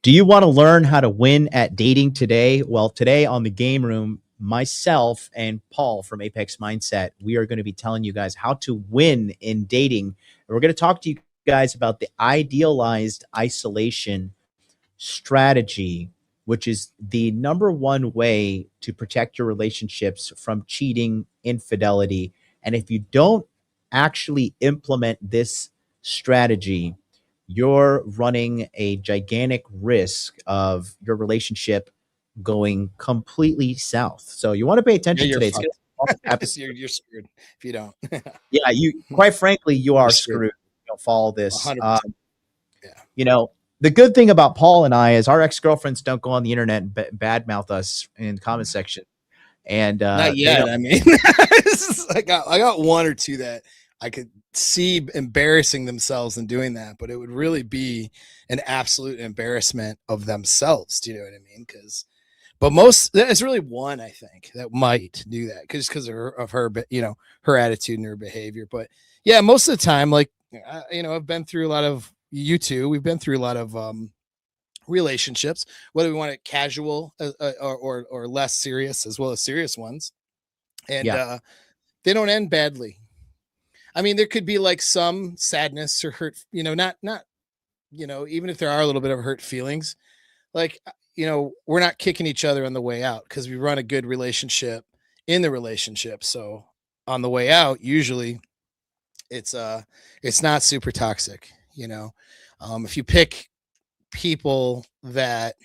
Do you want to learn how to win at dating today? Well, today on the game room, myself and Paul from Apex Mindset, we are going to be telling you guys how to win in dating. And we're going to talk to you guys about the idealized isolation strategy, which is the number one way to protect your relationships from cheating, infidelity. And if you don't actually implement this strategy, you're running a gigantic risk of your relationship going completely south. So you want to pay Yeah, attention you're today. It's going to fucked. be an awesome episode. You're screwed if you don't. Yeah, you quite frankly, you You're are screwed. screwed. You don't follow this. 100%. Yeah. You know, the good thing about Paul and I is our ex-girlfriends don't go on the internet and badmouth us in the comment section. And Not they yet. don't. I mean, I got one or two that I could see embarrassing themselves in doing that, but it would really be an absolute embarrassment of themselves. Do you know what I mean? But most, it's really one I think that might do that because of her, her attitude and her behavior. But yeah, most of the time, like I've been through a lot of you two. We've been through a lot of relationships, whether we want it casual or less serious, as well as serious ones, and Yeah. they don't end badly. I mean, there could be like some sadness or hurt, not even if there are a little bit of hurt feelings, like we're not kicking each other on the way out because we run a good relationship in the relationship. So on the way out, usually it's it's not super toxic. If you pick people that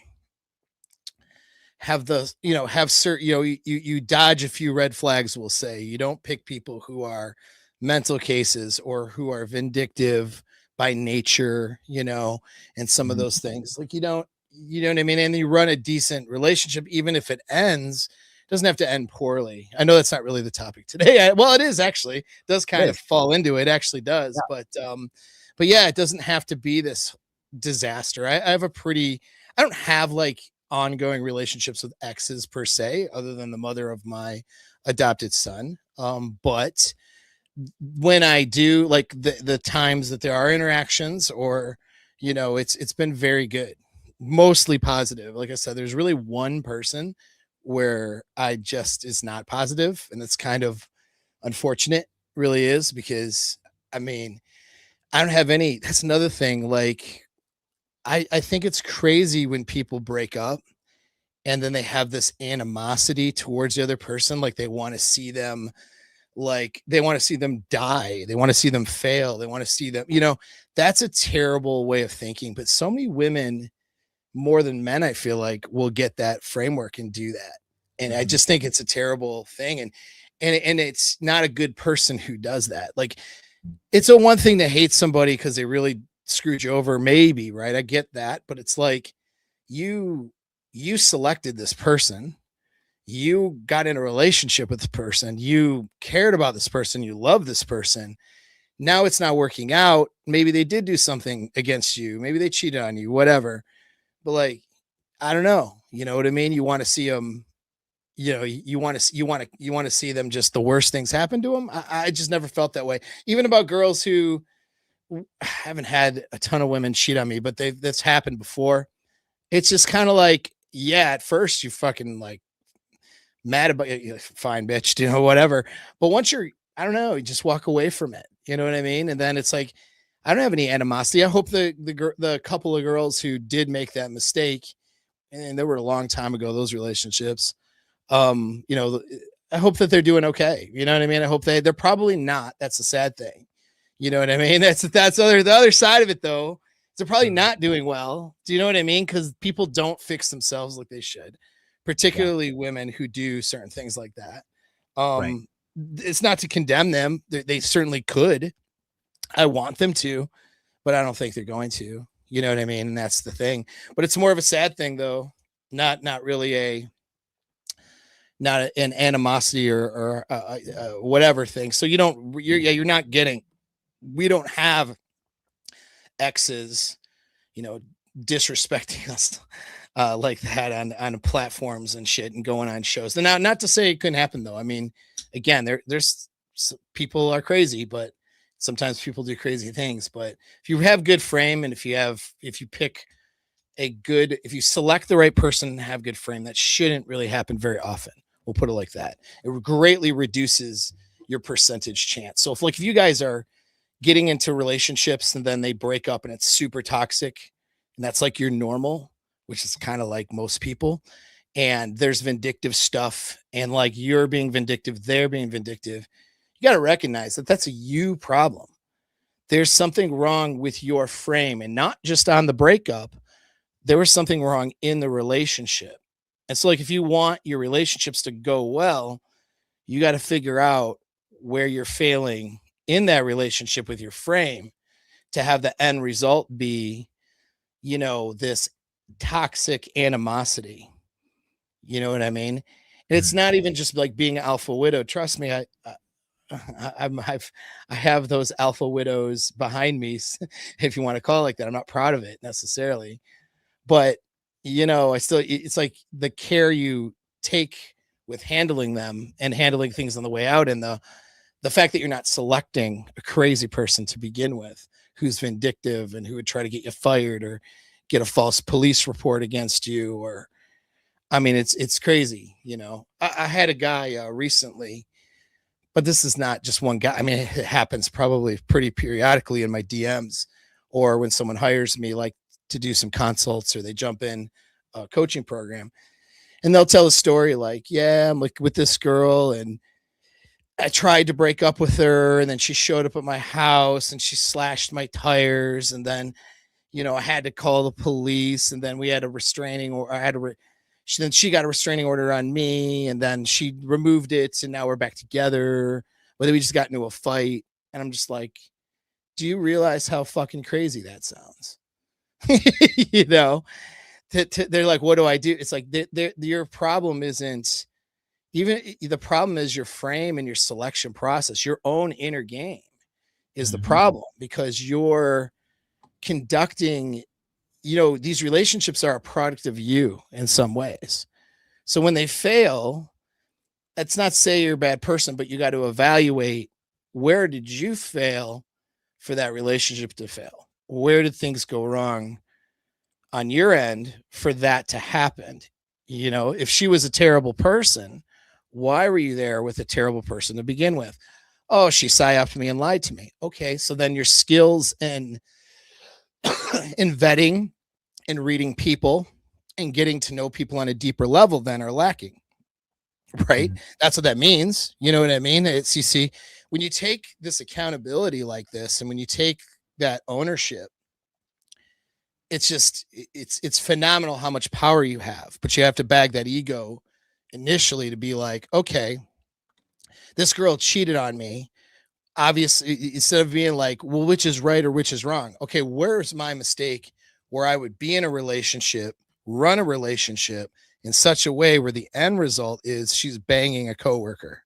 have the have certain you dodge a few red flags, we'll say. You don't pick people who are mental cases or who are vindictive by nature, and some of Mhm. those things. Like you know what I mean? And you run a decent relationship, even if it ends, it doesn't have to end poorly. I know that's not really the topic today. Well, it is actually. It does It kind of is. fall into it, actually does. Yeah. But yeah, it doesn't have to be this disaster. I have a pretty I don't have like ongoing relationships with exes per se, other than the mother of my adopted son. But when I do, like the times that there are interactions, or it's been very good, mostly positive. Like I said, there's really one person where I just is not positive, and it's kind of unfortunate, really is, because I mean, I don't have any. That's another thing. Like I think it's crazy when people break up and then they have this animosity towards the other person, like they want to see them die, they want to see them fail, they want to see them, that's a terrible way of thinking. But so many women, more than men, I feel like, will get that framework and do that. And I Mhm. just think it's a terrible thing. And it's not a good person who does that. Like, it's a one thing to hate somebody because they really screwed you over, maybe, right? I get that. But it's like, you you selected this person, you got in a relationship with this person, you cared about this person, you love this person. Now it's not working out. Maybe they did do something against you, maybe they cheated on you, whatever. But like, I don't know, you know what I mean? You want to see them, you want to see them, just the worst things happen to them. I just never felt that way, even about girls who haven't had a ton of women cheat on me, but that's happened before. It's just kind of like, yeah, at first you fucking like mad about it, fine, bitch, whatever. But once you're, I don't know, you just walk away from it. You know what I mean? And then it's like, I don't have any animosity. I hope the couple of girls who did make that mistake, and they were a long time ago, those relationships. Um, you know, I hope that they're doing okay. You know what I mean? I hope they're probably not. That's the sad thing. You know what I mean? The other side of it though. They're probably Mhm. not doing well. Do you know what I mean? Because people don't fix themselves like they should, Yeah. particularly women who do certain things like that. Right. Um, it's not to condemn them. They certainly could. I want them to, but I don't think they're going to. You know what I mean? And that's the thing. But it's more of a sad thing though. Not really not an animosity or whatever thing. So you're not getting. We don't have exes, you know, disrespecting us like that on platforms and shit and going on shows. And now, not to say it couldn't happen though. I mean, again, there's people are crazy, but sometimes people do crazy things. But if you have good frame, and if you pick if you select the right person and have good frame, that shouldn't really happen very often. We'll put it like that. It greatly reduces your percentage chance. So if you guys are getting into relationships and then they break up and it's super toxic and that's like your normal, which is kind of like most people, and there's vindictive stuff and like you're being vindictive, they're being vindictive, you got to recognize that that's a you problem. There's something wrong with your frame, and not just on the breakup. There was something wrong in the relationship. And so, like, if you want your relationships to go well, you got to figure out where you're failing in that relationship with your frame to have the end result be, this toxic animosity. You know what I mean? And it's not even just like being alpha widow. Trust me, I have those alpha widows behind me, if you want to call it like that. I'm not proud of it necessarily, but it's like the care you take with handling them and handling things on the way out, and the fact that you're not selecting a crazy person to begin with who's vindictive and who would try to get you fired or get a false police report against you. Or, I mean, it's crazy. I had a guy recently, but this is not just one guy. I mean, it happens probably pretty periodically in my DMs or when someone hires me, like to do some consults or they jump in a coaching program, and they'll tell a story like, yeah, I'm like with this girl and I tried to break up with her, and then she showed up at my house and she slashed my tires. And then, I had to call the police, and then we had a restraining, or I had to, then she got a restraining order on me, and then she removed it. And now we're back together, but then we just got into a fight. And I'm just like, do you realize how fucking crazy that sounds? They're like, what do I do? It's like, your problem isn't even, the problem is your frame and your selection process. Your own inner game is the problem, because you're conducting, these relationships are a product of you in some ways. So when they fail, that's not say you're a bad person, but you got to evaluate, where did you fail for that relationship to fail? Where did things go wrong on your end for that to happen? If she was a terrible person, why were you there with a terrible person to begin with? Oh, she psyoped me and lied to me. Okay, so then your skills in vetting and reading people and getting to know people on a deeper level then are lacking, right? That's what that means. You know what I mean? It's, you see, when you take this accountability like this, and when you take that ownership, it's just, it's phenomenal how much power you have. But you have to bag that ego initially to be like, okay, this girl cheated on me. Obviously, instead of being like, well, which is right or which is wrong? Okay, where's my mistake where I would be in a relationship, run a relationship in such a way where the end result is she's banging a coworker?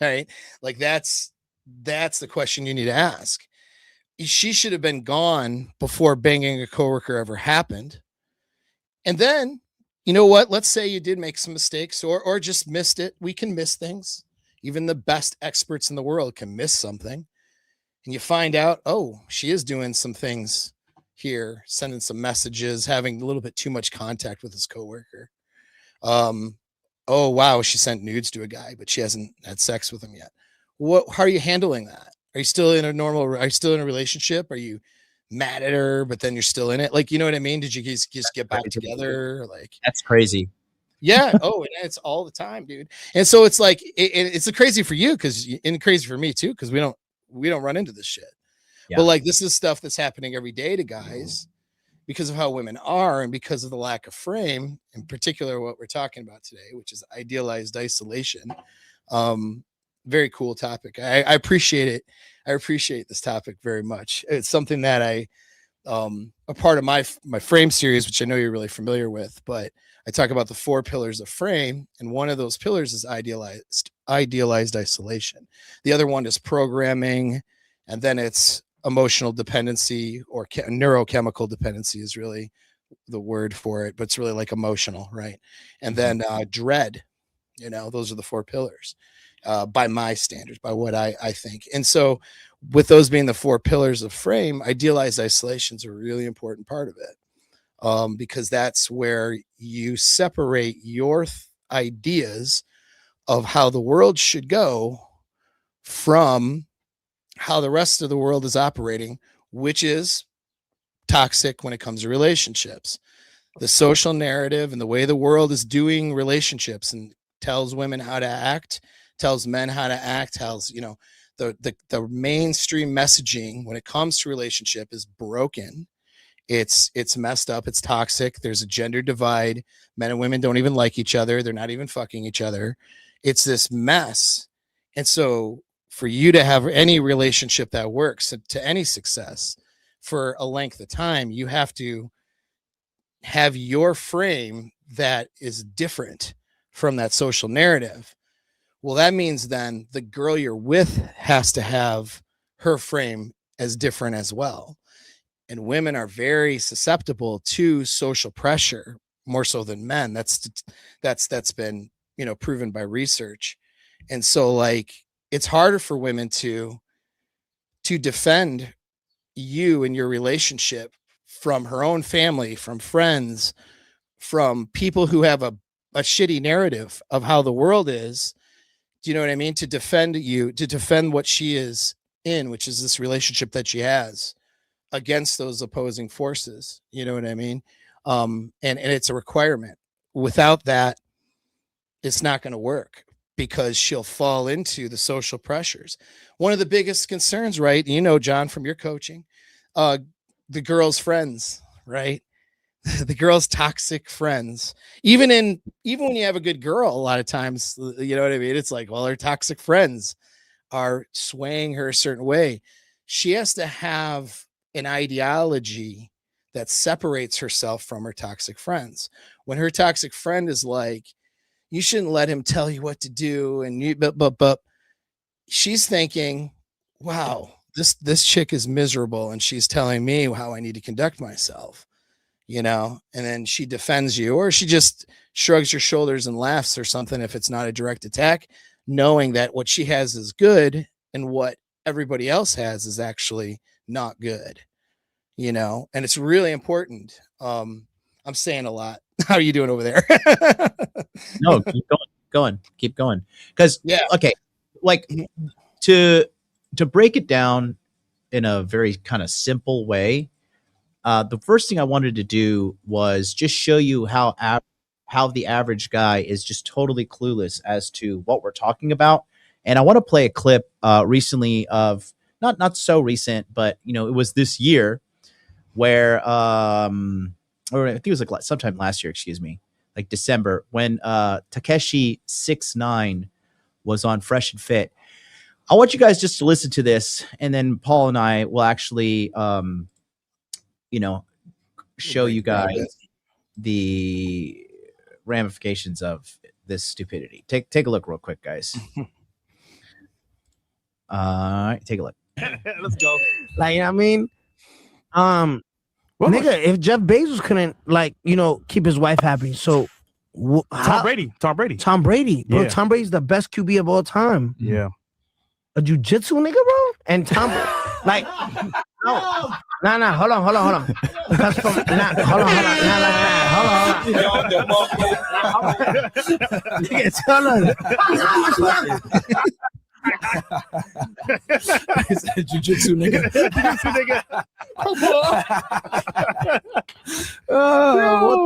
Right? Like that's the question you need to ask. She should have been gone before banging a coworker ever happened. And then, you know what? Let's say you did make some mistakes or just missed it. We can miss things. Even the best experts in the world can miss something. And you find out, oh, she is doing some things here, sending some messages, having a little bit too much contact with his coworker. Oh, wow, she sent nudes to a guy, but she hasn't had sex with him yet. How are you handling that? Are you still in a relationship? Are you mad at her, but then you're still in it? Like, you know what I mean? Did you just get back together? Like, that's crazy. Yeah. Oh, and it's all the time, dude. And so it's like, it's crazy for you and crazy for me too, because we don't run into this shit. Yeah. But like, this is stuff that's happening every day to guys because of how women are and because of the lack of frame, in particular, what we're talking about today, which is idealized isolation. Very cool topic. I appreciate it. I appreciate this topic very much. It's something that a part of my frame series, which I know you're really familiar with, but I talk about the 4 pillars of frame. And one of those pillars is idealized isolation. The other one is programming. And then it's emotional dependency, or neurochemical dependency is really the word for it, but it's really like emotional. Right. And then dread, those are the 4 pillars by my standards, by what I think. And so with those being the 4 pillars of frame, idealized isolation is a really important part of it. because that's where you separate your ideas of how the world should go from how the rest of the world is operating, which is toxic when it comes to relationships. The social narrative and the way the world is doing relationships and tells women how to act, tells men how to act, tells, you know, the mainstream messaging when it comes to relationship is broken. It's messed up. It's toxic. There's a gender divide. Men and women don't even like each other. They're not even fucking each other. It's this mess. And so for you to have any relationship that works to any success for a length of time, you have to have your frame that is different from that social narrative. Well, that means then the girl you're with has to have her frame as different as well. And women are very susceptible to social pressure more so than men. That's been, you know, proven by research. And so like it's harder for women to defend you and your relationship from her own family, from friends, from people who have a shitty narrative of how the world is. Do you know what I mean? To defend you, to defend what she is in, which is this relationship that she has against those opposing forces. You know what I mean? And it's a requirement. Without that, it's not going to work because she'll fall into the social pressures. One of the biggest concerns, right? You know, John, from your coaching, the girl's friends, right? The girl's toxic friends. Even when you have a good girl, a lot of times, you know what I mean? It's like, well, her toxic friends are swaying her a certain way. She has to have an ideology that separates herself from her toxic friends. When her toxic friend is like, you shouldn't let him tell you what to do, and you but she's thinking, wow, this chick is miserable and she's telling me how I need to conduct myself, you know. And then she defends you, or she just shrugs her shoulders and laughs or something if it's not a direct attack, knowing that what she has is good and what everybody else has is actually not good, you know. And it's really important. I'm saying a lot. How are you doing over there? No, keep going. Because Yeah. okay, like to break it down in a very kind of simple way, the first thing I wanted to do was just show you how the average guy is just totally clueless as to what we're talking about. And I want to play a clip recently of not so recent, but you know, it was this year where or I think it was like sometime last year, excuse me, like December, when Takeshi 6ix9ine was on Fresh and Fit. I want you guys just to listen to this, and then Paul and I will actually you know, show you guys the ramifications of this stupidity. Take a look real quick, guys. Take a look. Let's go. Like, you know what I mean? Nigga, if Jeff Bezos couldn't, like, you know, keep his wife happy, so Tom Brady. Bro, Yeah. Tom Brady's the best QB of all time. Yeah. A jiu-jitsu nigga, bro? And Tom, like, no, hold on. Because from, hold on, not like that. Nigga, tell us. Jiu-jitsu nigga. What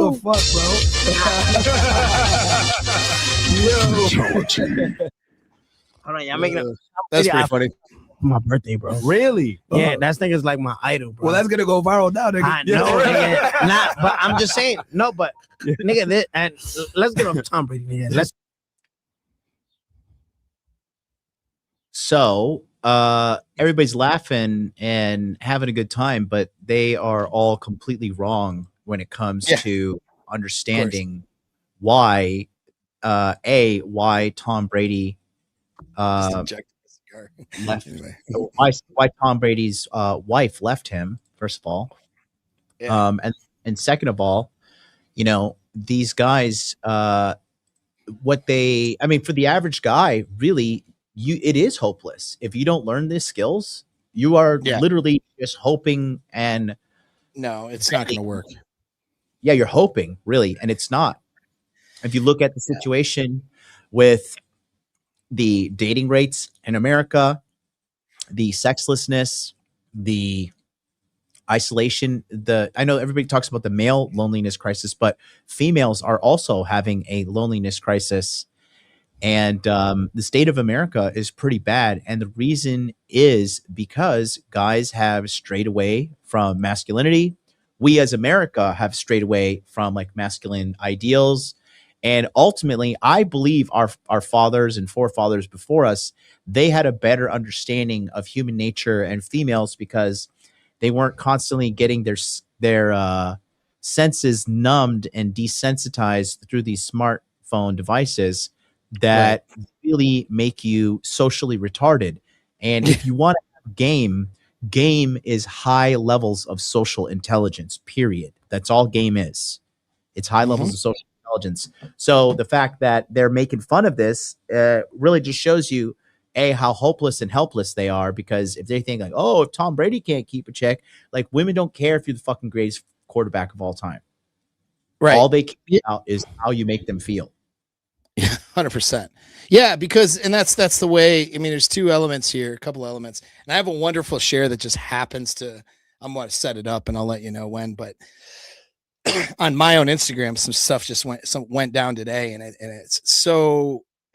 the fuck, bro? Hold on, y'all making it. That's pretty funny. My birthday, bro. Really? Yeah, that nigga's like my idol, bro. Well, that's gonna go viral now, nigga. I know, nigga. Nah, but I'm just saying, no, but nigga, and let's get on Tom Brady, nigga. Let's. So everybody's laughing and having a good time, but they are all completely wrong when it comes to understanding why why Tom Brady left why Tom Brady's wife left him, first of all. And second of all, you know, these guys I mean, for the average guy, really, it is hopeless. If you don't learn these skills, you are literally just hoping and no, it's not going to work. yeah, you're hoping really, and it's not. If you look at the situation with the dating rates in America, the sexlessness, the isolation, I know everybody talks about the male loneliness crisis, but females are also having a loneliness crisis. And the state of America is pretty bad. And the reason is because guys have strayed away from masculinity. We as America have strayed away from like masculine ideals. And ultimately, I believe our fathers and forefathers before us, they had a better understanding of human nature and females because they weren't constantly getting their senses numbed and desensitized through these smartphone devices that really make you socially retarded. And if you want to have game is high levels of social intelligence, period. That's all game is. It's high levels of social intelligence. So the fact that they're making fun of this really just shows you how hopeless and helpless they are, because if they think like, oh, if Tom Brady can't keep a check, like women don't care if you're the fucking greatest quarterback of all time. Right. All they care about is how you make them feel. 100%. Yeah, because that's the way. I mean, there's two elements here, a couple elements, and I have a wonderful share that just happens to. I'm going to set it up, and I'll let you know when. But on my own Instagram, some stuff just went down today, and it's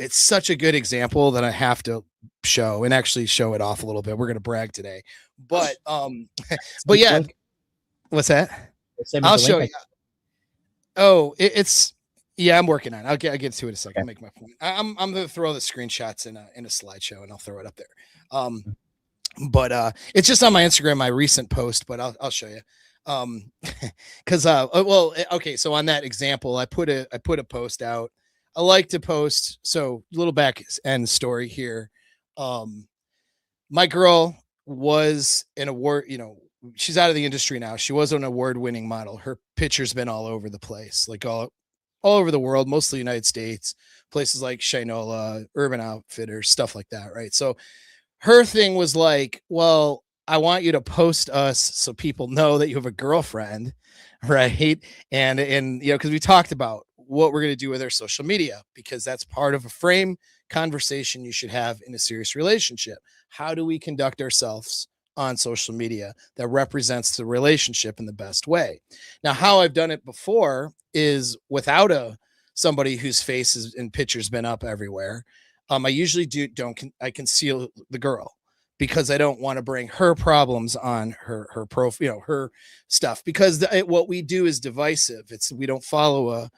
such a good example that I have to show and actually show it off a little bit. We're going to brag today, but yeah, what's that? I'll show you. Oh, it's. Yeah, I'm working on it. I'll get to it in a second. Okay. I'll make my point. I'm going to throw the screenshots in a slideshow, and I'll throw it up there. But it's just on my Instagram, my recent post, but I'll show you. Because okay, so on that example, I put a post out. I like to post. So little back end story here. My girl was an award, she's out of the industry now. She was an award-winning model. Her picture's been all over the place, like all over the world, mostly United States, places like Shinola, Urban Outfitters, stuff like that, right? So her thing was like, well, I want you to post us so people know that you have a girlfriend, right? And because we talked about what we're going to do with our social media, because that's part of a frame conversation you should have in a serious relationship. How do we conduct ourselves on social media that represents the relationship in the best way? Now, how I've done it before is without somebody whose face and picture's been up everywhere. I usually I conceal the girl, because I don't want to bring her problems on her profile, her stuff, because what we do is divisive. We don't follow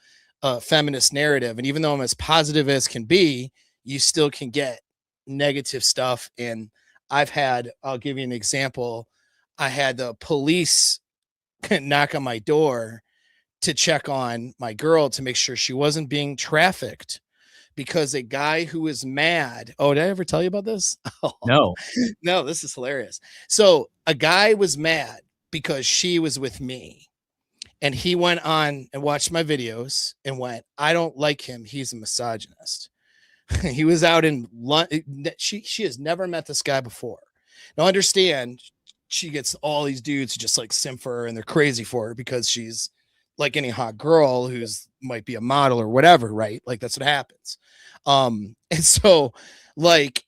a feminist narrative. And even though I'm as positive as can be, you still can get negative stuff. And I'll give you an example. I had the police knock on my door to check on my girl to make sure she wasn't being trafficked, because a guy who was mad. Oh, did I ever tell you about this? Oh, no, this is hilarious. So a guy was mad because she was with me, and he went on and watched my videos and went, I don't like him. He's a misogynist. He was out in London. She has never met this guy before. Now understand, she gets all these dudes who just like simp for her, and they're crazy for her because she's like any hot girl who's might be a model or whatever, right? Like that's what happens. And so like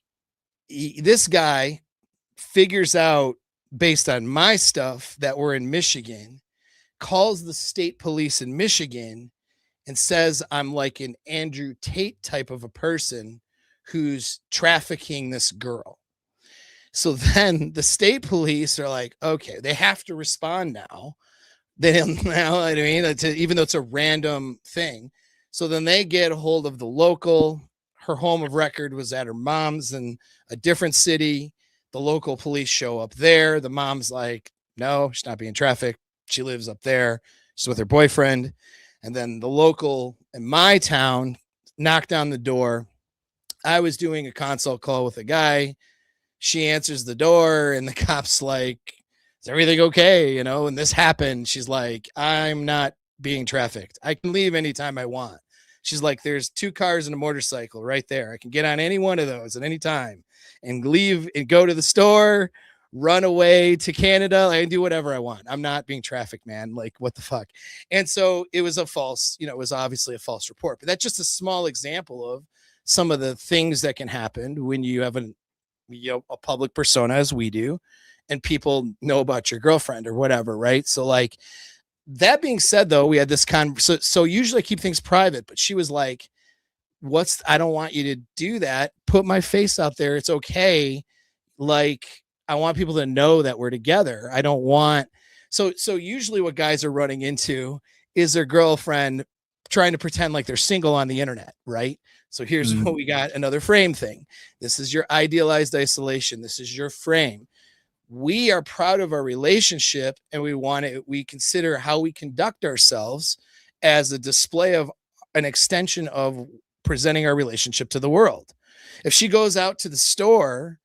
this guy figures out, based on my stuff, that we're in Michigan, calls the state police in Michigan and says I'm like an Andrew Tate type of a person who's trafficking this girl. So then the state police are like, okay, they have to respond now. They don't know what I mean, even though it's a random thing. So then they get a hold of the local. Her home of record was at her mom's in a different city. The local police show up there. The mom's like, no, she's not being trafficked. She lives up there. She's with her boyfriend. And then the local in my town knocked on the door. I was doing a consult call with a guy. She answers the door, and the cop's like, is everything okay? And this happened. She's like, I'm not being trafficked. I can leave anytime I want. She's like, there's 2 cars and a motorcycle right there. I can get on any one of those at any time and leave and go to the store run away to Canada. I can do whatever I want. I'm not being trafficked, man. Like, what the fuck? And so it was a false, it was obviously a false report. But that's just a small example of some of the things that can happen when you have a public persona, as we do, and people know about your girlfriend or whatever, right? So like, that being said, though, we had this so usually I keep things private, but she was like, I don't want you to do that. Put my face out there. It's okay. Like, I want people to know that we're together. I don't want, so usually what guys are running into is their girlfriend trying to pretend like they're single on the internet, right? So here's what we got, another frame thing. This is your idealized isolation. This is your frame. We are proud of our relationship, and we consider how we conduct ourselves as a display of an extension of presenting our relationship to the world. If she goes out to the store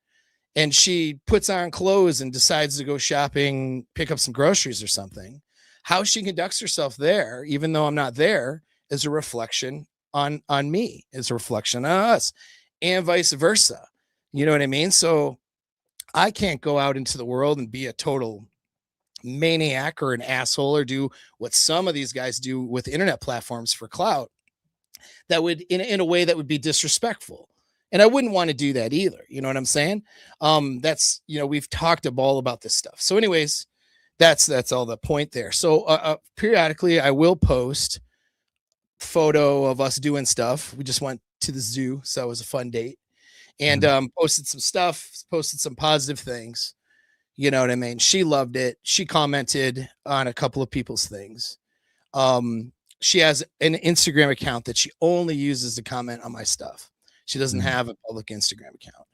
and she puts on clothes and decides to go shopping, pick up some groceries or something, how she conducts herself there, even though I'm not there, is a reflection on me, is a reflection on us, and vice versa. You know what I mean? So I can't go out into the world and be a total maniac or an asshole or do what some of these guys do with internet platforms for clout that would in a way that would be disrespectful. And I wouldn't want to do that either. You know what I'm saying? That's, we've talked all about this stuff. So anyways, that's all the point there. So periodically I will post photo of us doing stuff. We just went to the zoo, so it was a fun date. And posted some stuff, posted some positive things. You know what I mean? She loved it. She commented on a couple of people's things. She has an Instagram account that she only uses to comment on my stuff. She doesn't have a public Instagram account.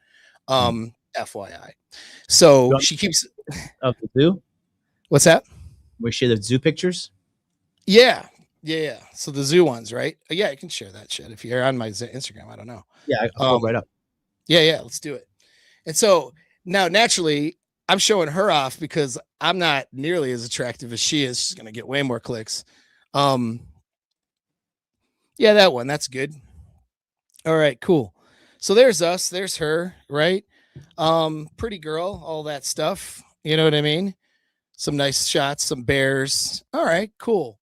FYI. So she keeps of the zoo. What's that? We share the zoo pictures. Yeah. So the zoo ones, right? Yeah, I can share that shit if you're on my Instagram. I don't know. Yeah, I'll go right up. Yeah, let's do it. And so now, naturally, I'm showing her off because I'm not nearly as attractive as she is. She's going to get way more clicks. Yeah, that one. That's good. All right, cool. So there's us. There's her, right? Pretty girl, all that stuff. You know what I mean? Some nice shots, some bears. All right, cool.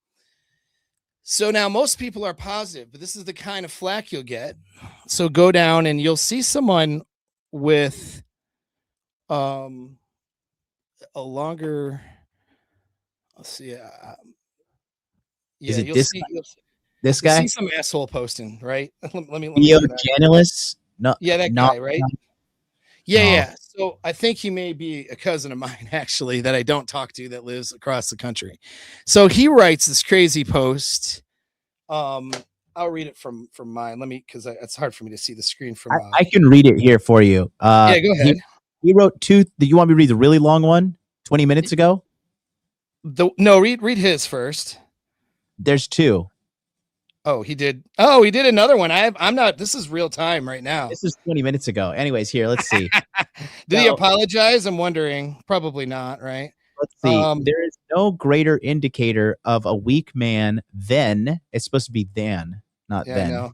So now most people are positive, but this is the kind of flack you'll get. So go down and you'll see someone with a longer, let's see. Is it you'll this see, guy? This guy? See some asshole posting, right? let me Theo Janilis? No. Yeah, that guy, right? Yeah. So I think he may be a cousin of mine, actually, that I don't talk to, that lives across the country. So he writes this crazy post. I'll read it from mine. Because it's hard for me to see the screen from. I can read it here for you. Yeah, go ahead. He wrote two. Do you want me to read the really long one? 20 minutes ago? No, read his first. There's two. Oh, he did. Oh, he did another one. I'm not. This is real time right now. This is 20 minutes ago. Anyways, here, let's see. Did he apologize? I'm wondering. Probably not, right? Let's see. There is no greater indicator of a weak man than, it's supposed to be than, not Yeah, then, I know.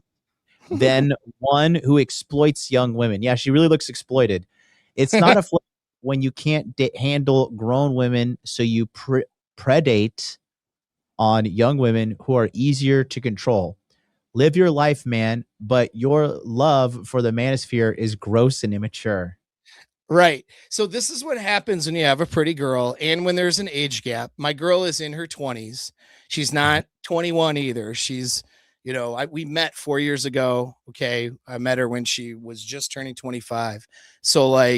than one who exploits young women. Yeah, she really looks exploited. It's not a flaw when you can't handle grown women, so you predate on young women who are easier to control. Live your life, man, but your love for the manosphere is gross and immature. Right. So this is what happens when you have a pretty girl and when there's an age gap. My girl is in her 20s. She's not 21 either. She's, we met 4 years ago. Okay. I met her when she was just turning 25. So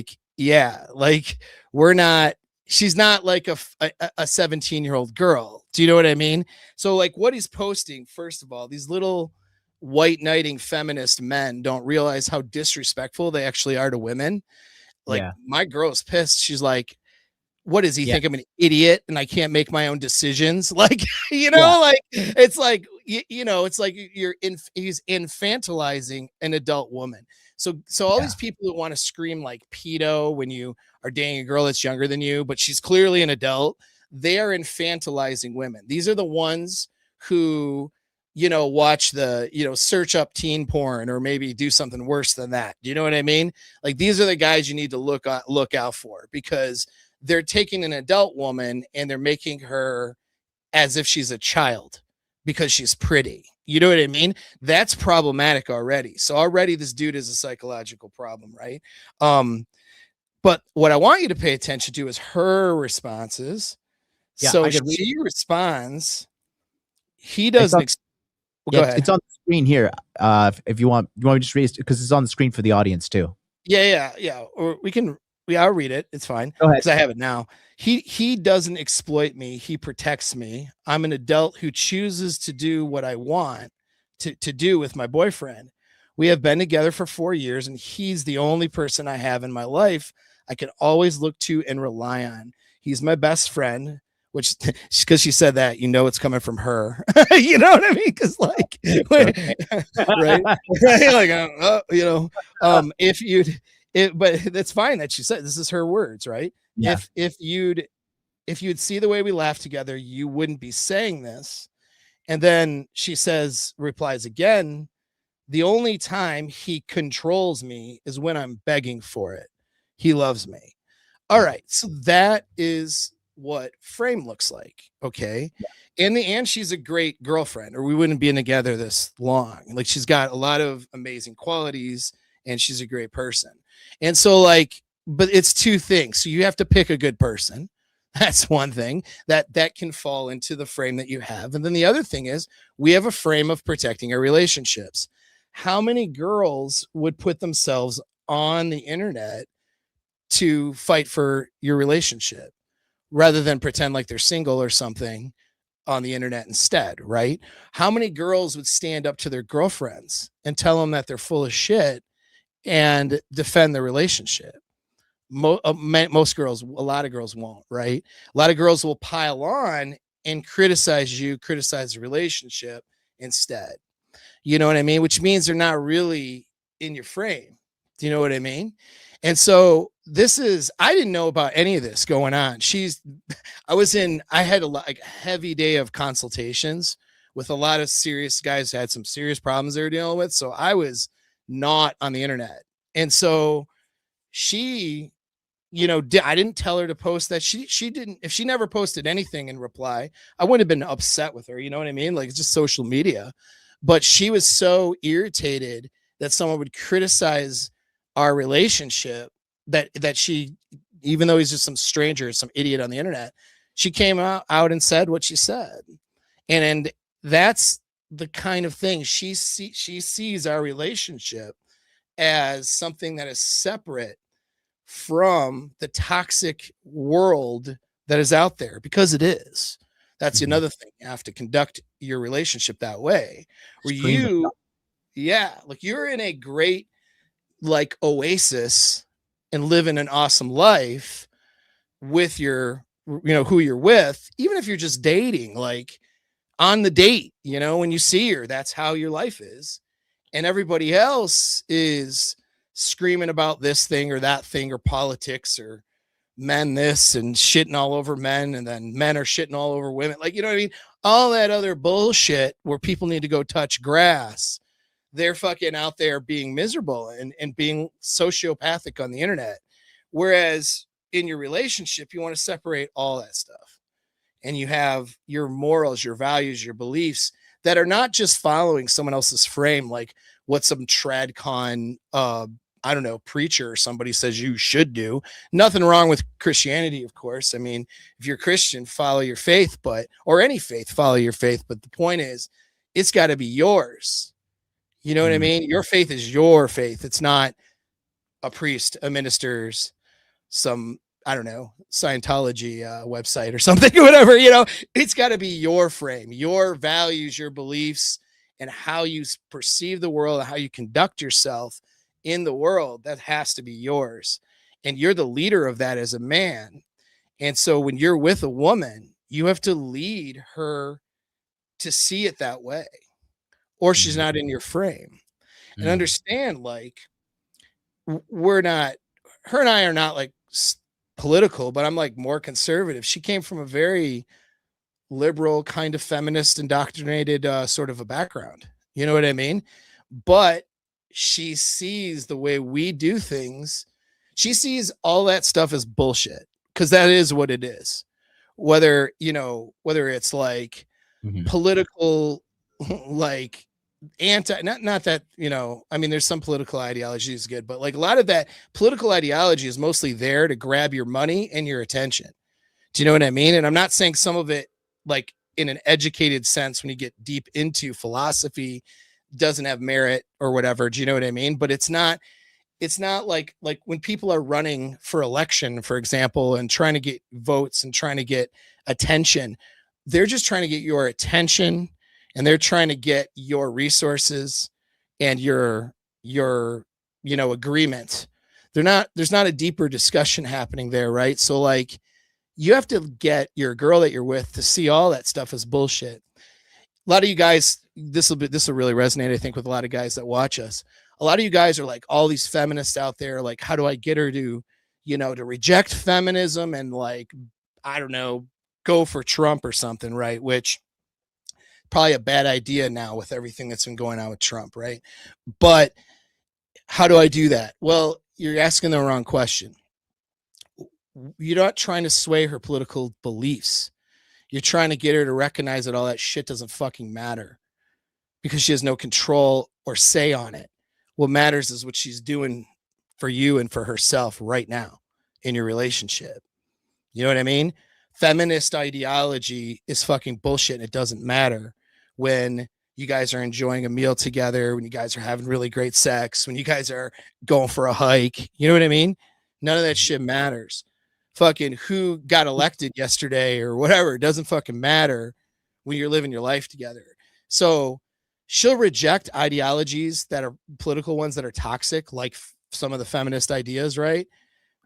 she's not like a 17-year-old girl. Do you know what I mean? So what he's posting, first of all, these little white knighting feminist men don't realize how disrespectful they actually are to women. My girl's pissed. She's like, what does he think? I'm an idiot and I can't make my own decisions. It's like he's infantilizing an adult woman. So all these people who want to scream like pedo when you are dating a girl that's younger than you, but she's clearly an adult, they are infantilizing women. These are the ones who watch the, search up teen porn or maybe do something worse than that. Do you know what I mean? Like, these are the guys you need to look out for, because they're taking an adult woman and they're making her as if she's a child because she's pretty. You know what I mean? That's problematic already. So already this dude is a psychological problem, right? But what I want you to pay attention to is her responses. Yeah, so I could read she responds. He doesn't. Go ahead. It's on the screen here. If you want me to just read it, because it's on the screen for the audience too. Yeah. Or I'll read it. It's fine. Go ahead. Because I have it now. He doesn't exploit me. He protects me. I'm an adult who chooses to do what I want to do with my boyfriend. We have been together for 4 years, and he's the only person I have in my life I can always look to and rely on. He's my best friend, which, because she said that, it's coming from her. You know what I mean? Because right? But that's fine that she said, this is her words, right? Yeah. If you'd see the way we laugh together, you wouldn't be saying this. And then she replies again, the only time he controls me is when I'm begging for it. He loves me. All right. So that is what frame looks like. Okay. Yeah. And she's a great girlfriend, or we wouldn't be together this long. Like, she's got a lot of amazing qualities and she's a great person. And so, but it's two things. So you have to pick a good person. That's one thing that can fall into the frame that you have. And then the other thing is, we have a frame of protecting our relationships. How many girls would put themselves on the internet to fight for your relationship rather than pretend like they're single or something on the internet instead, right? How many girls would stand up to their girlfriends and tell them that they're full of shit and defend the relationship? Most girls, a lot of girls won't, right? A lot of girls will pile on and criticize the relationship instead. You know what I mean? Which means they're not really in your frame. Do you know what I mean? And so I didn't know about any of this going on. I had a heavy day of consultations with a lot of serious guys who had some serious problems they were dealing with. So I was not on the internet. And so she, I didn't tell her to post that. She didn't, if she never posted anything in reply, I wouldn't have been upset with her. You know what I mean? Like, it's just social media. But she was so irritated that someone would criticize our relationship that she, even though he's just some stranger, some idiot on the internet, she came out and said what she said. And that's the kind of thing she sees our relationship as something that is separate from the toxic world that is out there, because it is. That's another thing. You have to conduct your relationship that way, where you're in a great oasis and living an awesome life with your, who you're with, even if you're just dating, on the date, when you see her, that's how your life is. And everybody else is screaming about this thing or that thing, or politics, or men this, and shitting all over men, and then men are shitting all over women. You know what I mean? All that other bullshit where people need to go touch grass. They're fucking out there being miserable and being sociopathic on the internet. Whereas in your relationship, you want to separate all that stuff. And you have your morals, your values, your beliefs that are not just following someone else's frame, like what some tradcon, preacher or somebody says you should do. Nothing wrong with Christianity, of course. I mean, if you're Christian, follow your faith, or any faith, follow your faith. But the point is, it's got to be yours. You know what I mean? Your faith is your faith. It's not a priest, a minister's, some, Scientology website or something, or whatever, it's got to be your frame, your values, your beliefs, and how you perceive the world, and how you conduct yourself in the world. That has to be yours. And you're the leader of that as a man. And so when you're with a woman, you have to lead her to see it that way, or she's not in your frame. And understand, her and I are not political, but I'm more conservative. She came from a very liberal kind of feminist indoctrinated sort of a background. You know what I mean? But she sees the way we do things. She sees all that stuff as bullshit, because that is what it is. Whether it's like political, like not that, I mean, there's some political ideology is good, but like a lot of that political ideology is mostly there to grab your money and your attention. Do you know what I mean? And I'm not saying some of it, like in an educated sense, when you get deep into philosophy, doesn't have merit or whatever. Do you know what I mean? But it's not like when people are running for election, for example, and trying to get votes and trying to get attention, they're just trying to get your attention, and they're trying to get your resources and your agreement. There's not a deeper discussion happening there, right? So like, you have to get your girl that you're with to see all that stuff as bullshit. A lot of you guys, this will really resonate, I think, with a lot of guys that watch us. A lot of you guys are like, all these feminists out there, like, how do I get her to, to reject feminism and, like, I don't know, go for Trump or something, right? Which probably a bad idea now with everything that's been going on with Trump, right? But how do I do that? Well, you're asking the wrong question. You're not trying to sway her political beliefs. You're trying to get her to recognize that all that shit doesn't fucking matter, because she has no control or say on it. What matters is what she's doing for you and for herself right now in your relationship. You know what I mean? Feminist ideology is fucking bullshit, and it doesn't matter when you guys are enjoying a meal together, when you guys are having really great sex, when you guys are going for a hike. You know what I mean? None of that shit matters. Fucking who got elected yesterday or whatever, it doesn't fucking matter when you're living your life together. So she'll reject ideologies that are political ones that are toxic, like some of the feminist ideas, right?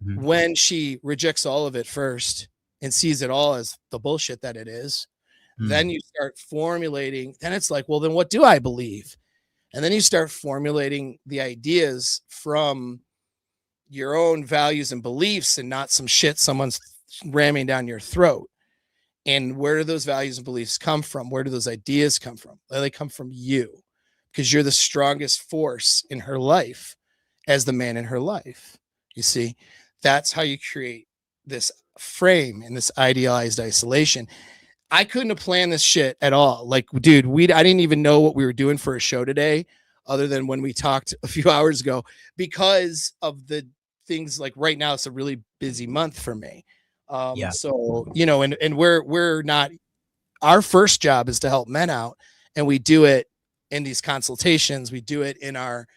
Mm-hmm. When she rejects all of it first and sees it all as the bullshit that it is, then you start formulating, then it's like, well, then what do I believe? And then you start formulating the ideas from your own values and beliefs, and not some shit someone's ramming down your throat. And where do those values and beliefs come from? Where do those ideas come from? They come from you, because you're the strongest force in her life as the man in her life. You see, that's how you create this frame and this idealized isolation. I couldn't have planned this shit at all. Like, dude, I didn't even know what we were doing for a show today, other than when we talked a few hours ago, because of the things. Like right now, it's a really busy month for me. So, and we're not, our first job is to help men out, and we do it in these consultations. We do it in our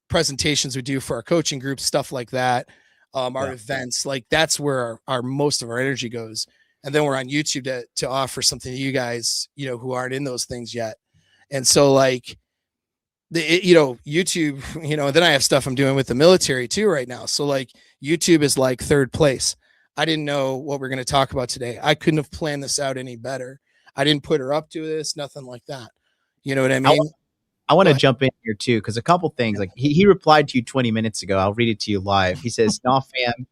presentations we do for our coaching groups, stuff like that. Our events, like that's where our most of our energy goes. And then we're on YouTube to offer something to you guys, who aren't in those things yet. And so like YouTube, then I have stuff I'm doing with the military too right now. So like YouTube is like third place. I didn't know what we're going to talk about today. I couldn't have planned this out any better. I didn't put her up to this, nothing like that. You know what I mean? I want to jump in here too, because a couple things, like he replied to you 20 minutes ago. I'll read it to you live. He says, "Nah, fam,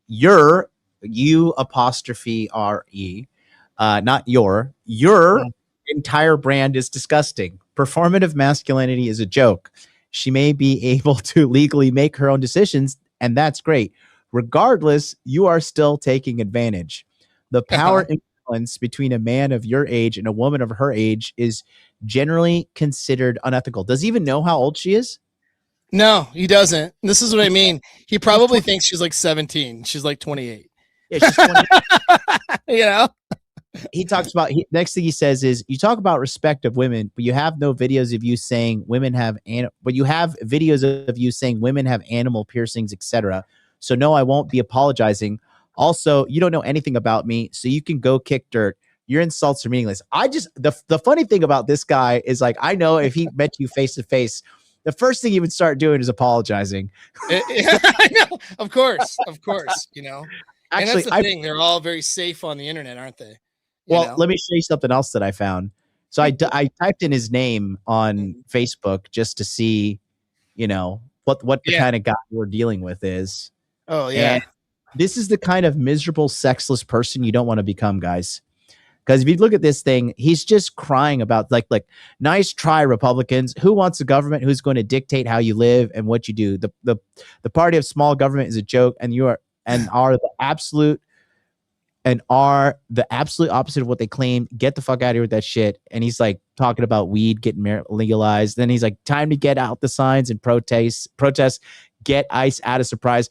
you're U''RE, not your entire brand is disgusting. Performative masculinity is a joke. She may be able to legally make her own decisions, and that's great. Regardless, you are still taking advantage. The power imbalance between a man of your age and a woman of her age is generally considered unethical." Does he even know how old she is? No, he doesn't. This is what I mean. He probably thinks she's like 17. She's like 28. Yeah, she's 28. He talks about, next thing he says is, you talk about respect of women, but you have no videos of you saying women have, but you have videos of you saying women have animal piercings, etc. So no, I won't be apologizing. Also, you don't know anything about me, so you can go kick dirt. Your insults are meaningless. The funny thing about this guy is, like, I know if he met you face to face, the first thing he would start doing is apologizing. I know. Of course. Actually, and that's the thing. They're all very safe on the internet, aren't they? Let me show you something else that I found. So I typed in his name on Facebook just to see, what the kind of guy we're dealing with is. Oh, yeah. And this is the kind of miserable, sexless person you don't want to become, guys. Because if you look at this thing, he's just crying about like nice try, Republicans. Who wants a government who's going to dictate how you live and what you do? The party of small government is a joke, and are the absolute opposite of what they claim. Get the fuck out of here with that shit. And he's like talking about weed getting legalized. Then he's like, time to get out the signs and protest, get ICE out of surprise.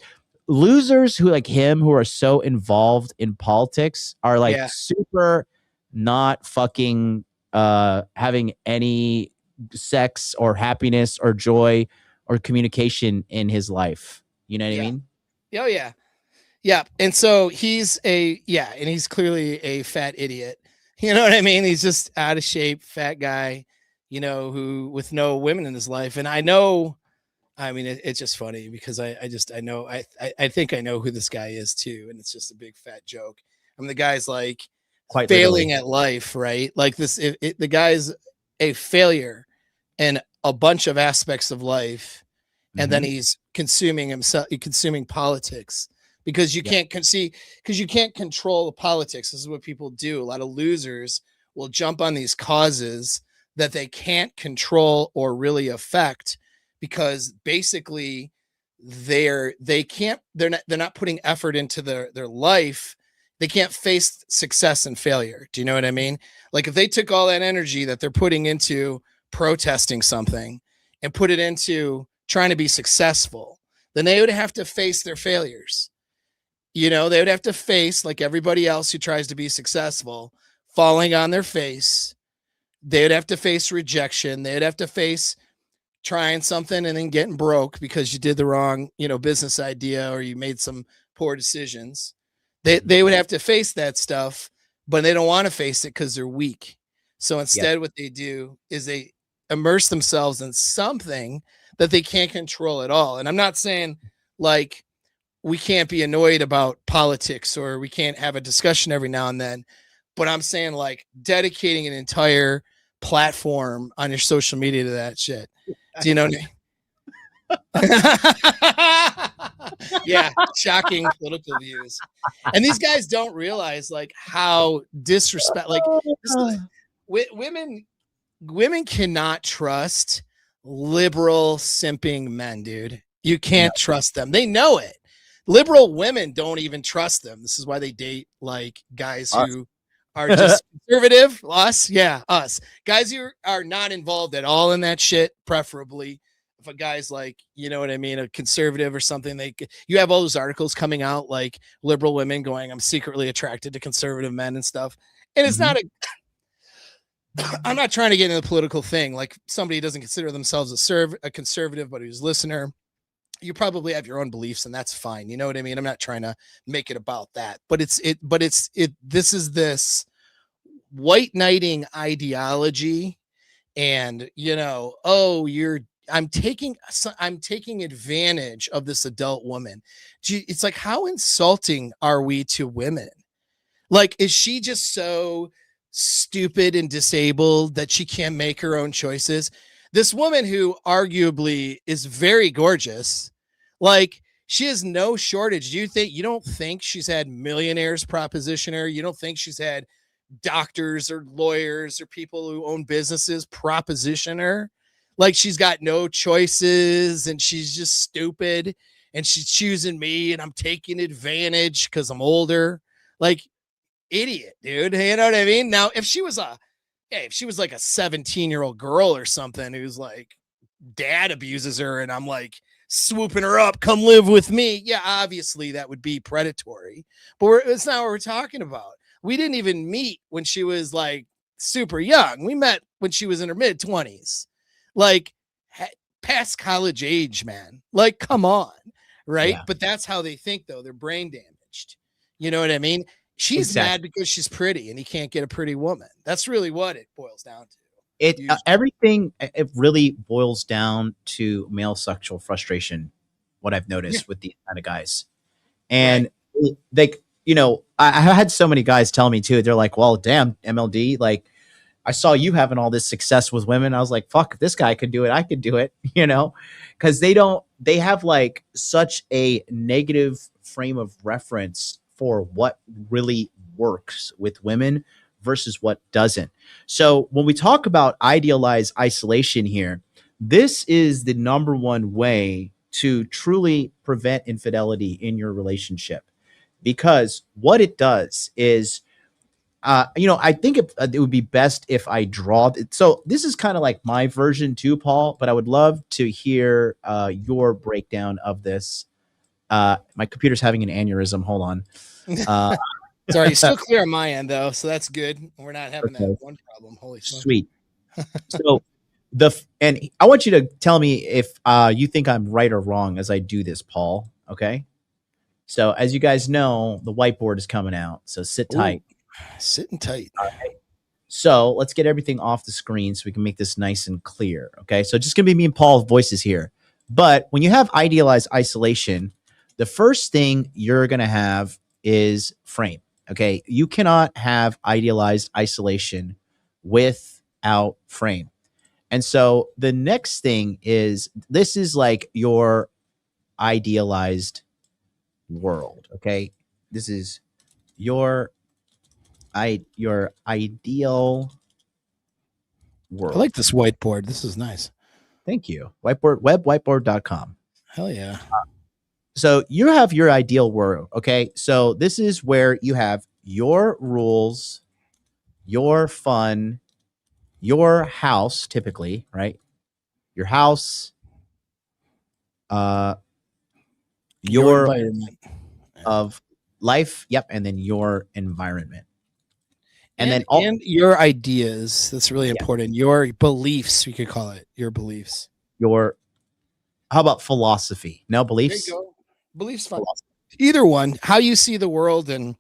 Losers who like him, who are so involved in politics, are like super not fucking having any sex or happiness or joy or communication in his life. You know what I mean? Oh yeah. Yeah. And so he's clearly a fat idiot. You know what I mean? He's just out of shape, fat guy, you know, who with no women in his life. And it's just funny because I think I know who this guy is too. And it's just a big fat joke. I mean, the guy's like quite failing literally at life, right? Like this, the guy's a failure in a bunch of aspects of life. And then he's consuming politics because you can't control the politics. This is what people do. A lot of losers will jump on these causes that they can't control or really affect, because basically they're not putting effort into their life. They can't face success and failure. Do you know what I mean? Like if they took all that energy that they're putting into protesting something and put it into trying to be successful, then they would have to face their failures. You know, they would have to face, like everybody else who tries to be successful, falling on their face. They would have to face rejection. They'd have to face trying something and then getting broke because you did the wrong, business idea, or you made some poor decisions. They would have to face that stuff, but they don't want to face it because they're weak. So instead, what they do is they immerse themselves in something that they can't control at all. And I'm not saying like we can't be annoyed about politics or we can't have a discussion every now and then, but I'm saying like dedicating an entire platform on your social media to that shit. Do you know what I mean? Yeah, shocking political views. And these guys don't realize like how women cannot trust liberal simping men, dude. You can't trust them. They know it. Liberal women don't even trust them. This is why they date like guys who are just conservative. Us. Guys who are not involved at all in that shit, preferably. If a guy's like, you know what I mean, a conservative or something, you have all those articles coming out like liberal women going, I'm secretly attracted to conservative men and stuff. And it's not I'm not trying to get into the political thing. Like somebody who doesn't consider themselves a conservative, but who's a listener, you probably have your own beliefs and that's fine. You know what I mean? I'm not trying to make it about that, but this is this white knighting ideology. And I'm taking advantage of this adult woman. It's like, how insulting are we to women? Like, is she just so stupid and disabled that she can't make her own choices? This woman who arguably is very gorgeous, like she has no shortage. You don't think she's had millionaires proposition her? You don't think she's had doctors or lawyers or people who own businesses proposition her? Like she's got no choices and she's just stupid and she's choosing me and I'm taking advantage because I'm older. Like, idiot, dude. You know what I mean? Now, if she was like a 17-year-old girl or something who's like dad abuses her and I'm like swooping her up, come live with me. Yeah, obviously that would be predatory, but it's not what we're talking about. We didn't even meet when she was like super young. We met when she was in her mid 20s. Like past college age, man. Like, come on. Right. Yeah. But that's how they think, though. They're brain damaged. You know what I mean? She's mad because she's pretty and he can't get a pretty woman. That's really what it boils down to. Everything, it really boils down to male sexual frustration. What I've noticed with these kind of guys. And I had so many guys tell me too. They're like, well, damn, MLD, like, I saw you having all this success with women. I was like, fuck, if this guy could do it, I could do it, because they have like such a negative frame of reference for what really works with women versus what doesn't. So when we talk about idealized isolation here, this is the number one way to truly prevent infidelity in your relationship, because what it does is, I think it would be best if I draw. So this is kind of like my version too, Paul, but I would love to hear your breakdown of this. My computer's having an aneurysm. Hold on. Sorry, you're still clear on my end though, so that's good. We're not having Okay. that one problem. Holy smokes. Sweet. So and I want you to tell me if you think I'm right or wrong as I do this, Paul. Okay. So as you guys know, the whiteboard is coming out. So sit tight. Sitting tight. So let's get everything off the screen so we can make this nice and clear. Okay. So just gonna be me and Paul's voices here. But when you have idealized isolation, the first thing you're gonna have is frame. Okay. You cannot have idealized isolation without frame. And so the next thing is, this is like your idealized world. Okay. This is your ideal world. I like this whiteboard. This is nice. Thank you. Whiteboard.com. Hell yeah. So you have your ideal world. Okay. So this is where you have your rules, your fun, your house, typically, right? Your house, your environment of life. Yep. And then your environment. And your ideas. That's really important. Your beliefs, we could call it your beliefs. How about philosophy? No, beliefs? There you go. Beliefs fun. Either one, how you see the world and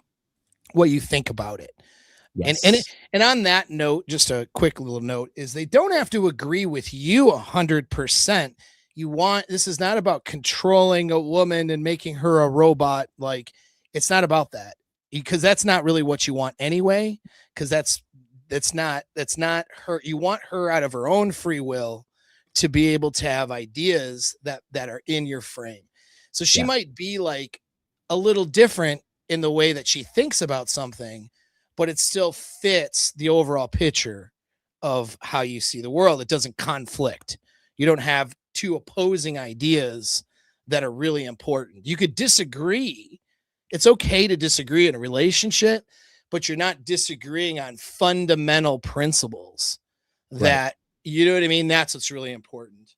what you think about it. Yes. And on that note, just a quick little note is they don't have to agree with you 100%. This is not about controlling a woman and making her a robot. Like, it's not about that, because that's not really what you want anyway. Because that's not her. You want her out of her own free will to be able to have ideas that are in your frame. So she might be like a little different in the way that she thinks about something, but it still fits the overall picture of how you see the world. It doesn't conflict. You don't have two opposing ideas that are really important. You could disagree. It's okay to disagree in a relationship, but you're not disagreeing on fundamental principles that, you know what I mean? That's what's really important.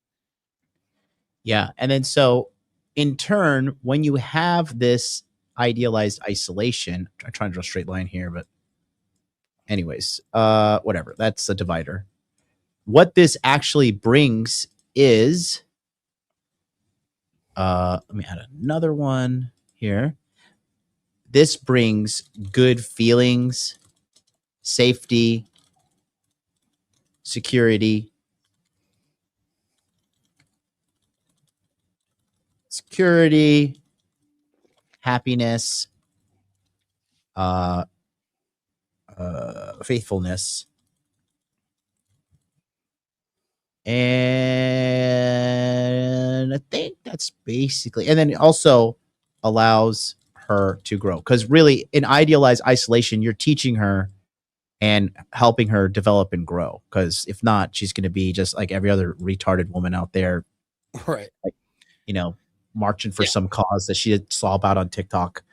Yeah. And then so in turn, when you have this idealized isolation, I'm trying to draw a straight line here, but anyways, whatever. That's a divider. What this actually brings is, let me add another one here. This brings good feelings, safety, security, happiness, faithfulness, and I think that's basically, and then it also allows her to grow, because really in idealized isolation, you're teaching her and helping her develop and grow, because if not, she's going to be just like every other retarded woman out there, right? Like, marching for some cause that she saw about on TikTok,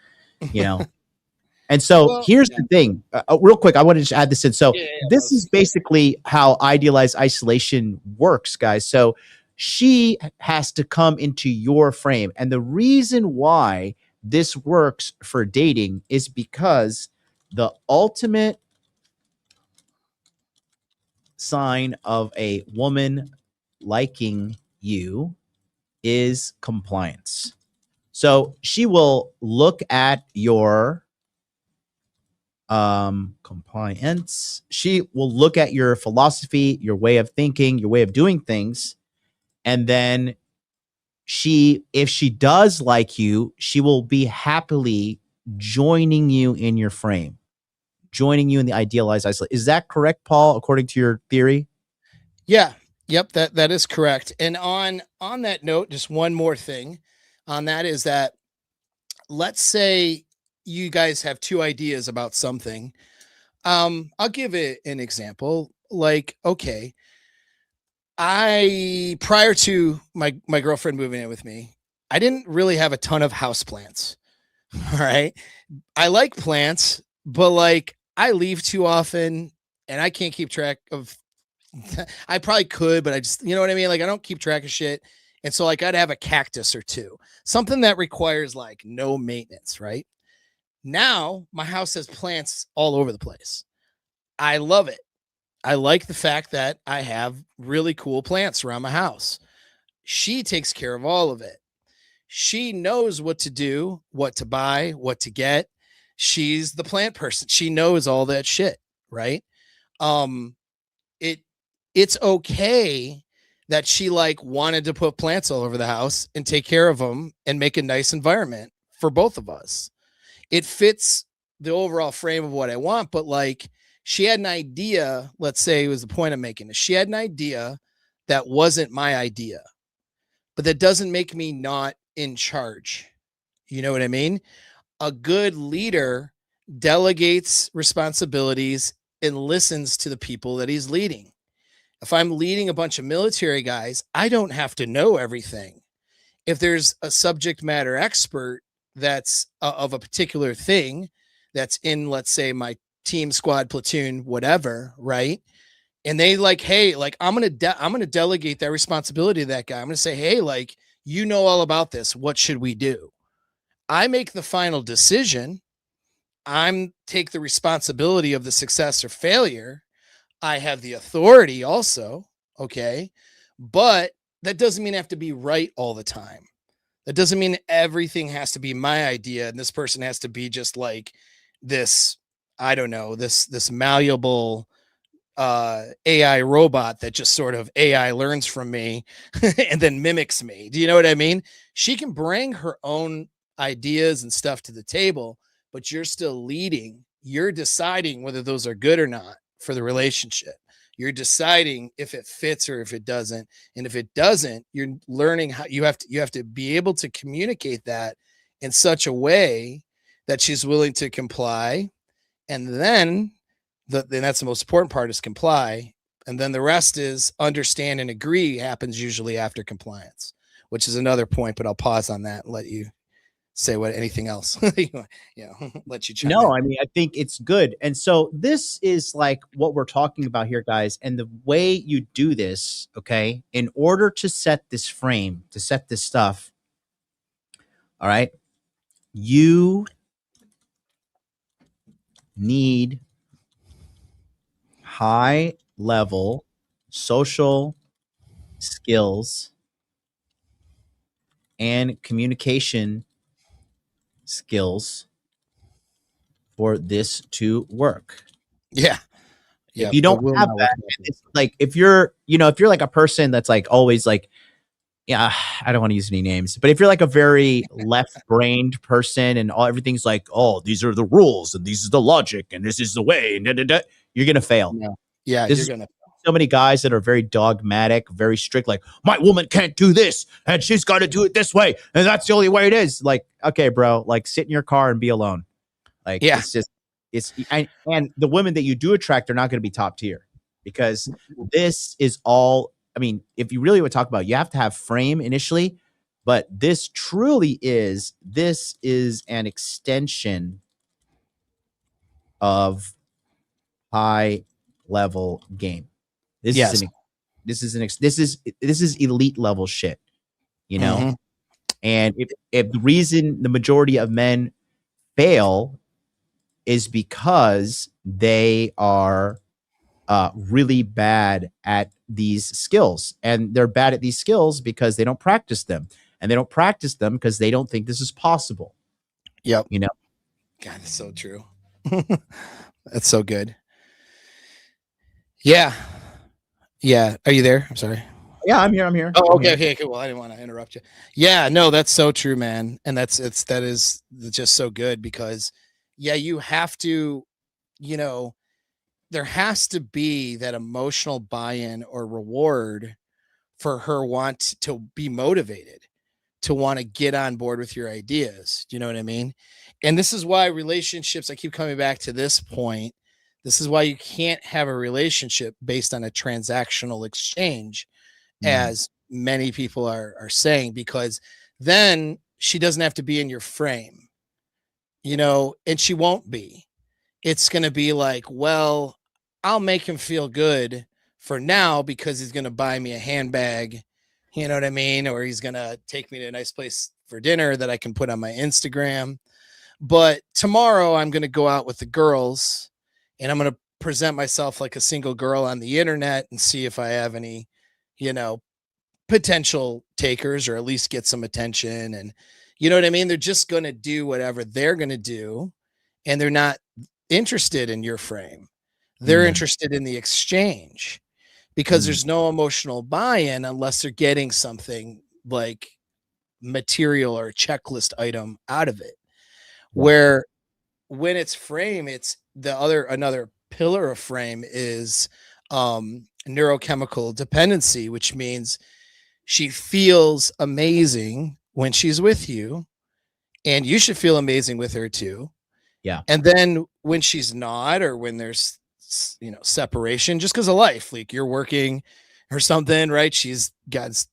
And so here's the thing, real quick, I want to just add this in. So this is basically how idealized isolation works, guys. So she has to come into your frame. And the reason why this works for dating is because the ultimate sign of a woman liking you is compliance. So she will look at your compliance. She will look at your philosophy, your way of thinking, your way of doing things. And then if she does like you, she will be happily joining you in your frame, joining you in the idealized isolation. Is that correct, Paul, according to your theory? Yeah. Yep. That is correct. And on that note, just one more thing on that is that, let's say you guys have two ideas about something. I'll give it an example. Like, okay, prior to my girlfriend moving in with me, I didn't really have a ton of house plants. All right. I like plants, but like I leave too often and I can't keep track of I probably could, but I just, you know what I mean? Like I don't keep track of shit. And so like I'd have a cactus or two, something that requires like no maintenance, right? Now my house has plants all over the place. I love it. I like the fact that I have really cool plants around my house. She takes care of all of it. She knows what to do, what to buy, what to get. She's the plant person. She knows all that shit, right? Um it it's okay that she like wanted to put plants all over the house and take care of them and make a nice environment for both of us. It fits the overall frame of what I want, but like she had an idea, let's say it was the point I'm making. She had an idea that wasn't my idea, but that doesn't make me not in charge. You know what I mean? A good leader delegates responsibilities and listens to the people that he's leading. If I'm leading a bunch of military guys, I don't have to know everything. If there's a subject matter expert that's of a particular thing that's in, let's say, my team, squad, platoon, whatever, right? And they like, hey, like I'm gonna delegate that responsibility to that guy. I'm gonna say, hey, like you know all about this. What should we do? I make the final decision. I'm take the responsibility of the success or failure. I have the authority also, okay? But that doesn't mean I have to be right all the time. That doesn't mean everything has to be my idea and this person has to be just like this, I don't know, this malleable AI robot that just sort of AI learns from me and then mimics me. Do you know what I mean? She can bring her own ideas and stuff to the table, but you're still leading. You're deciding whether those are good or not for the relationship. You're deciding if it fits or if it doesn't. And if it doesn't, you're learning how you have to be able to communicate that in such a way that she's willing to comply. And then then that's the most important part is comply. And then the rest is understand and agree happens usually after compliance, which is another point, but I'll pause on that and let you say what anything else, let you chime No, in. I mean, I think it's good. And so this is like what we're talking about here, guys. And the way you do this, okay, in order to set this frame, to set this stuff, all right, you need high level social skills and communication skills for this to work. Yeah. If you don't have that, it's like if you're like a person that's like always like, yeah, I don't want to use any names, but if you're like a very left-brained person and everything's like, oh, these are the rules and this is the logic and this is the way, you're gonna fail. Yeah, you're gonna. So many guys that are very dogmatic, very strict, like my woman can't do this and she's got to do it this way and that's the only way it is. Like, okay, bro, like sit in your car and be alone. Like, yeah, and the women that you do attract are not going to be top tier because this is all. I mean, if you really would talk about, you have to have frame initially, but this truly is an extension of high level game. This is elite level shit, you know? Mm-hmm. And if the reason the majority of men fail is because they are really bad at these skills, and they're bad at these skills because they don't practice them, and they don't practice them because they don't think this is possible. Yep. You know, God, that's so true. That's so good. Yeah. Yeah. Are you there? I'm sorry. Yeah, I'm here. Oh, okay. Okay, cool. I didn't want to interrupt you. Yeah, no, that's so true, man. And that is just so good because yeah, you have to, there has to be that emotional buy-in or reward for her want to be motivated, to want to get on board with your ideas. Do you know what I mean? And this is why relationships, I keep coming back to this point, This is why you can't have a relationship based on a transactional exchange, as many people are saying, because then she doesn't have to be in your frame, and she won't be. It's going to be like, well, I'll make him feel good for now because he's going to buy me a handbag, you know what I mean? Or he's going to take me to a nice place for dinner that I can put on my Instagram. But tomorrow I'm going to go out with the girls and I'm going to present myself like a single girl on the internet and see if I have any, potential takers, or at least get some attention. And you know what I mean? They're just going to do whatever they're going to do. And they're not interested in your frame. They're interested in the exchange, because there's no emotional buy-in unless they're getting something like material or a checklist item out of it. Where when it's frame, it's another pillar of frame is neurochemical dependency, which means she feels amazing when she's with you, and you should feel amazing with her too. Yeah. And then when she's not, or when there's separation just because of life, like you're working or something, right?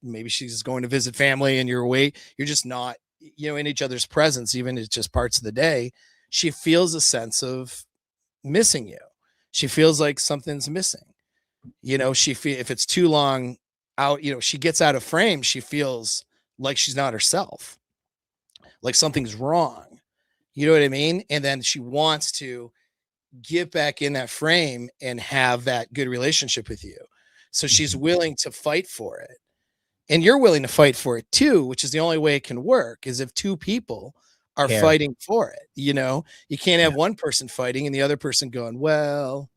Maybe she's going to visit family and you're just not, in each other's presence, even if it's just parts of the day. She feels a sense of missing you. She feels like something's missing. If it's too long out, she gets out of frame, she feels like she's not herself, like something's wrong. You know what I mean? And then she wants to get back in that frame and have that good relationship with you. So she's willing to fight for it. And you're willing to fight for it too, which is the only way it can work, is if two people are fighting for it. You can't have one person fighting and the other person going, well,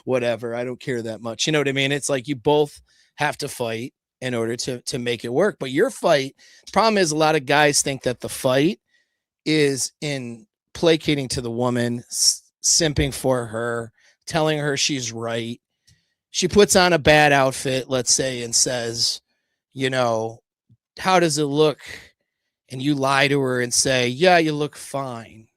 whatever, I don't care that much. You know what I mean? It's like you both have to fight in order to make it work. But your fight, the problem is a lot of guys think that the fight is in placating to the woman, simping for her, telling her she's right. She puts on a bad outfit, let's say, and says, how does it look? And you lie to her and say, yeah, you look fine.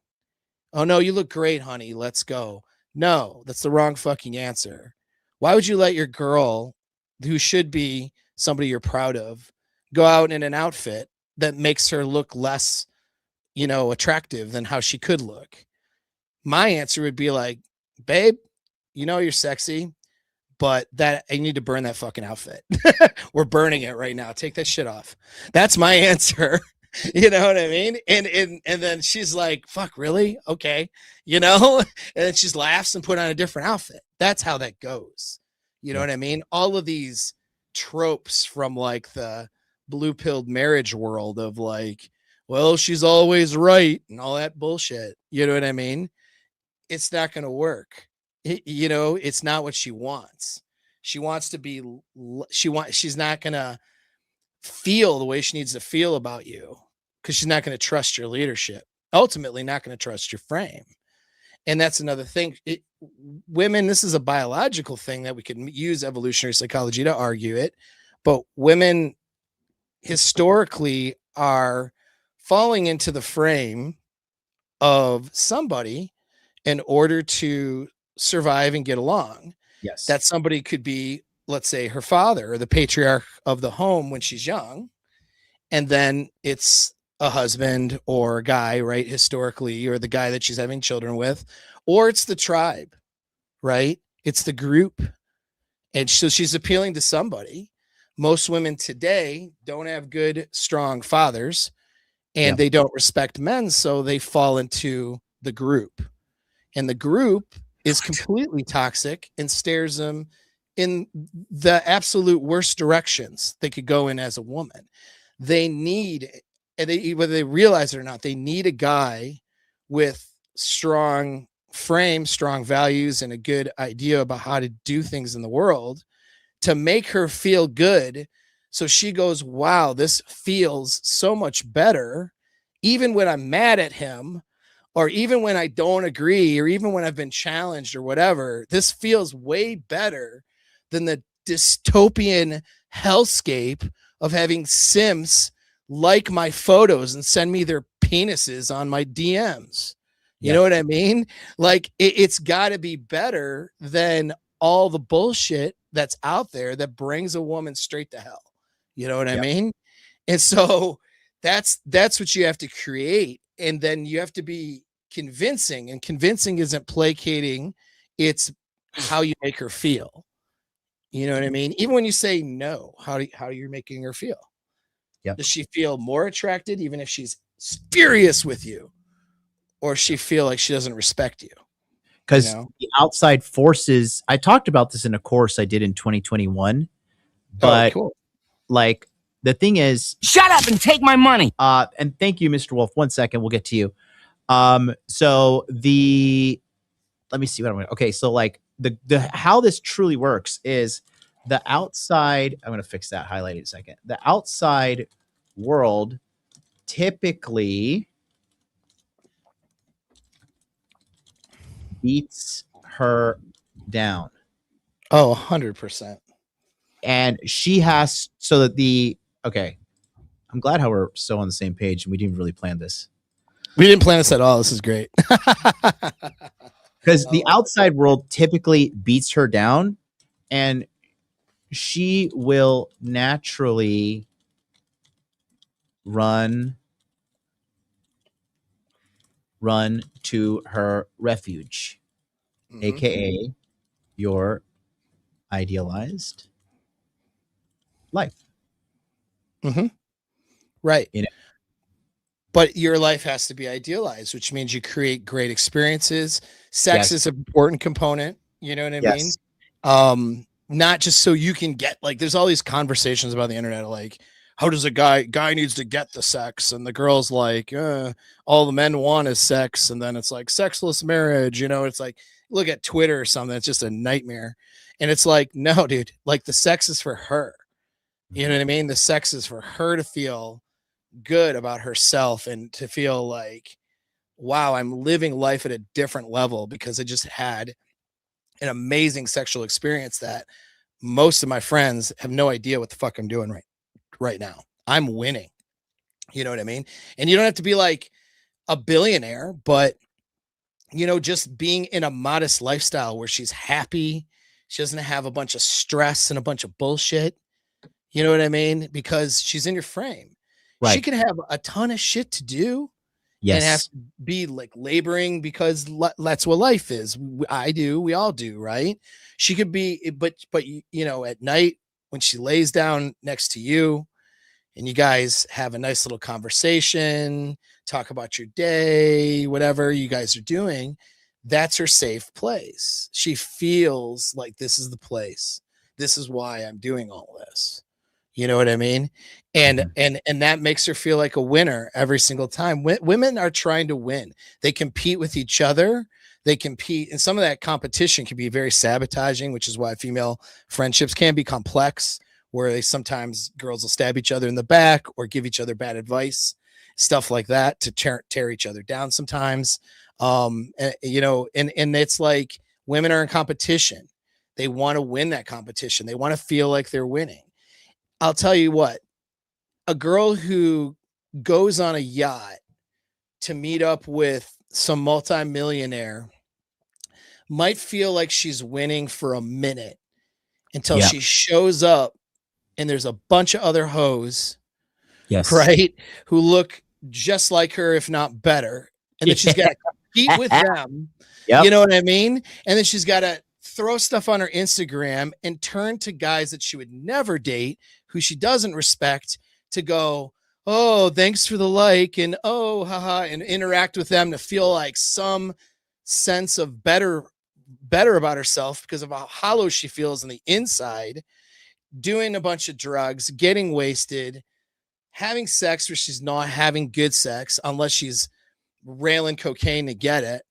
Oh, no, you look great, honey. Let's go. No, that's the wrong fucking answer. Why would you let your girl, who should be somebody you're proud of, go out in an outfit that makes her look less, attractive than how she could look? My answer would be like, babe, you're sexy, but I need to burn that fucking outfit. We're burning it right now. Take that shit off. That's my answer. You know what I mean? And then she's like, fuck, really? Okay. And then she laughs and put on a different outfit. That's how that goes. You know what I mean? All of these tropes from like the blue-pilled marriage world of like, well, she's always right and all that bullshit. You know what I mean? It's not going to work. It's not what she wants. She wants to be, she's not going to feel the way she needs to feel about you, because she's not going to trust your leadership. Ultimately, not going to trust your frame. And that's another thing. Women, this is a biological thing that we can use evolutionary psychology to argue it. But women historically are falling into the frame of somebody in order to survive and get along. Yes. That somebody could be, let's say, her father or the patriarch of the home when she's young. And then it's a husband or a guy, right? Historically, or the guy that she's having children with, or it's the tribe, right? It's the group. And so she's appealing to somebody. Most women today don't have good, strong fathers, and they don't respect men. So they fall into the group, and the group is completely toxic and stares them in the absolute worst directions they could go in as a woman. They need, whether they realize it or not, they need a guy with strong frame, strong values, and a good idea about how to do things in the world to make her feel good. So she goes, wow, this feels so much better, even when I'm mad at him, or even when I don't agree, or even when I've been challenged or whatever. This feels way better than the dystopian hellscape of having simps like my photos and send me their penises on my DMs. You know what I mean? Like it's got to be better than all the bullshit that's out there that brings a woman straight to hell. You know what I mean? And so that's what you have to create. And then you have to be convincing, and convincing isn't placating. It's how you make her feel. You know what I mean? Even when you say no, how are you making her feel? Yep. Does she feel more attracted even if she's furious with you? Or does she feel like she doesn't respect you? Because the outside forces, I talked about this in a course I did in 2021, but like the thing is, shut up and take my money. And thank you, Mr. Wolf. 1 second, we'll get to you. So let me see what I'm going to, okay. So like the how this truly works is the outside, I'm going to fix that, highlight it a second. The outside world typically beats her down. Oh, 100%. And she has, so that okay. I'm glad how we're so on the same page and we didn't really plan this. We didn't plan this at all. This is great. Because the outside world typically beats her down and she will naturally run to her refuge, aka your idealized life. Right. You know? But your life has to be idealized, which means you create great experiences. Sex is an important component. You know what I mean? Not just so you can get, like, there's all these conversations about the internet, like, how does a guy needs to get the sex? And the girl's like, all the men want is sex. And then it's like sexless marriage. You know, it's like, look at Twitter or something. It's just a nightmare. And it's like, no, dude, like the sex is for her. You know what I mean? The sex is for her to feel good about herself and to feel like, wow, I'm living life at a different level because I just had an amazing sexual experience that most of my friends have no idea what the fuck I'm doing right now. I'm winning. You know what I mean? And you don't have to be like a billionaire, but you know, just being in a modest lifestyle where she's happy, she doesn't have a bunch of stress and a bunch of bullshit. You know what I mean? Because she's in your frame. Right. She can have a ton of shit to do. Yes. And have to be like laboring because that's what life is. We all do, right? She could be, but you know, at night when she lays down next to you and you guys have a nice little conversation, talk about your day, whatever you guys are doing, that's her safe place. She feels like this is the place. This is why I'm doing all this. You know what I mean? And that makes her feel like a winner every single time. Women are trying to win. They compete with each other. They compete, and some of that competition can be very sabotaging, which is why female friendships can be complex, where they sometimes girls will stab each other in the back or give each other bad advice, stuff like that to tear each other down sometimes. You know, and it's like women are in competition. They want to win that competition. They want to feel like they're winning. I'll tell you what, a girl who goes on a yacht to meet up with some multimillionaire might feel like she's winning for a minute until she shows up and there's a bunch of other hoes, right, who look just like her, if not better. And then she's got to compete with them. You know what I mean? And then she's got to throw stuff on her Instagram and turn to guys that she would never date, who she doesn't respect, to go, oh, thanks for the like, and oh, haha, and interact with them to feel like some sense of better about herself because of how hollow she feels on the inside, doing a bunch of drugs, getting wasted, having sex where she's not having good sex unless she's railing cocaine to get it.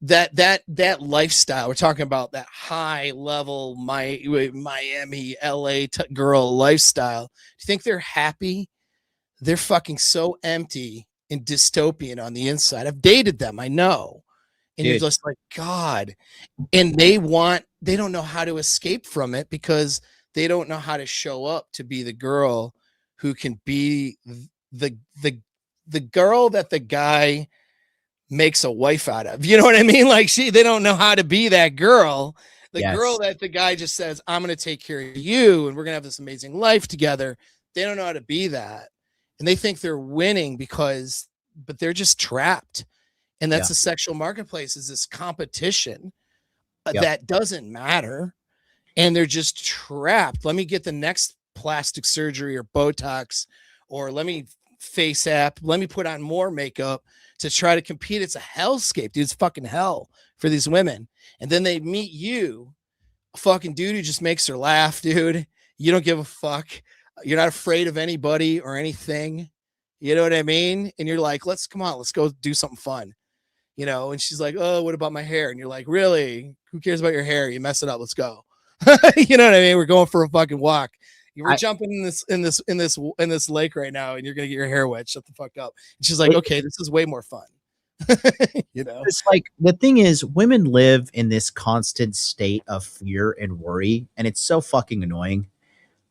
That lifestyle, we're talking about that high level Miami, LA girl lifestyle. Do you think they're happy? They're fucking so empty and dystopian on the inside. I've dated them, I know. And you're just like, God. And they don't know how to escape from it because they don't know how to show up to be the girl who can be the girl that the guy makes a wife out of. You know what I mean? Like they don't know how to be that girl. The girl that the guy just says, I'm going to take care of you and we're going to have this amazing life together. They don't know how to be that. And they think they're winning but they're just trapped. And that's the sexual marketplace, is this competition that doesn't matter. And they're just trapped. Let me get the next plastic surgery or Botox, or let me face app. Let me put on more makeup to try to compete. It's a hellscape, dude. It's fucking hell for these women. And then they meet you, a fucking dude who just makes her laugh, dude. You don't give a fuck. You're not afraid of anybody or anything. You know what I mean? And you're like, let's go do something fun. You know, and she's like, oh, what about my hair? And you're like, really? Who cares about your hair? You mess it up. Let's go. You know what I mean? We're going for a fucking walk. We're jumping in this lake right now, and you're gonna get your hair wet. Shut the fuck up. And she's like, okay, this is way more fun. You know, it's like, the thing is, women live in this constant state of fear and worry, and it's so fucking annoying.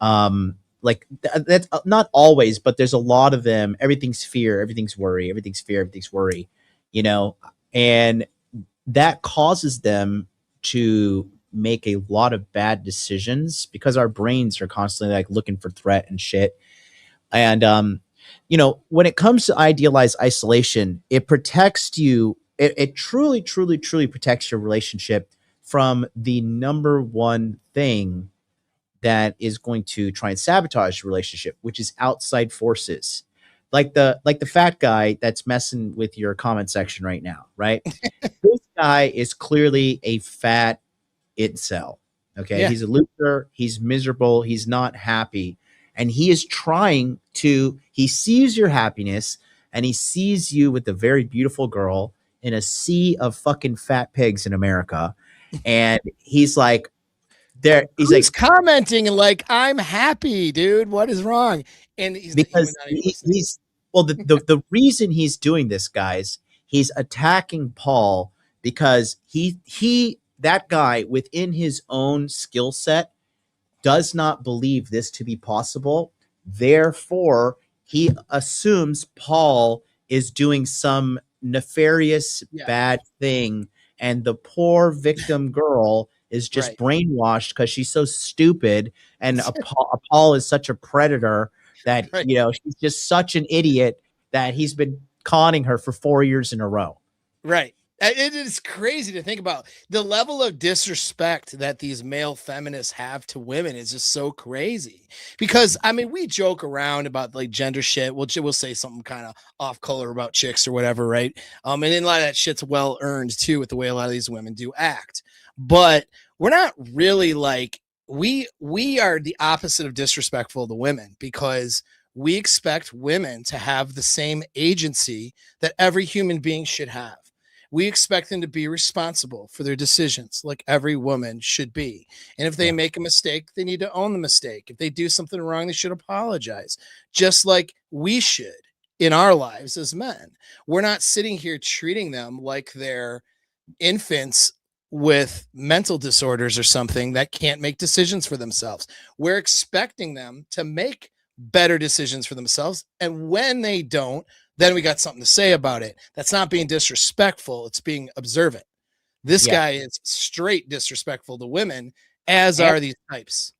Like that's not always, but there's a lot of them. Everything's fear, everything's worry, everything's fear, everything's worry. You know, and that causes them to make a lot of bad decisions because our brains are constantly like looking for threat and shit. And you know, when it comes to idealized isolation, it protects you. It truly protects your relationship from the number one thing that is going to try and sabotage your relationship, which is outside forces. Like the fat guy that's messing with your comment section right now, right? This guy is clearly a fat incel. Okay. Yeah. He's a loser. He's miserable. He's not happy. And he is trying to, he sees your happiness and he sees you with a very beautiful girl in a sea of fucking fat pigs in America. And he's like, he's like commenting like, I'm happy, dude. What is wrong? And because the reason he's doing this, guys, he's attacking Paul because that guy within his own skill set does not believe this to be possible. Therefore, he assumes Paul is doing some nefarious bad thing, and the poor victim girl is just brainwashed because she's so stupid, and Paul is such a predator that you know, she's just such an idiot that he's been conning her for 4 years in a row. Right. It is crazy to think about. The level of disrespect that these male feminists have to women is just so crazy. Because I mean, we joke around about like gender shit. We'll say something kind of off color about chicks or whatever, right? And then a lot of that shit's well earned too, with the way a lot of these women do act. But we're not really like, we are the opposite of disrespectful to women, because we expect women to have the same agency that every human being should have. We expect them to be responsible for their decisions, like every woman should be. And if they make a mistake, they need to own the mistake. If they do something wrong, they should apologize, just like we should in our lives as men. We're not sitting here treating them like they're infants with mental disorders or something that can't make decisions for themselves. We're expecting them to make better decisions for themselves. And when they don't, then we got something to say about it. That's not being disrespectful. It's being observant. This guy is straight disrespectful to women, as are these types.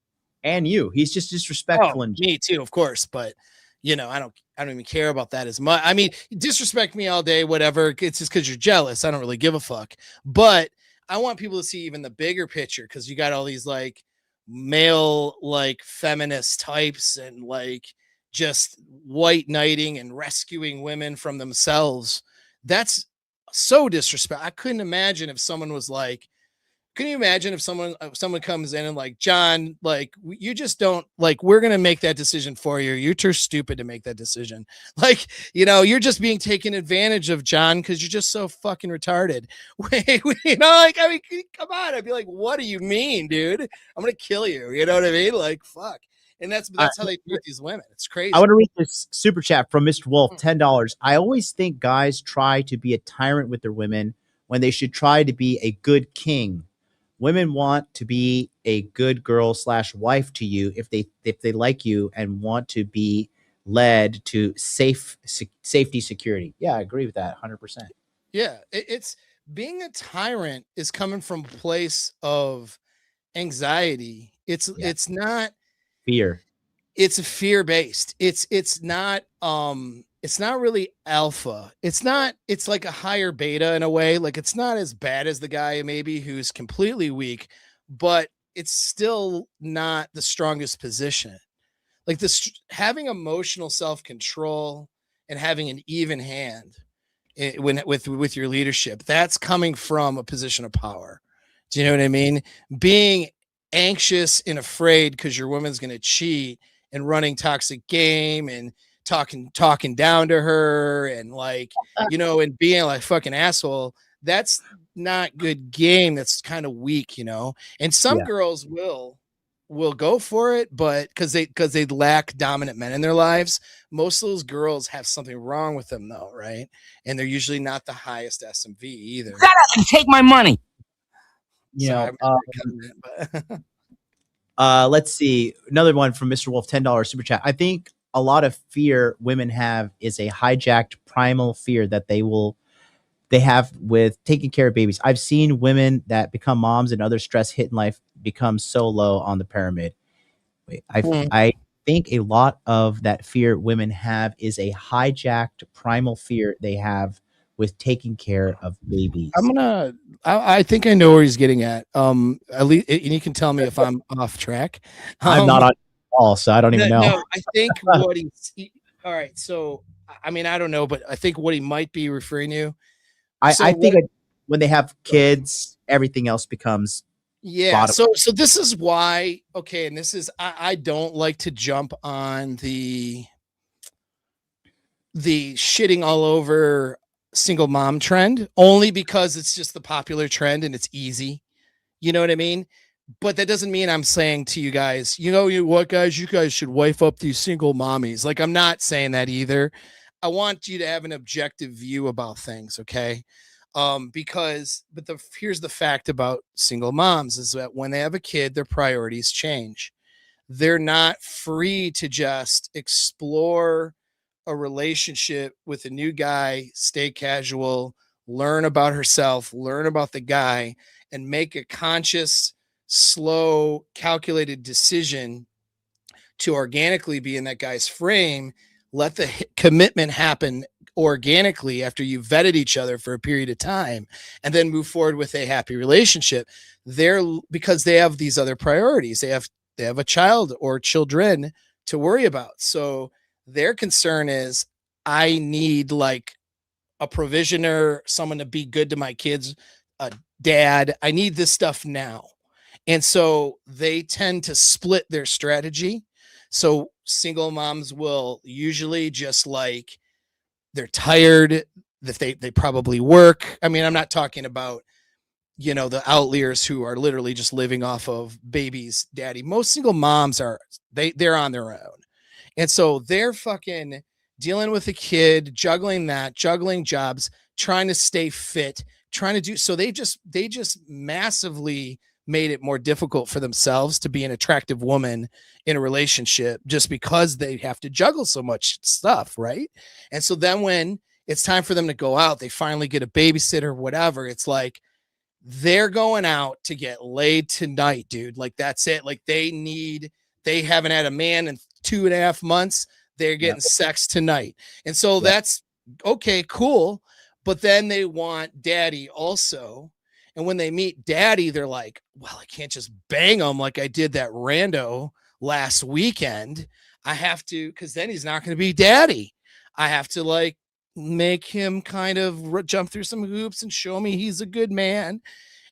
And you, he's just disrespectful. And me too, of course. But you know, I don't even care about that as much. I mean, disrespect me all day, whatever. It's just because you're jealous. I don't really give a fuck. But I want people to see even the bigger picture, because you got all these like male, like feminist types and like just white knighting and rescuing women from themselves. That's so disrespectful. I couldn't imagine if someone was like, can you imagine if someone comes in and like, John, like, you just don't, like, we're going to make that decision for you. You're too stupid to make that decision. Like, you know, you're just being taken advantage of, John, because you're just so fucking retarded. You know, like, I mean, come on. I'd be like, what do you mean, dude? I'm going to kill you. You know what I mean? Like, fuck. And that's how they treat these women. It's crazy. I want to read this super chat from Mr. Wolf, $10. I always think guys try to be a tyrant with their women when they should try to be a good king. Women want to be a good girl / wife to you if they like you and want to be led to safety, security. Yeah, I agree with that 100%. Yeah, it's being a tyrant is coming from a place of anxiety. Yeah. It's not Fear. it's fear based. It's not really alpha. It's like a higher beta in a way. Like it's not as bad as the guy maybe who's completely weak, but it's still not the strongest position. Like this having emotional self-control and having an even hand when with your leadership, that's coming from a position of power. Do you know what I mean? Being anxious and afraid because your woman's going to cheat and running toxic game and talking down to her and like and being like fucking asshole, that's not good game. That's kind of weak, and some Yeah. girls will go for it, but because they lack dominant men in their lives. Most of those girls have something wrong with them though, right? And they're usually not the highest SMV either. Shut up and take my money. Sorry, Let's see. Another one from Mr. Wolf, $10 super chat. I think a lot of fear women have is a hijacked primal fear that they have with taking care of babies. I've seen women that become moms and other stress hit in life become so low on the pyramid. I think a lot of that fear women have is a hijacked primal fear they have with taking care of babies. I think I know where he's getting at. At least, and you can tell me if I'm off track. I'm not on all, so I don't even know. No, I think what all right. So, I mean, I don't know, but I think what he might be referring to. I think when they have kids, everything else becomes. Yeah. So this is why. Okay. And this is, I don't like to jump on the shitting all over single mom trend only because it's just the popular trend and it's easy. You know what I mean? But that doesn't mean I'm saying to you guys, you guys should wife up these single mommies. Like, I'm not saying that either. I want you to have an objective view about things. Okay. Here's the fact about single moms is that when they have a kid, their priorities change. They're not free to just explore a relationship with a new guy, stay casual, learn about herself, learn about the guy, and make a conscious, slow, calculated decision to organically be in that guy's frame. Let the commitment happen organically after you vetted each other for a period of time and then move forward with a happy relationship. Because they have these other priorities. They have a child or children to worry about. So their concern is, I need like a provisioner, someone to be good to my kids, a dad. I need this stuff now. And so they tend to split their strategy. So single moms will usually just like, they're tired, that they probably work. I mean, I'm not talking about, the outliers who are literally just living off of baby's daddy. Most single moms they're on their own. And so they're fucking dealing with a kid, juggling jobs, trying to stay fit, trying to do. So they just massively made it more difficult for themselves to be an attractive woman in a relationship just because they have to juggle so much stuff. Right. And so then when it's time for them to go out, they finally get a babysitter or whatever. It's like, they're going out to get laid tonight, dude. Like, that's it. Like they haven't had a man in 2.5 months. They're getting sex tonight. And so that's okay, cool. But then they want daddy also. And when they meet daddy, they're like, well, I can't just bang him like I did that rando last weekend. I have to, because then he's not going to be daddy. I have to like make him kind of jump through some hoops and show me he's a good man.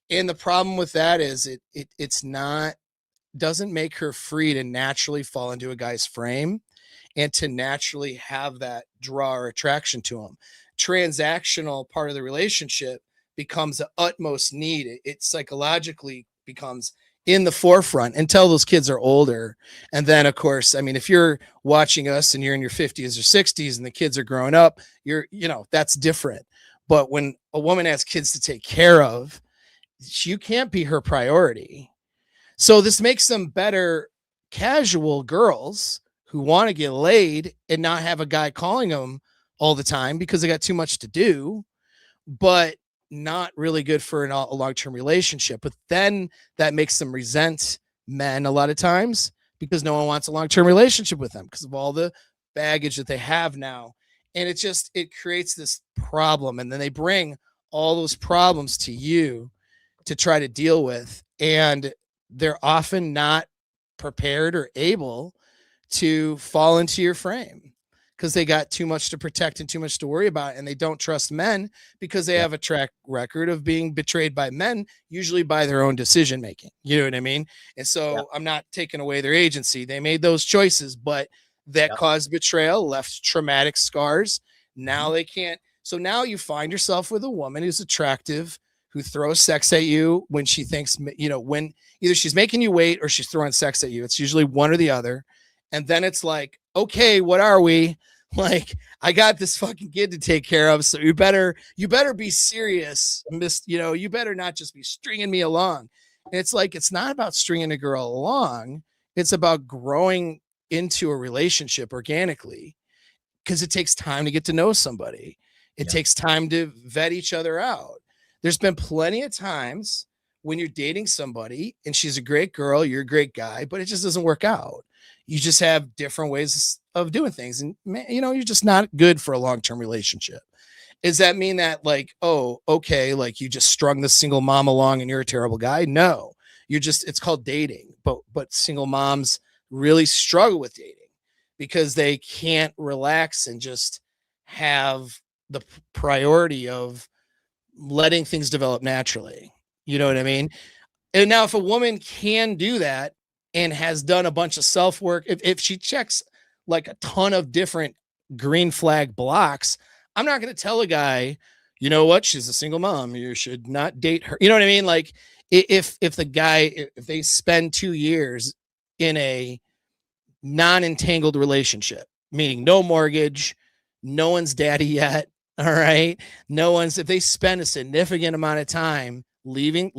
And the problem with that is doesn't make her free to naturally fall into a guy's frame and to naturally have that draw or attraction to him. Transactional part of the relationship becomes the utmost need. It psychologically becomes in the forefront until those kids are older. And then, of course, I mean, if you're watching us and you're in your 50s or 60s and the kids are growing up, that's different. But when a woman has kids to take care of, you can't be her priority. So this makes them better casual girls who want to get laid and not have a guy calling them all the time because they got too much to do. but not really good for a long-term relationship. But then that makes them resent men a lot of times because no one wants a long-term relationship with them because of all the baggage that they have now. And it creates this problem. And then they bring all those problems to you to try to deal with. And they're often not prepared or able to fall into your frame because they got too much to protect and too much to worry about. And they don't trust men because they have a track record of being betrayed by men, usually by their own decision making. You know what I mean? And so I'm not taking away their agency. They made those choices, but that caused betrayal, left traumatic scars. Now they can't. So now you find yourself with a woman who's attractive, who throws sex at you when she thinks, when either she's making you wait or she's throwing sex at you. It's usually one or the other. And then it's like, okay, what are we? Like, I got this fucking kid to take care of. So you better be serious. You better not just be stringing me along. And it's like, it's not about stringing a girl along. It's about growing into a relationship organically because it takes time to get to know somebody. It takes time to vet each other out. There's been plenty of times when you're dating somebody and she's a great girl, you're a great guy, but it just doesn't work out. You just have different ways of doing things. And you're just not good for a long-term relationship. Does that mean that like, oh, okay, like you just strung the single mom along and you're a terrible guy? No, it's called dating. But single moms really struggle with dating because they can't relax and just have the priority of letting things develop naturally. You know what I mean? And now if a woman can do that and has done a bunch of self-work, if she checks like a ton of different green flag blocks, I'm not going to tell a guy, you know what, she's a single mom, you should not date her. You know what I mean? Like if they spend 2 years in a non-entangled relationship, meaning no mortgage, no one's daddy yet, all right, if they spend a significant amount of time living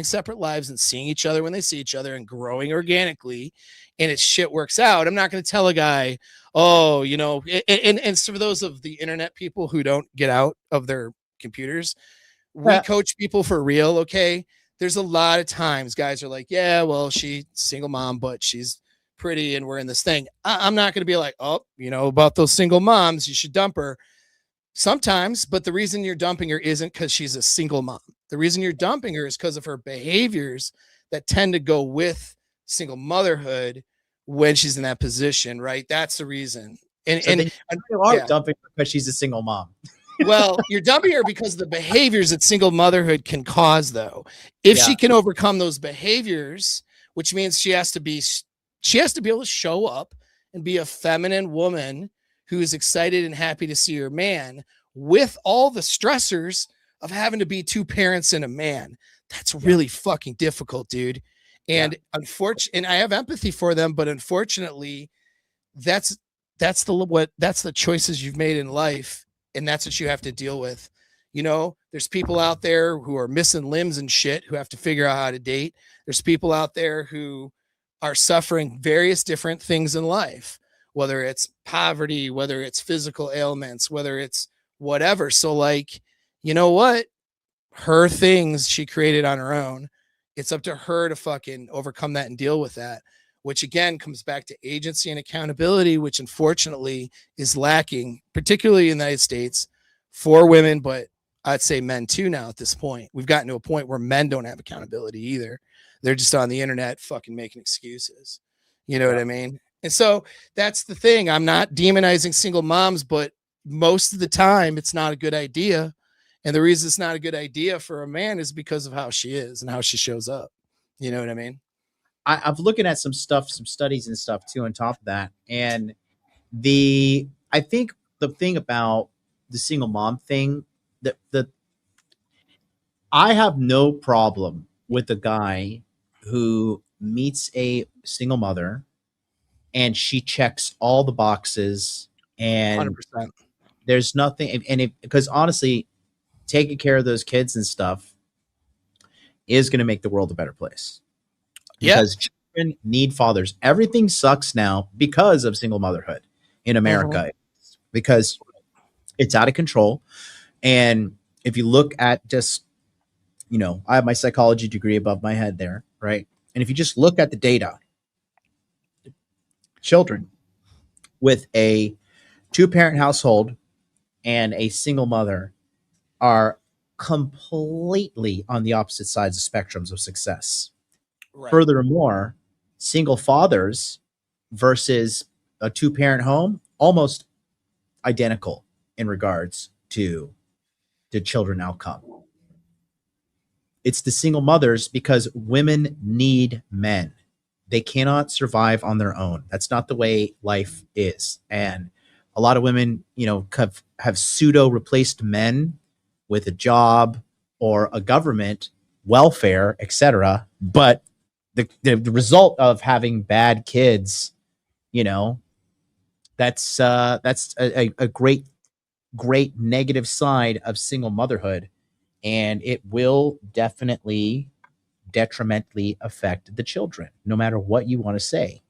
separate lives and seeing each other when they see each other and growing organically, and it shit works out, I'm not going to tell a guy, oh, and for those of the internet people who don't get out of their computers, we coach people for real. Okay. There's a lot of times guys are like, yeah, well, she's single mom, but she's pretty and we're in this thing. I'm not going to be like, oh, about those single moms, you should dump her. Sometimes, but the reason you're dumping her isn't because she's a single mom. The reason you're dumping her is because of her behaviors that tend to go with single motherhood when she's in that position, right? That's the reason. And you are dumping her because she's a single mom. Well, you're dumping her because of the behaviors that single motherhood can cause, though. If she can overcome those behaviors, which means she has to be able to show up and be a feminine woman who is excited and happy to see her man with all the stressors of having to be two parents and a man. That's really fucking difficult, dude. And unfortunately, and I have empathy for them, but unfortunately, that's the choices you've made in life, and that's what you have to deal with. There's people out there who are missing limbs and shit who have to figure out how to date. There's people out there who are suffering various different things in life, whether it's poverty, whether it's physical ailments, whether it's whatever. So like, you know what? Her things she created on her own. It's up to her to fucking overcome that and deal with that, which again comes back to agency and accountability, which unfortunately is lacking, particularly in the United States for women, but I'd say men too now at this point. We've gotten to a point where men don't have accountability either. They're just on the internet fucking making excuses. You know what I mean? And so that's the thing. I'm not demonizing single moms, but most of the time it's not a good idea. And the reason it's not a good idea for a man is because of how she is and how she shows up. You know what I mean? I'm looking at some studies and stuff too on top of that. And I think the thing about the single mom thing, I have no problem with a guy who meets a single mother and she checks all the boxes and 100%. There's nothing. And because honestly, taking care of those kids and stuff is going to make the world a better place. Because children need fathers. Everything sucks now because of single motherhood in America, because it's out of control. And if you look at just, I have my psychology degree above my head there, right? And if you just look at the data, children with a two-parent household and a single mother are completely on the opposite sides of spectrums of success. Right. Furthermore, single fathers versus a two-parent home, almost identical in regards to the children outcome. It's the single mothers because women need men. They cannot survive on their own. That's not the way life is. And a lot of women, have pseudo replaced men with a job or a government welfare, etc. But the result of having bad kids, that's a great negative side of single motherhood, and it will definitely detrimentally affect the children, no matter what you want to say.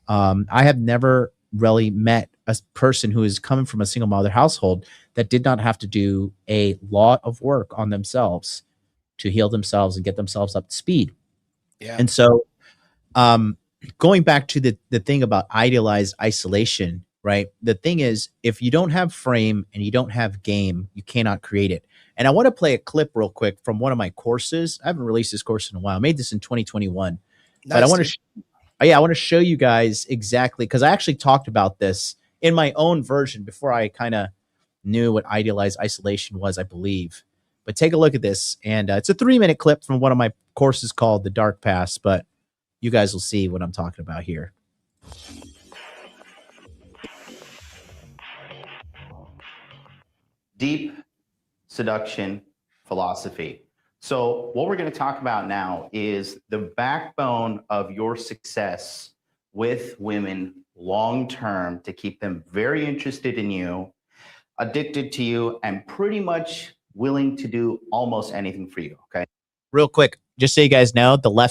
I have never really met a person who is coming from a single mother household that did not have to do a lot of work on themselves to heal themselves and get themselves up to speed. Yeah. And so, going back to the thing about idealized isolation, right? The thing is, if you don't have frame and you don't have game, you cannot create it. And I want to play a clip real quick from one of my courses. I haven't released this course in a while. I made this in 2021, but I want to, I want to show you guys exactly, because I actually talked about this in my own version before I kind of knew what idealized isolation was, I believe. But take a look at this, and it's a 3-minute clip from one of my courses called The Dark Past, but you guys will see what I'm talking about here. Deep seduction philosophy. So what we're going to talk about now is the backbone of your success with women long-term to keep them very interested in you, addicted to you, and pretty much willing to do almost anything for you. Okay. Real quick, just so you guys know, the right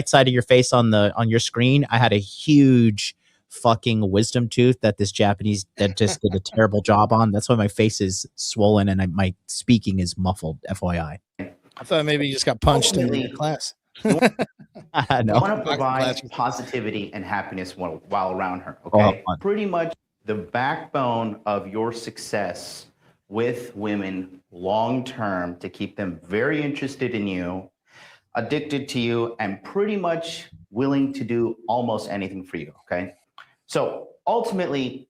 side of your face on your screen, I had a huge fucking wisdom tooth that this Japanese dentist did a terrible job on. That's why my face is swollen and my speaking is muffled. FYI. I thought maybe you just got punched in the class. You No. want to provide positivity and happiness while around her. Okay. Pretty much the backbone of your success with women long-term to keep them very interested in you, addicted to you, and pretty much willing to do almost anything for you. Okay. So ultimately,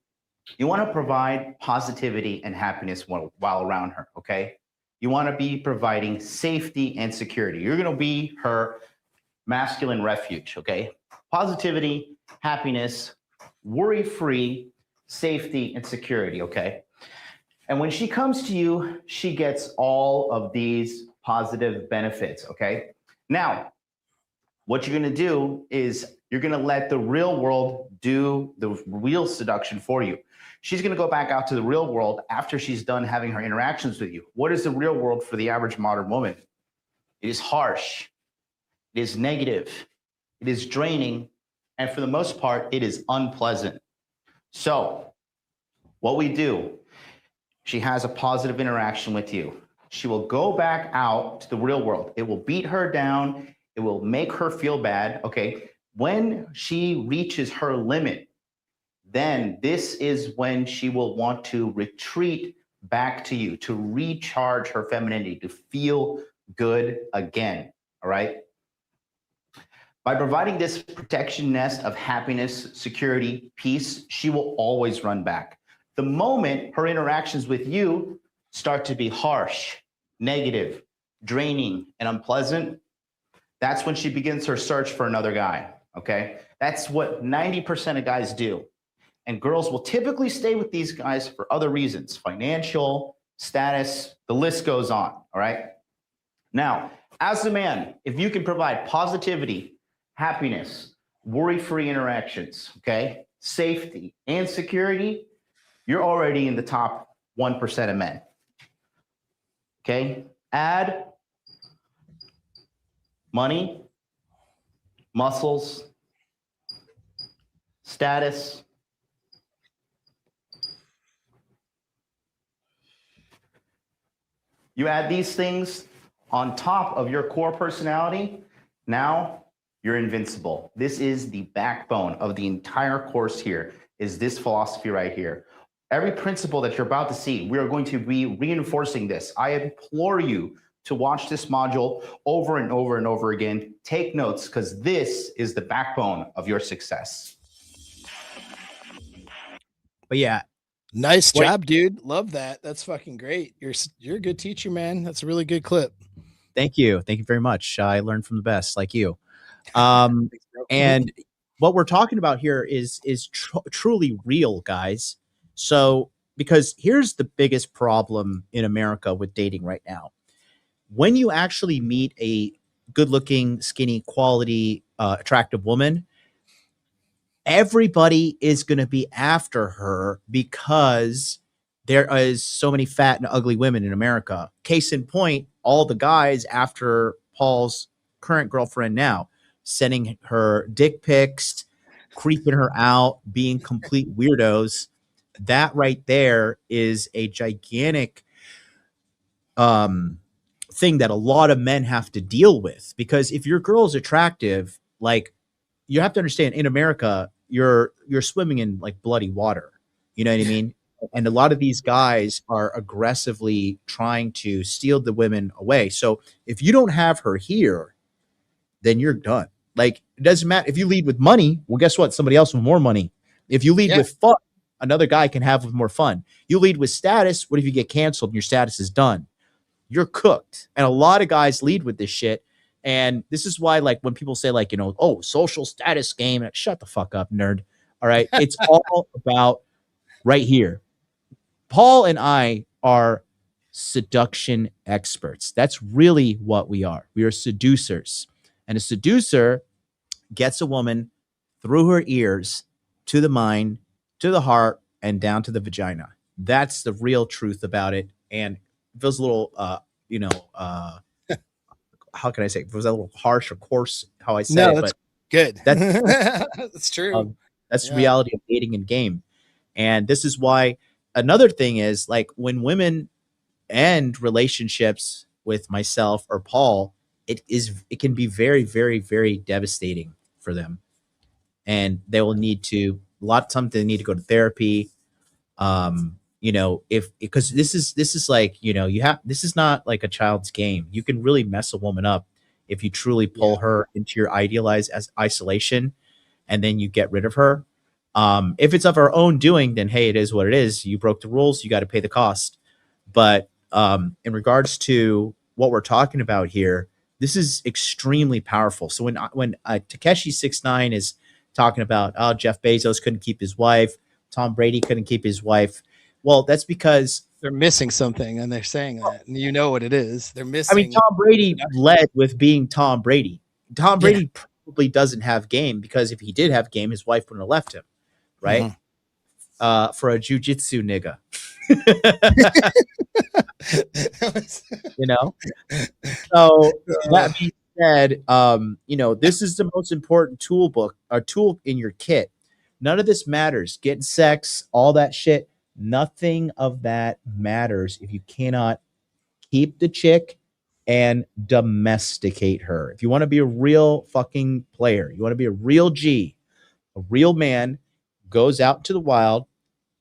you want to provide positivity and happiness while around her. Okay. You want to be providing safety and security. You're going to be her masculine refuge. Okay. Positivity, happiness, worry-free, safety, and security. Okay. And when she comes to you, she gets all of these positive benefits. Okay. Now, what you're going to do is you're going to let the real world do the real seduction for you. She's going to go back out to the real world after she's done having her interactions with you. What is the real world for the average modern woman? It is harsh. It is negative. It is draining. And for the most part, it is unpleasant. So what we do, she has a positive interaction with you. She will go back out to the real world. It will beat her down. It will make her feel bad. Okay. When she reaches her limit, then this is when she will want to retreat back to you, to recharge her femininity, to feel good again. All right. By providing this protection nest of happiness, security, peace, she will always run back. The moment her interactions with you start to be harsh, negative, draining, and unpleasant, that's when she begins her search for another guy. Okay. That's what 90% of guys do. And girls will typically stay with these guys for other reasons, financial, status, the list goes on. All right. Now, as a man, if you can provide positivity, happiness, worry-free interactions, okay, safety and security, you're already in the top 1% of men. Okay. Add money, muscles, status, You add these things on top of your core personality, now you're invincible. This is the backbone of the entire course here, is this philosophy right here. Every principle that you're about to see, we are going to be reinforcing this. I implore you to watch this module over and over and over again. Take notes, because this is the backbone of your success. But yeah, Nice job, dude. Love that. That's fucking great. You're a good teacher, man. That's a really good clip. thank you very much. I learned from the best, like you. And what we're talking about here is truly real, guys. So, because here's the biggest problem in America with dating right now. When you actually meet a good-looking, skinny, quality, attractive woman, everybody is going to be after her because there is so many fat and ugly women in America. Case in point, all the guys after Paul's current girlfriend now, sending her dick pics, creeping her out, being complete weirdos. That right there is a gigantic thing that a lot of men have to deal with, because if your girl is attractive, like, you have to understand, in America, you're swimming in like bloody water. You know what I mean? And a lot of these guys are aggressively trying to steal the women away. So if you don't have her here, then you're done. Like, it doesn't matter if you lead with money. Well, guess what? Somebody else with more money. If you lead with fun, another guy can have with more fun. You lead with status. What if you get canceled and your status is done? You're cooked. And a lot of guys lead with this shit. And this is why, like, when people say, like, you know, oh, social status game, like, shut the fuck up, nerd. All right. It's all about right here. Paul and I are seduction experts. That's really what we are. We are seducers. And a seducer gets a woman through her ears to the mind, to the heart, and down to the vagina. That's the real truth about it. And it feels a little, how can I say? It was a little harsh or coarse how I said it, that's but good. That's that's true. That's the reality of dating and game. And this is why another thing is, like, when women end relationships with myself or Paul, it can be very, very, very devastating for them. And they will need to they need to go to therapy. Because this is like, this is not like a child's game. You can really mess a woman up if you truly pull her into your idealized as isolation, and then you get rid of her. If it's of her own doing, then hey, it is what it is. You broke the rules, you got to pay the cost. But in regards to what we're talking about here, this is extremely powerful. So when Takeshi 69 is talking about, oh, Jeff Bezos couldn't keep his wife, Tom Brady couldn't keep his wife, well, that's because they're missing something, and they're saying that, and you know what it is. They're missing. I mean, Tom Brady led with being Tom Brady. Tom Brady probably doesn't have game, because if he did have game, his wife wouldn't have left him, right? For a jiu-jitsu nigga. So that being said, this is the most important tool in your kit. None of this matters. Getting sex, all that shit, nothing of that matters if you cannot keep the chick and domesticate her. If you want to be a real fucking player, you want to be a real G, a real man, goes out to the wild,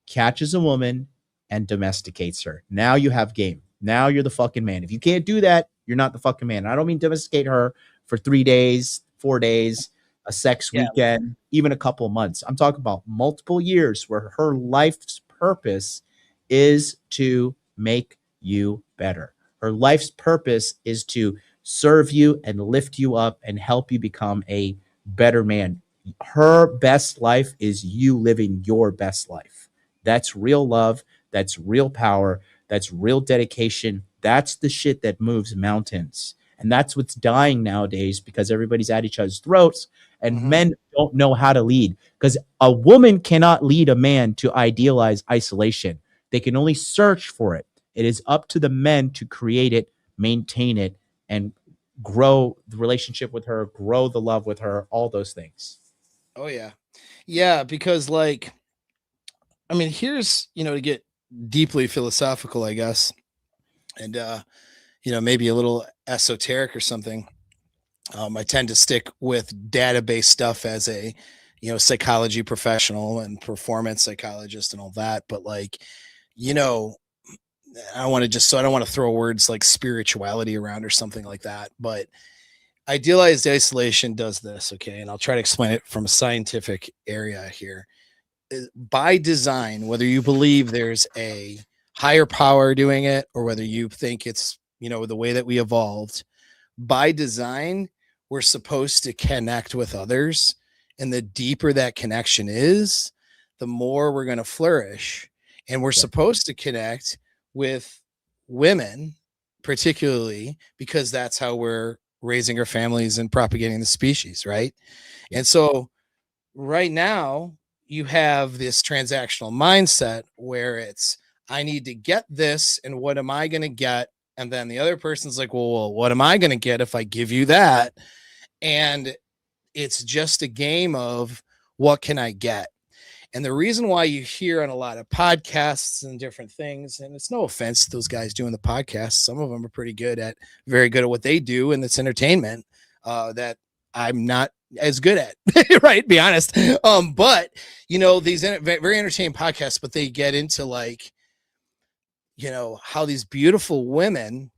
catches a woman, and domesticates her. Now you have game. Now you're the fucking man. If you can't do that, you're not the fucking man. I don't mean domesticate her for 3 days, 4 days, a sex weekend, even a couple of months. I'm talking about multiple years where her life's purpose is to make you better. Her life's purpose is to serve you and lift you up and help you become a better man. Her best life is you living your best life. That's real love. That's real power. That's real dedication. That's the shit that moves mountains. And that's what's dying nowadays, because everybody's at each other's throats, and men don't know how to lead, because a woman cannot lead a man to idealize isolation. They can only search for it. It is up to the men to create it, maintain it, and grow the relationship with her, grow the love with her, all those things. Oh, yeah. Yeah, because, like, I mean, here's, to get deeply philosophical, I guess. And maybe a little esoteric or something. I tend to stick with database stuff as a, psychology professional and performance psychologist and all that. But like, I don't want to throw words like spirituality around or something like that. But idealized isolation does this. Okay. And I'll try to explain it from a scientific area here. By design, whether you believe there's a higher power doing it or whether you think it's, the way that we evolved, by design, we're supposed to connect with others. And the deeper that connection is, the more we're going to flourish. And we're supposed to connect with women, particularly because that's how we're raising our families and propagating the species, right? And so right now, you have this transactional mindset where it's, I need to get this, and what am I going to get? And then the other person's like, well, what am I going to get if I give you that? And it's just a game of what can I get? And the reason why you hear on a lot of podcasts and different things, and it's no offense to those guys doing the podcasts, some of them are very good at what they do, and it's entertainment that I'm not as good at, right? Be honest. But these very entertaining podcasts, but they get into like, how these beautiful women,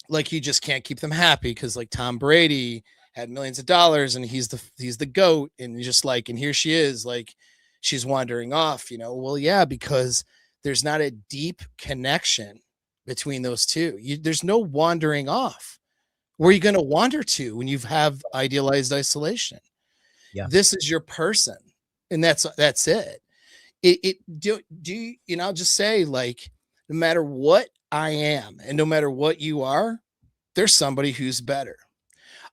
like you just can't keep them happy because like Tom Brady had millions of dollars and he's the GOAT, and just like, and here she is, like she's wandering off, well, yeah, because there's not a deep connection between those two. There's no wandering off. Where are you going to wander to when you have idealized isolation? Yeah. This is your person. And that's it. I'll just say, like, no matter what I am and no matter what you are, there's somebody who's better.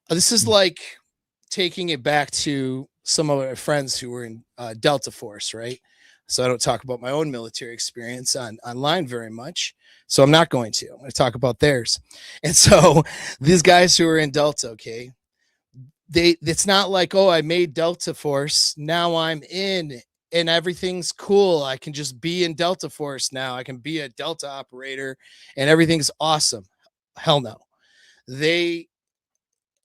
This is like taking it back to some of my friends who were in Delta Force, right? So I don't talk about my own military experience online very much. So I'm not going to. I'm going to talk about theirs. And so these guys who are in Delta, okay, it's not like, oh, I made Delta Force, now I'm in and everything's cool. I can just be in Delta Force now. I can be a Delta operator and everything's awesome. Hell no.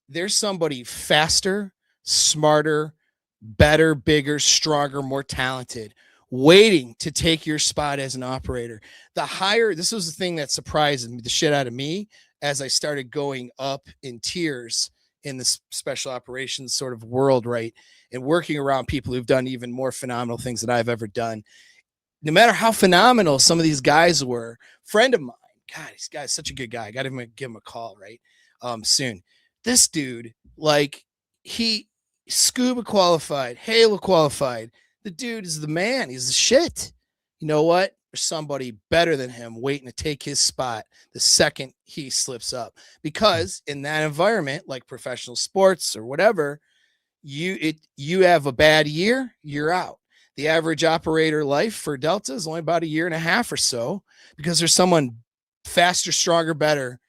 There's somebody faster, smarter, better, bigger, stronger, more talented, waiting to take your spot as an operator. This was the thing that surprised the shit out of me as I started going up in tiers in the special operations sort of world, right? And working around people who've done even more phenomenal things than I've ever done. No matter how phenomenal some of these guys were, friend of mine, God, this guy's such a good guy. I got to give him a call, right? Soon. This dude, like, he scuba qualified, Halo qualified. The dude is the man. He's the shit. You know what? There's somebody better than him waiting to take his spot the second he slips up. Because in that environment, like professional sports or whatever, you have a bad year, you're out. The average operator life for Delta is only about 1.5 years or so, because there's someone faster, stronger, better,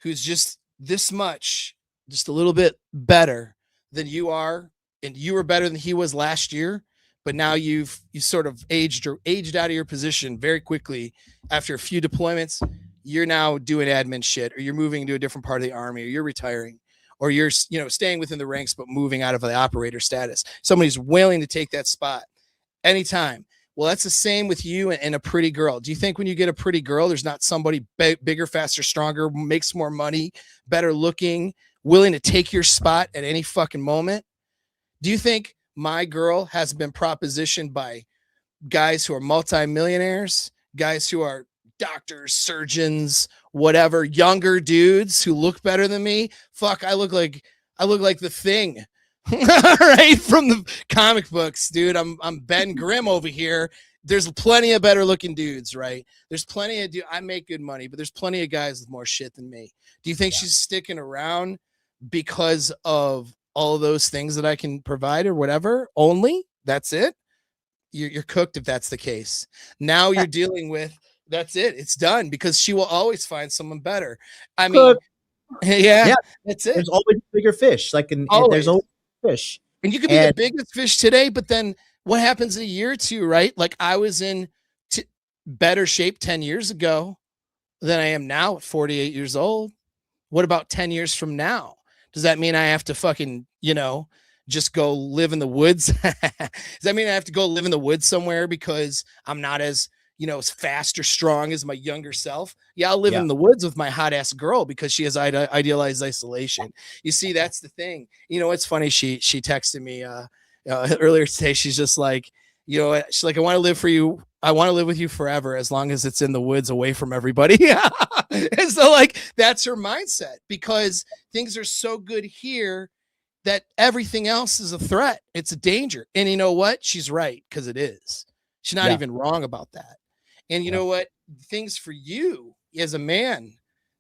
who's just this much, just a little bit better than you are, and you were better than he was last year. But now you sort of aged out of your position very quickly after a few deployments. You're now doing admin shit, or you're moving to a different part of the Army, or you're retiring, or you're staying within the ranks but moving out of the operator status. Somebody's willing to take that spot anytime. Well, that's the same with you and a pretty girl. Do you think when you get a pretty girl, there's not somebody bigger, faster, stronger, makes more money, better looking, willing to take your spot at any fucking moment? Do you think my girl has been propositioned by guys who are multimillionaires, guys who are doctors, surgeons, whatever, younger dudes who look better than me? Fuck, I look like the Thing, right, from the comic books, dude. I'm Ben Grimm over here. There's plenty of better looking dudes, right? There's plenty of I make good money, but there's plenty of guys with more shit than me. Do you think she's sticking around because of all of those things that I can provide or whatever? Only that's it. You're cooked if that's the case. Now you're dealing with, that's it. It's done, because she will always find someone better. I mean, yeah, that's it. There's always bigger fish. There's always fish. And you could be the biggest fish today, but then what happens in a year or two, right? Like, I was in better shape 10 years ago. than I am now at 48 years old. What about 10 years from now? Does that mean I have to fucking, just go live in the woods? Does that mean I have to go live in the woods somewhere because I'm not as, as fast or strong as my younger self? Yeah, I'll live in the woods with my hot ass girl because she has idealized isolation. You see, that's the thing. It's funny. She texted me earlier today. She's just like, she's like, I want to live for you. I want to live with you forever as long as it's in the woods away from everybody. And so like, that's her mindset because things are so good here that everything else is a threat. It's a danger. And you know what? She's right. Cause it is. She's not even wrong about that. And you know what? Things for you as a man,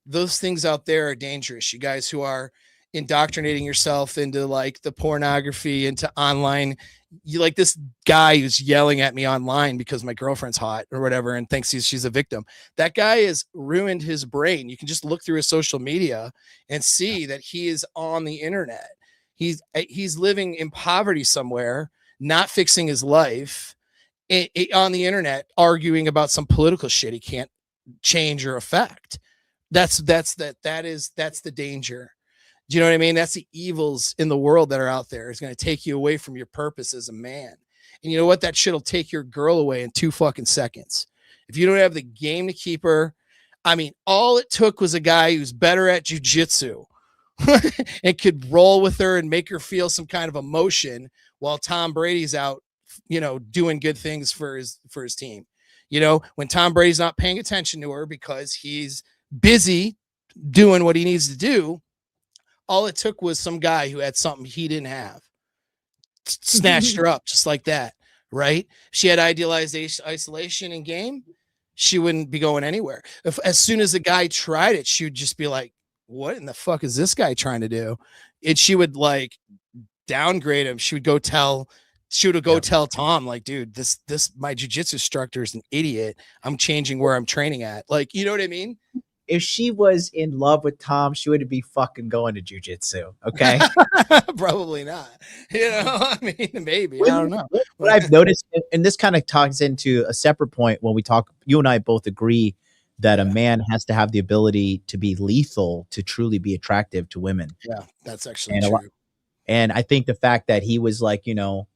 those things out there are dangerous. You guys who are indoctrinating yourself into like the pornography, into online, you like this guy who's yelling at me online because my girlfriend's hot or whatever and thinks she's a victim. That guy has ruined his brain. You can just look through his social media and see that he is on the internet. He's living in poverty somewhere, not fixing his life on the internet, arguing about some political shit he can't change or affect. That's the danger. Do you know what I mean? That's the evils in the world that are out there. It's going to take you away from your purpose as a man. And you know what? That shit will take your girl away in 2 fucking seconds. If you don't have the game to keep her, I mean, all it took was a guy who's better at jujitsu and could roll with her and make her feel some kind of emotion while Tom Brady's out, doing good things for his team. When Tom Brady's not paying attention to her because he's busy doing what he needs to do, all it took was some guy who had something he didn't have, snatched her up just like that, right? She had idealized isolation in game. She wouldn't be going anywhere. As soon as the guy tried it, she would just be like, what in the fuck is this guy trying to do? And she would like downgrade him. She would go tell Tom, like, dude, this my jiu-jitsu instructor is an idiot. I'm changing where I'm training at. Like, you know what I mean? If she was in love with Tom, she wouldn't be fucking going to jujitsu. Okay. Probably not. I mean, maybe. I don't know. What I've noticed, and this kind of ties into a separate point when we talk, you and I both agree that a man has to have the ability to be lethal to truly be attractive to women. Yeah, that's actually true. And I think the fact that he was like, he's a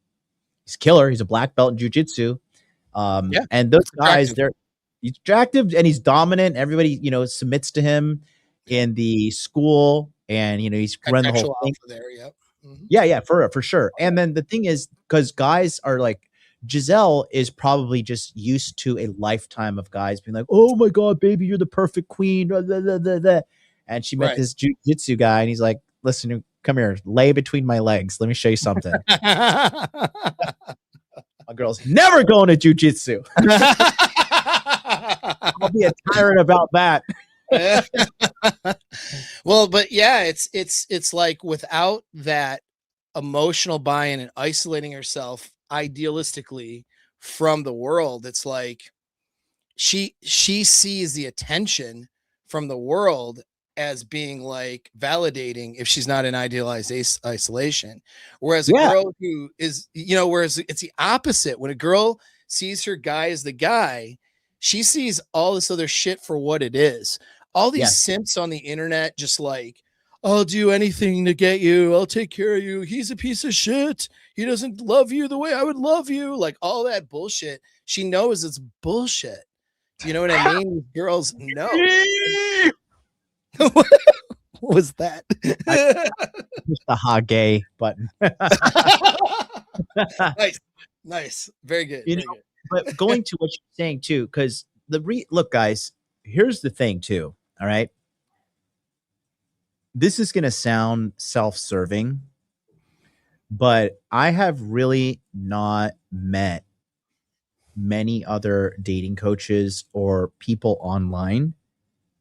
killer. He's a black belt in jujitsu. And those guys, he's attractive and he's dominant. Everybody, submits to him in the school, and he's run the whole thing there. Yep. Mm-hmm. Yeah, for sure. And then the thing is, because guys are like, Giselle is probably just used to a lifetime of guys being like, oh my God, baby, you're the perfect queen. And she met this jiu-jitsu guy, and he's like, listen, come here, lay between my legs. Let me show you something. My girl's never going to jiu-jitsu. I'll be a tyrant about that. Well, but yeah, it's like without that emotional buy-in and isolating herself idealistically from the world, it's like she sees the attention from the world as being like validating if she's not in idealized isolation. Whereas a girl who is, whereas it's the opposite. When a girl sees her guy as the guy, she sees all this other shit for what it is. All these simps on the internet, just like, I'll do anything to get you. I'll take care of you. He's a piece of shit. He doesn't love you the way I would love you. Like all that bullshit. She knows it's bullshit. You know what I mean? Girls know. What was that? Just the hot gay button. Nice. Very good. But going to what you're saying too, because look, guys, here's the thing too. All right. This is going to sound self-serving, but I have really not met many other dating coaches or people online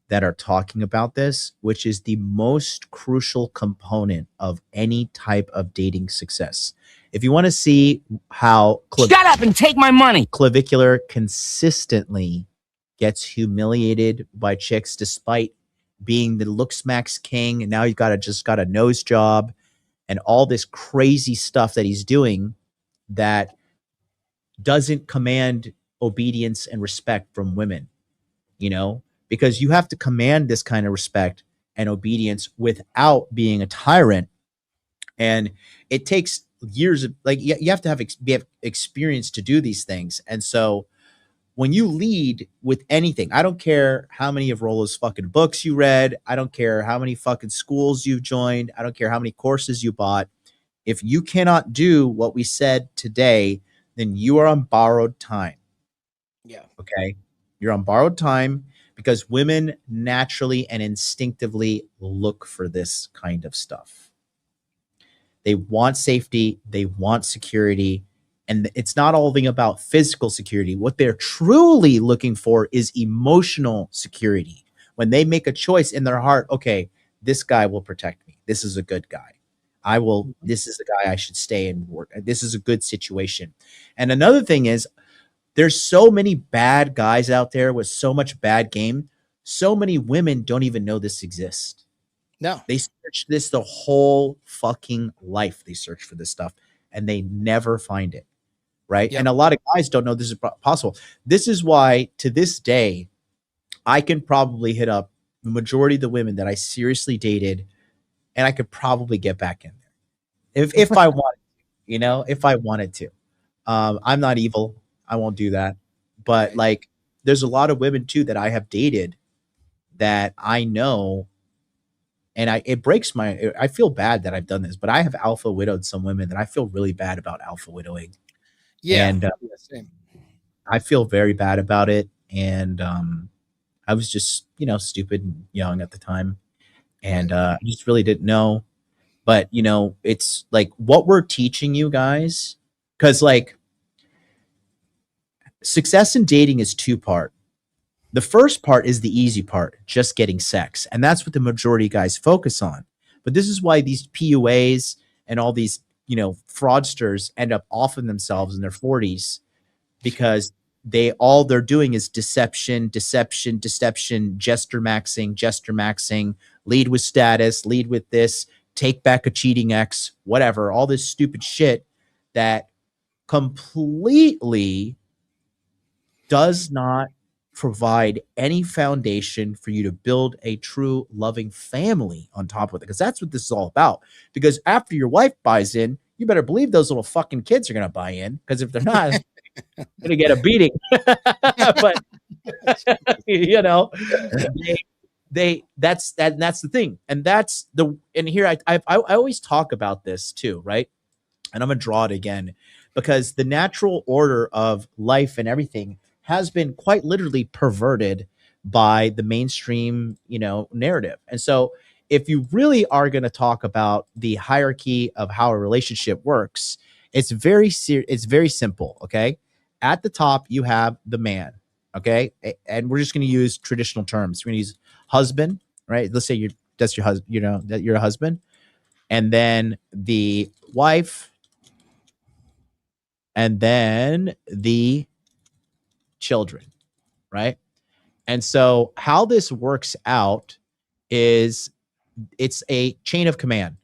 that are talking about this, which is the most crucial component of any type of dating success. If you want to see how shut up and take my money, Clavicular consistently gets humiliated by chicks despite being the looks max king, and now he's just got a nose job and all this crazy stuff that he's doing that doesn't command obedience and respect from women, because you have to command this kind of respect and obedience without being a tyrant. And it takes years of you have to have experience to do these things. And so when you lead with anything, I don't care how many of Rollo's fucking books you read. I don't care how many fucking schools you've joined. I don't care how many courses you bought. If you cannot do what we said today, then you are on borrowed time. Yeah. Okay. You're on borrowed time because women naturally and instinctively look for this kind of stuff. They want safety. They want security. And it's not only about physical security. What they're truly looking for is emotional security. When they make a choice in their heart, okay, this guy will protect me. This is a good guy. This is the guy I should stay and work. This is a good situation. And another thing is there's so many bad guys out there with so much bad game. So many women don't even know this exists. No. They search this the whole fucking life. They search for this stuff and they never find it. Right. Yep. And a lot of guys don't know this is possible. This is why to this day, I can probably hit up the majority of the women that I seriously dated, and I could probably get back in there if I wanted to, if I wanted to. I'm not evil. I won't do that. But like, there's a lot of women too that I have dated that I know, and it breaks I feel bad that I've done this, but I have alpha widowed some women that I feel really bad about alpha widowing. Yeah. And Same. I feel very bad about it. And I was just, stupid and young at the time. And I just really didn't know. But, it's like what we're teaching you guys, because like success in dating is two-part. The first part is the easy part, just getting sex. And that's what the majority of guys focus on. But this is why these PUAs and all these fraudsters end up offing themselves in their 40s, because all they're doing is deception, jester maxing, lead with status, lead with this, take back a cheating ex, whatever, all this stupid shit that completely does not provide any foundation for you to build a true loving family on top of it, because that's what this is all about. Because after your wife buys in, you better believe those little fucking kids are going to buy in, because if they're not, they're going to get a beating. But that's the thing. And here I always talk about this too, right? And I'm going to draw it again, because the natural order of life and everything has been quite literally perverted by the mainstream, narrative. And so if you really are going to talk about the hierarchy of how a relationship works, it's very simple. Okay. At the top, you have the man. Okay. And we're just going to use traditional terms. We're going to use husband, right? Let's say that's your husband, that you're a husband. And then the wife, and then the children, right? And so how this works out is it's a chain of command,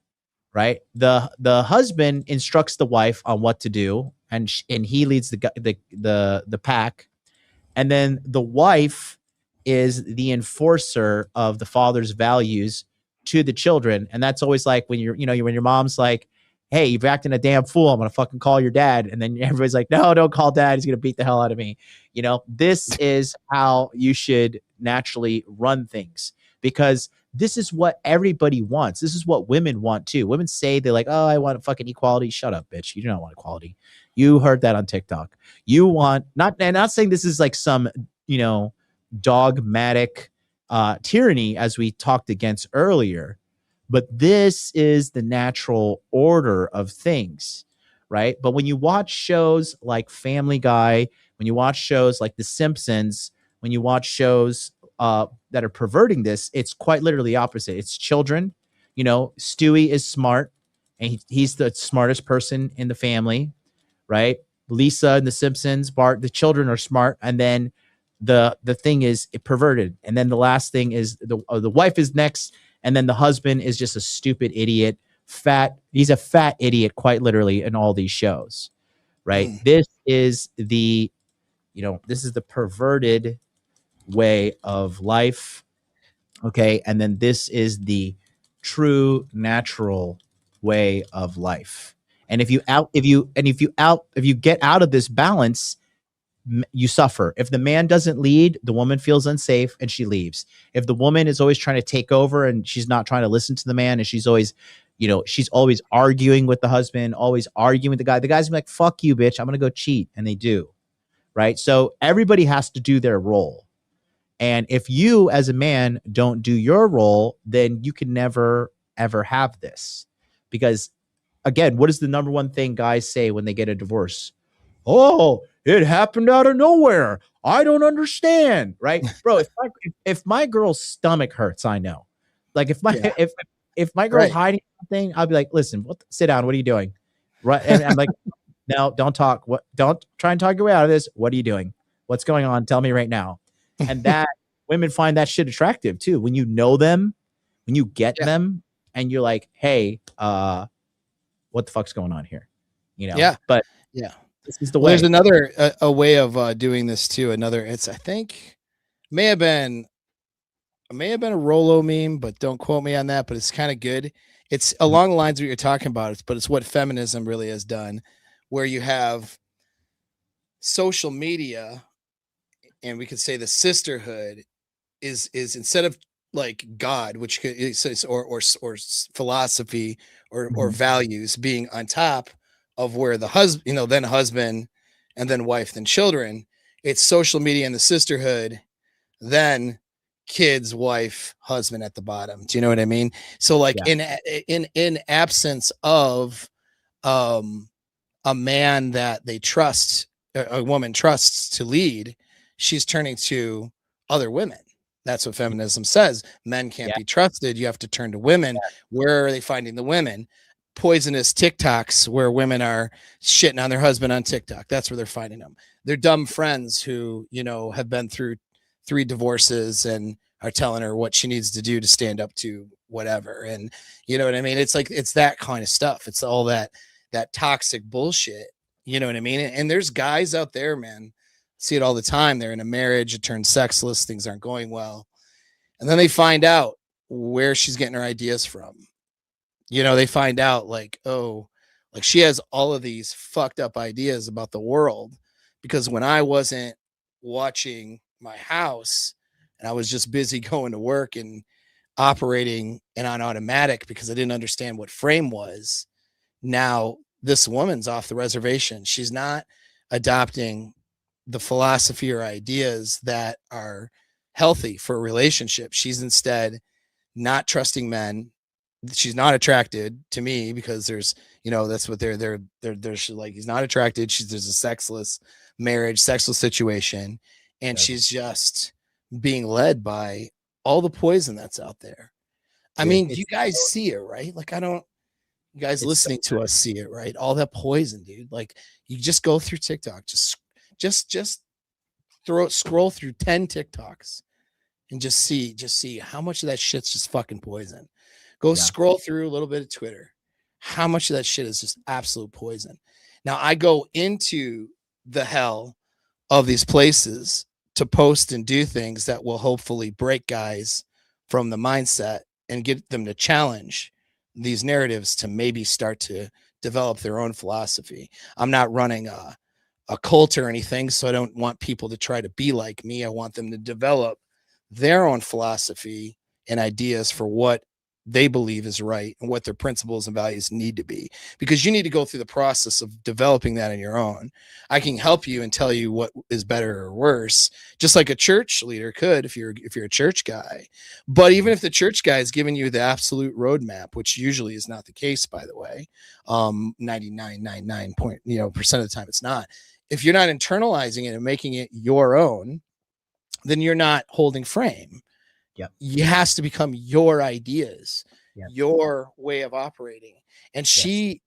right? The husband instructs the wife on what to do, and he leads the pack, and then the wife is the enforcer of the father's values to the children. And that's always like when when your mom's like, hey, you've acting a damn fool, I'm going to fucking call your dad. And then everybody's like, no, don't call dad. He's going to beat the hell out of me. This is how you should naturally run things, because this is what everybody wants. This is what women want too. Women say they're like, oh, I want fucking equality. Shut up, bitch. You do not want equality. You heard that on TikTok. You want not saying this is like some, dogmatic tyranny as we talked against earlier. But this is the natural order of things, right? But when you watch shows like Family Guy, when you watch shows like The Simpsons, when you watch shows that are perverting this, it's quite literally opposite. It's children. Stewie is smart, and he's the smartest person in the family, right? Lisa and The Simpsons, Bart, the children are smart, and then the thing is perverted. And then the last thing is the wife is next. And then the husband is just a stupid idiot, he's a fat idiot, quite literally, in all these shows, right? This is the perverted way of life. Okay. And then this is the true natural way of life. And if you get out of this balance, you suffer. If the man doesn't lead, the woman feels unsafe and she leaves. If the woman is always trying to take over and she's not trying to listen to the man, and she's always, she's always arguing with the husband, always arguing with the guy's gonna be like, fuck you, bitch, I'm gonna go cheat. And they do. Right. So everybody has to do their role. And if you as a man don't do your role, then you can never, ever have this. Because again, what is the number one thing guys say when they get a divorce? Oh, it happened out of nowhere. I don't understand. Right. Bro, if my girl's stomach hurts, I know. Like if my girl's hiding something, I'll be like, listen, sit down. What are you doing? Right. And I'm like, no, don't talk. Don't try and talk your way out of this. What are you doing? What's going on? Tell me right now. And that women find that shit attractive too. When you know them, when you get them, and you're like, hey, what the fuck's going on here? Yeah. But yeah, this is the way. There's another a way of doing this too. I think may have been a Rolo meme, but don't quote me on that. But it's kind of good. It's along the lines of what you're talking about. But it's what feminism really has done, where you have social media, and we could say the sisterhood is instead of like God, which is or philosophy or values being on top of where the husband, then husband, and then wife, then children. It's social media and the sisterhood, then kids, wife, husband at the bottom. Do you know what I mean? So like in absence of a man that they trust, a woman trusts to lead, she's turning to other women. That's what feminism says. Men can't be trusted. You have to turn to women. Where are they finding the women? Poisonous TikToks where women are shitting on their husband on TikTok. That's where they're finding them. They're dumb friends who, have been through 3 divorces and are telling her what she needs to do to stand up to whatever. And you know what I mean? It's like, it's that kind of stuff. It's all that toxic bullshit. You know what I mean? And there's guys out there, man, see it all the time. They're in a marriage, it turns sexless, things aren't going well. And then they find out where she's getting her ideas from. They find out like, oh, like she has all of these fucked up ideas about the world because when I wasn't watching my house and I was just busy going to work and operating and on automatic because I didn't understand what frame was. Now this woman's off the reservation. She's not adopting the philosophy or ideas that are healthy for a relationship. She's instead not trusting men. She's not attracted to me because there's, that's what they're like, he's not attracted. There's a sexless marriage, sexless situation. And she's just being led by all the poison that's out there. I mean, you guys see it, right? Like, you guys listening to us see it, right? All that poison, dude. Like you just go through TikTok, just scroll through 10 TikToks and just see how much of that shit's just fucking poison. Go scroll through a little bit of Twitter. How much of that shit is just absolute poison. Now I go into the hell of these places to post and do things that will hopefully break guys from the mindset and get them to challenge these narratives to maybe start to develop their own philosophy. I'm not running a cult or anything, so I don't want people to try to be like me. I want them to develop their own philosophy and ideas for what they believe is right and what their principles and values need to be, because you need to go through the process of developing that on your own. I can help you and tell you what is better or worse, just like a church leader could if you're a church guy. But even if the church guy is giving you the absolute roadmap, which usually is not the case, by the way, 99.99% of the time it's not. If you're not internalizing it and making it your own, then you're not holding frame. It has to become your ideas, your way of operating. And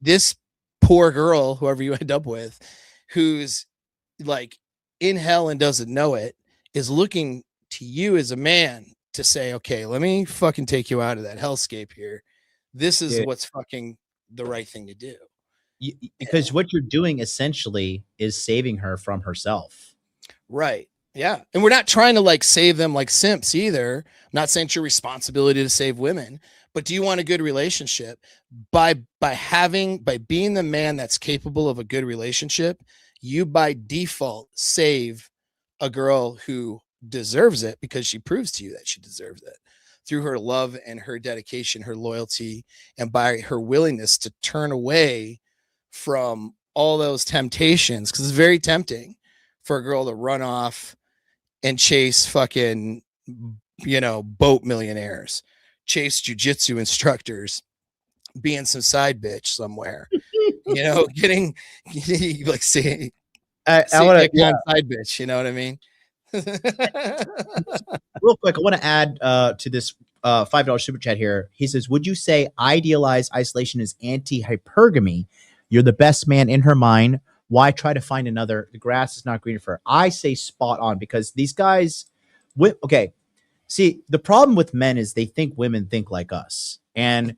this poor girl, whoever you end up with, who's like in hell and doesn't know it, is looking to you as a man to say, okay, let me fucking take you out of that hellscape here. This is what's fucking the right thing to do. Because what you're doing essentially is saving her from herself. Right. Yeah. And we're not trying to like save them like simps either. I'm not saying it's your responsibility to save women, but do you want a good relationship? By being the man that's capable of a good relationship, you by default save a girl who deserves it because she proves to you that she deserves it through her love and her dedication, her loyalty, and by her willingness to turn away from all those temptations. Because it's very tempting for a girl to run off and chase fucking, boat millionaires, chase jujitsu instructors, being some side bitch somewhere, getting like say I want to side bitch. You know what I mean? real quick. I want to add to this $5 super chat here. He says, "Would you say idealized isolation is anti-hypergamy? You're the best man in her mind. Why try to find another? The grass is not greener for her." I say spot on, because these guys, okay. See, the problem with men is they think women think like us, and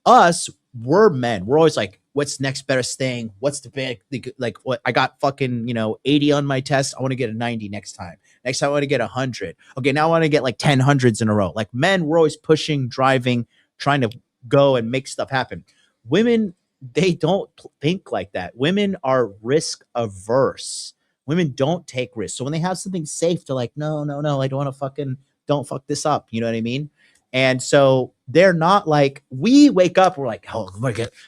us, we're men. We're always like, what's next best thing? What's the big, like, what I got fucking, 80 on my test. I want to get a 90 next time. Next time I want to get 100. Okay, now I want to get like 10 hundreds in a row. Like men, we're always pushing, driving, trying to go and make stuff happen. Women, they don't think like that. Women are risk averse. Women don't take risks. So when they have something safe, they're like, no, I don't want to don't fuck this up. You know what I mean? And so they're not like, we wake up, we're like, oh,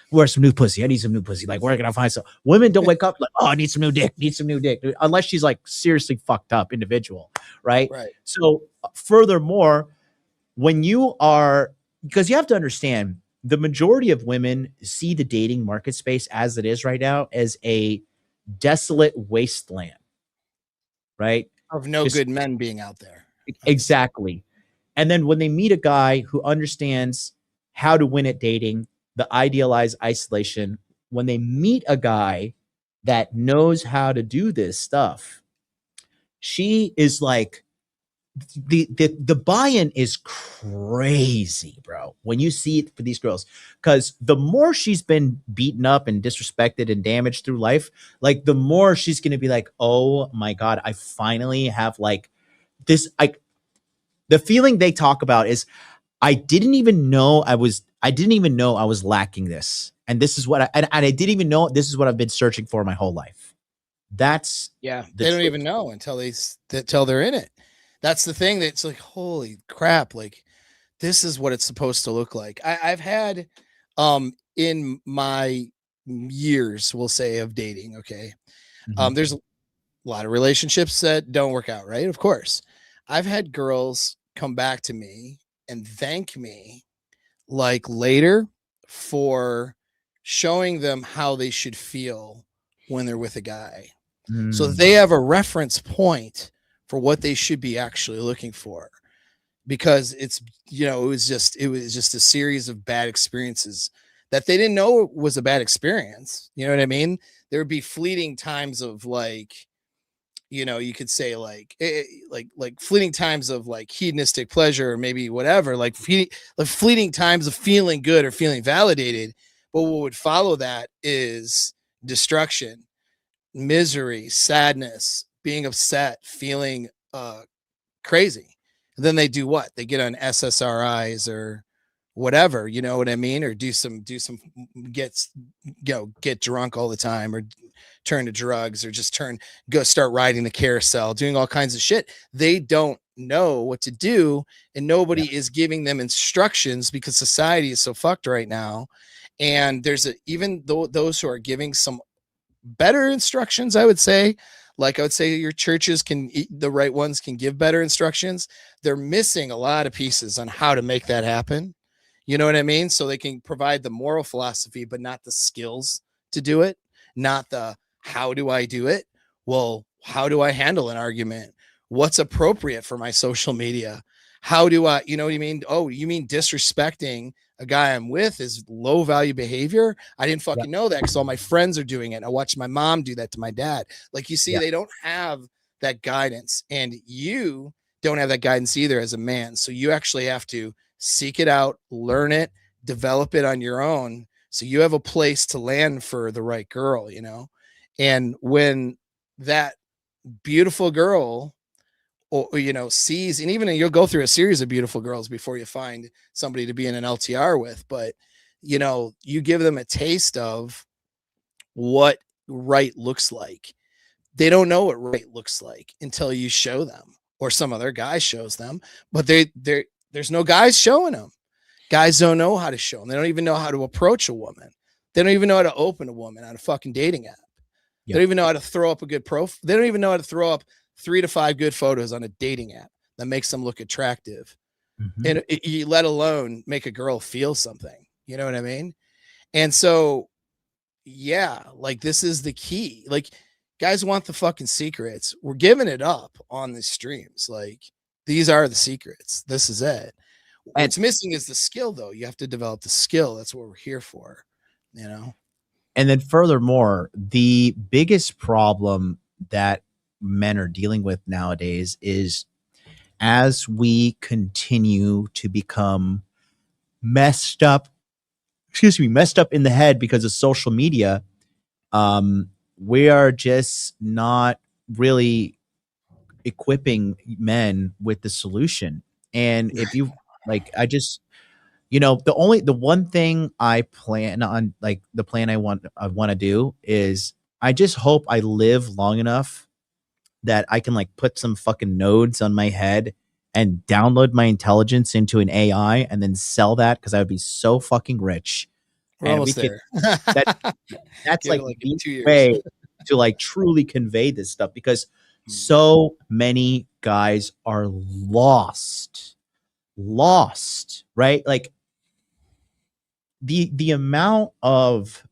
where's some new pussy? I need some new pussy. Like, where can I find some? Women don't wake up like, oh, I need some new dick, unless she's like seriously fucked up individual, right? Right. So furthermore, when you are, because you have to understand, the majority of women see the dating market space as it is right now as a desolate wasteland, right? Of no good men being out there. Exactly. And then when they meet a guy who understands how to win at dating, the idealized isolation, when they meet a guy that knows how to do this stuff, she is like, the buy-in is crazy, bro, when you see it for these girls, because the more she's been beaten up and disrespected and damaged through life, like the more she's going to be like, oh my God, I finally have like this. The feeling they talk about is, I didn't even know I was lacking this. And this is what I didn't even know this is what I've been searching for my whole life. That's they don't even know until they're in it. That's the thing that's like, holy crap. Like, this is what it's supposed to look like. I've had, in my years, we'll say, of dating. Okay. Mhm. There's a lot of relationships that don't work out. Right. Of course. I've had girls come back to me and thank me like later for showing them how they should feel when they're with a guy. So they have a reference point for what they should be actually looking for, because it's, it was just a series of bad experiences that they didn't know was a bad experience. You know what I mean? There would be fleeting times of like, you could say like fleeting times of like hedonistic pleasure, or maybe whatever, like fleeting times of feeling good or feeling validated. But what would follow that is destruction, misery, sadness, being upset, feeling crazy. And then they do what? They get on SSRIs or whatever, you know what I mean? Or get drunk all the time, or turn to drugs, or just go start riding the carousel, doing all kinds of shit. They don't know what to do, and nobody is giving them instructions, because society is so fucked right now. And there's even those who are giving some better instructions, I would say your churches the right ones can give better instructions. They're missing a lot of pieces on how to make that happen. You know what I mean? So they can provide the moral philosophy, but not the skills to do it. Not the, how do I do it? Well, how do I handle an argument? What's appropriate for my social media? How do I, you know what I mean? Oh, you mean disrespecting a guy I'm with is low value behavior? I didn't fucking know that, because all my friends are doing it. I watched my mom do that to my dad. Like, you see, they don't have that guidance, and you don't have that guidance either as a man. So you actually have to seek it out, learn it, develop it on your own, so you have a place to land for the right girl, And when that beautiful girl or sees, and even you'll go through a series of beautiful girls before you find somebody to be in an LTR with, but you give them a taste of what right looks like. They don't know what right looks like until you show them, or some other guy shows them, but there's no guys showing them. Guys don't know how to show them. They don't even know how to approach a woman. They don't even know how to open a woman on a fucking dating app. Yep. They don't even know how to throw up a good profile. They don't even know how to throw up 3 to 5 good photos on a dating app that makes them look attractive. And let alone make a girl feel something. You know what I mean? And so, yeah, like this is the key. Like, guys want the fucking secrets. We're giving it up on the streams. Like, these are the secrets. This is it. What's missing is the skill, though. You have to develop the skill. That's what we're here for, And then furthermore, the biggest problem that men are dealing with nowadays is, as we continue to become messed up in the head because of social media, we are just not really equipping men with the solution. And if you the one thing I plan on, like the plan I want to do is, I just hope I live long enough that I can like put some fucking nodes on my head and download my intelligence into an AI and then sell that, because I would be so fucking rich. We're almost there. That's like the 2 years. Way to like truly convey this stuff, because so many guys are lost, right? Like the amount of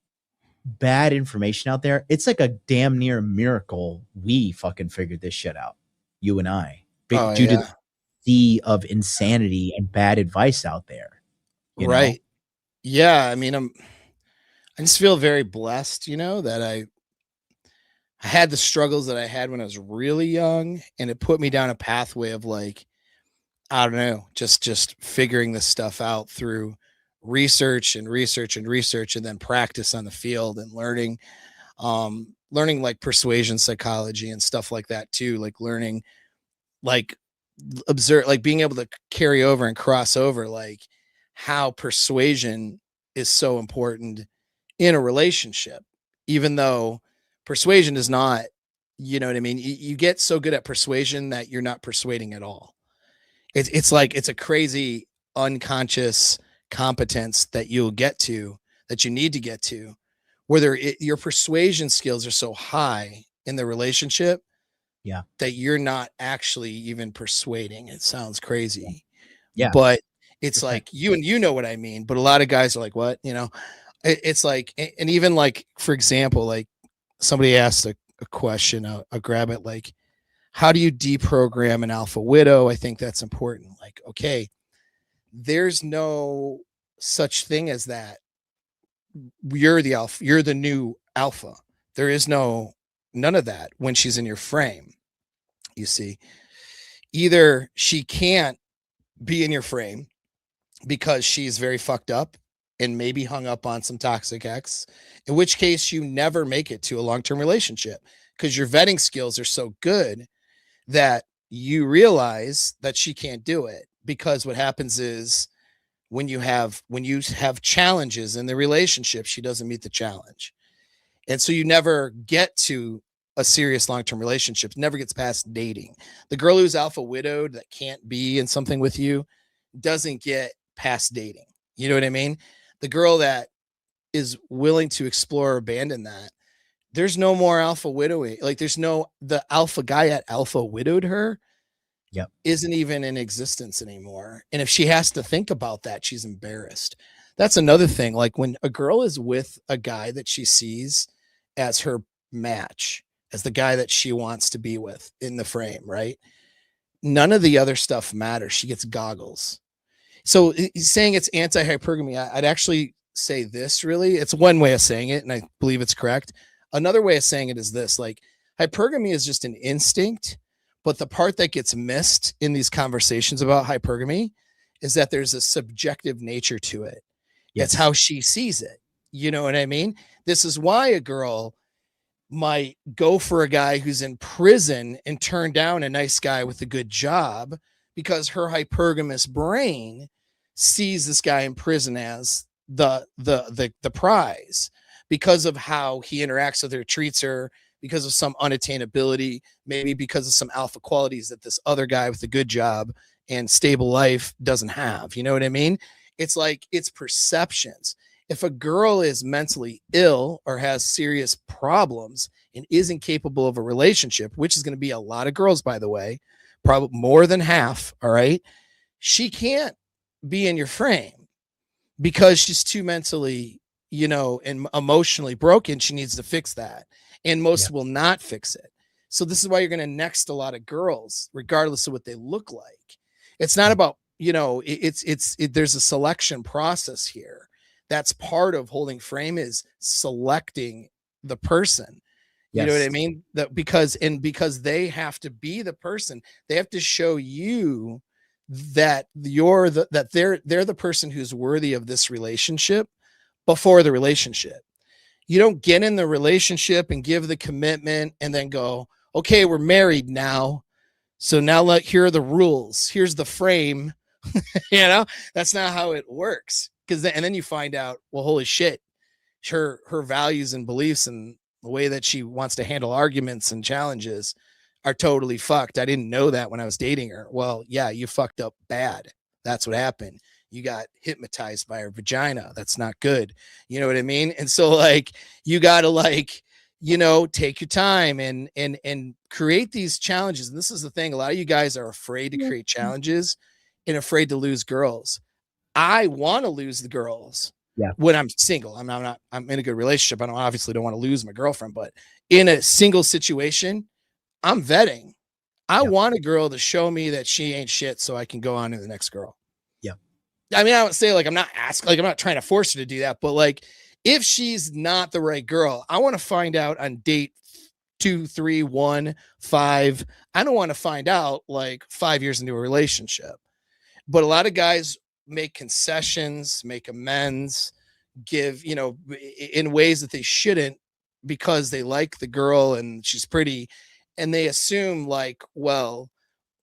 bad information out there, it's like a damn near miracle we fucking figured this shit out, you and I, due to the sea of insanity and bad advice out there. Right. Yeah. I mean, I just feel very blessed, that I had the struggles that I had when I was really young, and it put me down a pathway of like, I don't know, just figuring this stuff out through research, and then practice on the field, and learning like persuasion psychology and stuff like that too. Like learning, like observe, like being able to carry over and cross over, like how persuasion is so important in a relationship, even though persuasion is not, you know what I mean? You get so good at persuasion that you're not persuading at all. It's like, it's a crazy unconscious competence that you'll get to, that you need to get to, whether your persuasion skills are so high in the relationship that you're not actually even persuading. It sounds crazy. Yeah. But it's like, you know what I mean? But a lot of guys are like, what, it's like, and even like, for example, like somebody asked a question, I'll grab it. Like, how do you deprogram an alpha widow? I think that's important. Like, okay, there's no such thing as that. You're the alpha. You're the new alpha. There is none of that when she's in your frame. You see, either she can't be in your frame because she's very fucked up and maybe hung up on some toxic ex, in which case you never make it to a long-term relationship, because your vetting skills are so good that you realize that she can't do it. Because what happens is, when you have challenges in the relationship, she doesn't meet the challenge. And so you never get to a serious long-term relationship, never gets past dating. The girl who's alpha widowed that can't be in something with you doesn't get past dating. You know what I mean? The girl that is willing to explore or abandon that, there's no more alpha widowing. Like the alpha guy at alpha widowed her. Yep. Isn't even in existence anymore. And if she has to think about that, she's embarrassed. That's another thing. Like when a girl is with a guy that she sees as her match, as the guy that she wants to be with in the frame, right? None of the other stuff matters. She gets goggles. So saying it's anti-hypergamy, I'd actually say this, really. It's one way of saying it, and I believe it's correct. Another way of saying it is this, like, hypergamy is just an instinct. But the part that gets missed in these conversations about hypergamy is that there's a subjective nature to it. Yes. It's how she sees it. You know what I mean? This is why a girl might go for a guy who's in prison and turn down a nice guy with a good job because her hypergamous brain sees this guy in prison as the prize because of how he interacts with her, treats her, because of some unattainability, maybe because of some alpha qualities that this other guy with a good job and stable life doesn't have. You know what I mean? It's like, it's perceptions. If a girl is mentally ill or has serious problems and isn't capable of a relationship, which is going to be a lot of girls, by the way, probably more than half. All right. She can't be in your frame because she's too mentally, you know, and emotionally broken. She needs to fix that. And most will not fix it. So this is why you're going to next a lot of girls, regardless of what they look like. It's not about, you know, there's a selection process here. That's part of holding frame, is selecting the person. You know what I mean? That because they have to be the person, they have to show you that they're the person who's worthy of this relationship before the relationship. You don't get in the relationship and give the commitment and then go, okay, we're married now. So now here are the rules. Here's the frame. You know, that's not how it works. And then you find out, well, holy shit, her values and beliefs and the way that she wants to handle arguments and challenges are totally fucked. I didn't know that when I was dating her. Well, yeah, you fucked up bad. That's what happened. You got hypnotized by her vagina. That's not good. You know what I mean? And so like, you got to like, you know, take your time and create these challenges. And this is the thing. A lot of you guys are afraid to create challenges and afraid to lose girls. I want to lose the girls when I'm single. I'm in a good relationship. I obviously don't want to lose my girlfriend, but in a single situation, I'm vetting. I want a girl to show me that she ain't shit so I can go on to the next girl. I mean, I would say like, I'm not trying to force her to do that, but like, if she's not the right girl, I want to find out on date 2, 3, 1, 5. I don't want to find out like 5 years into a relationship. But a lot of guys make concessions, make amends, give, you know, in ways that they shouldn't because they like the girl and she's pretty. And they assume like, well,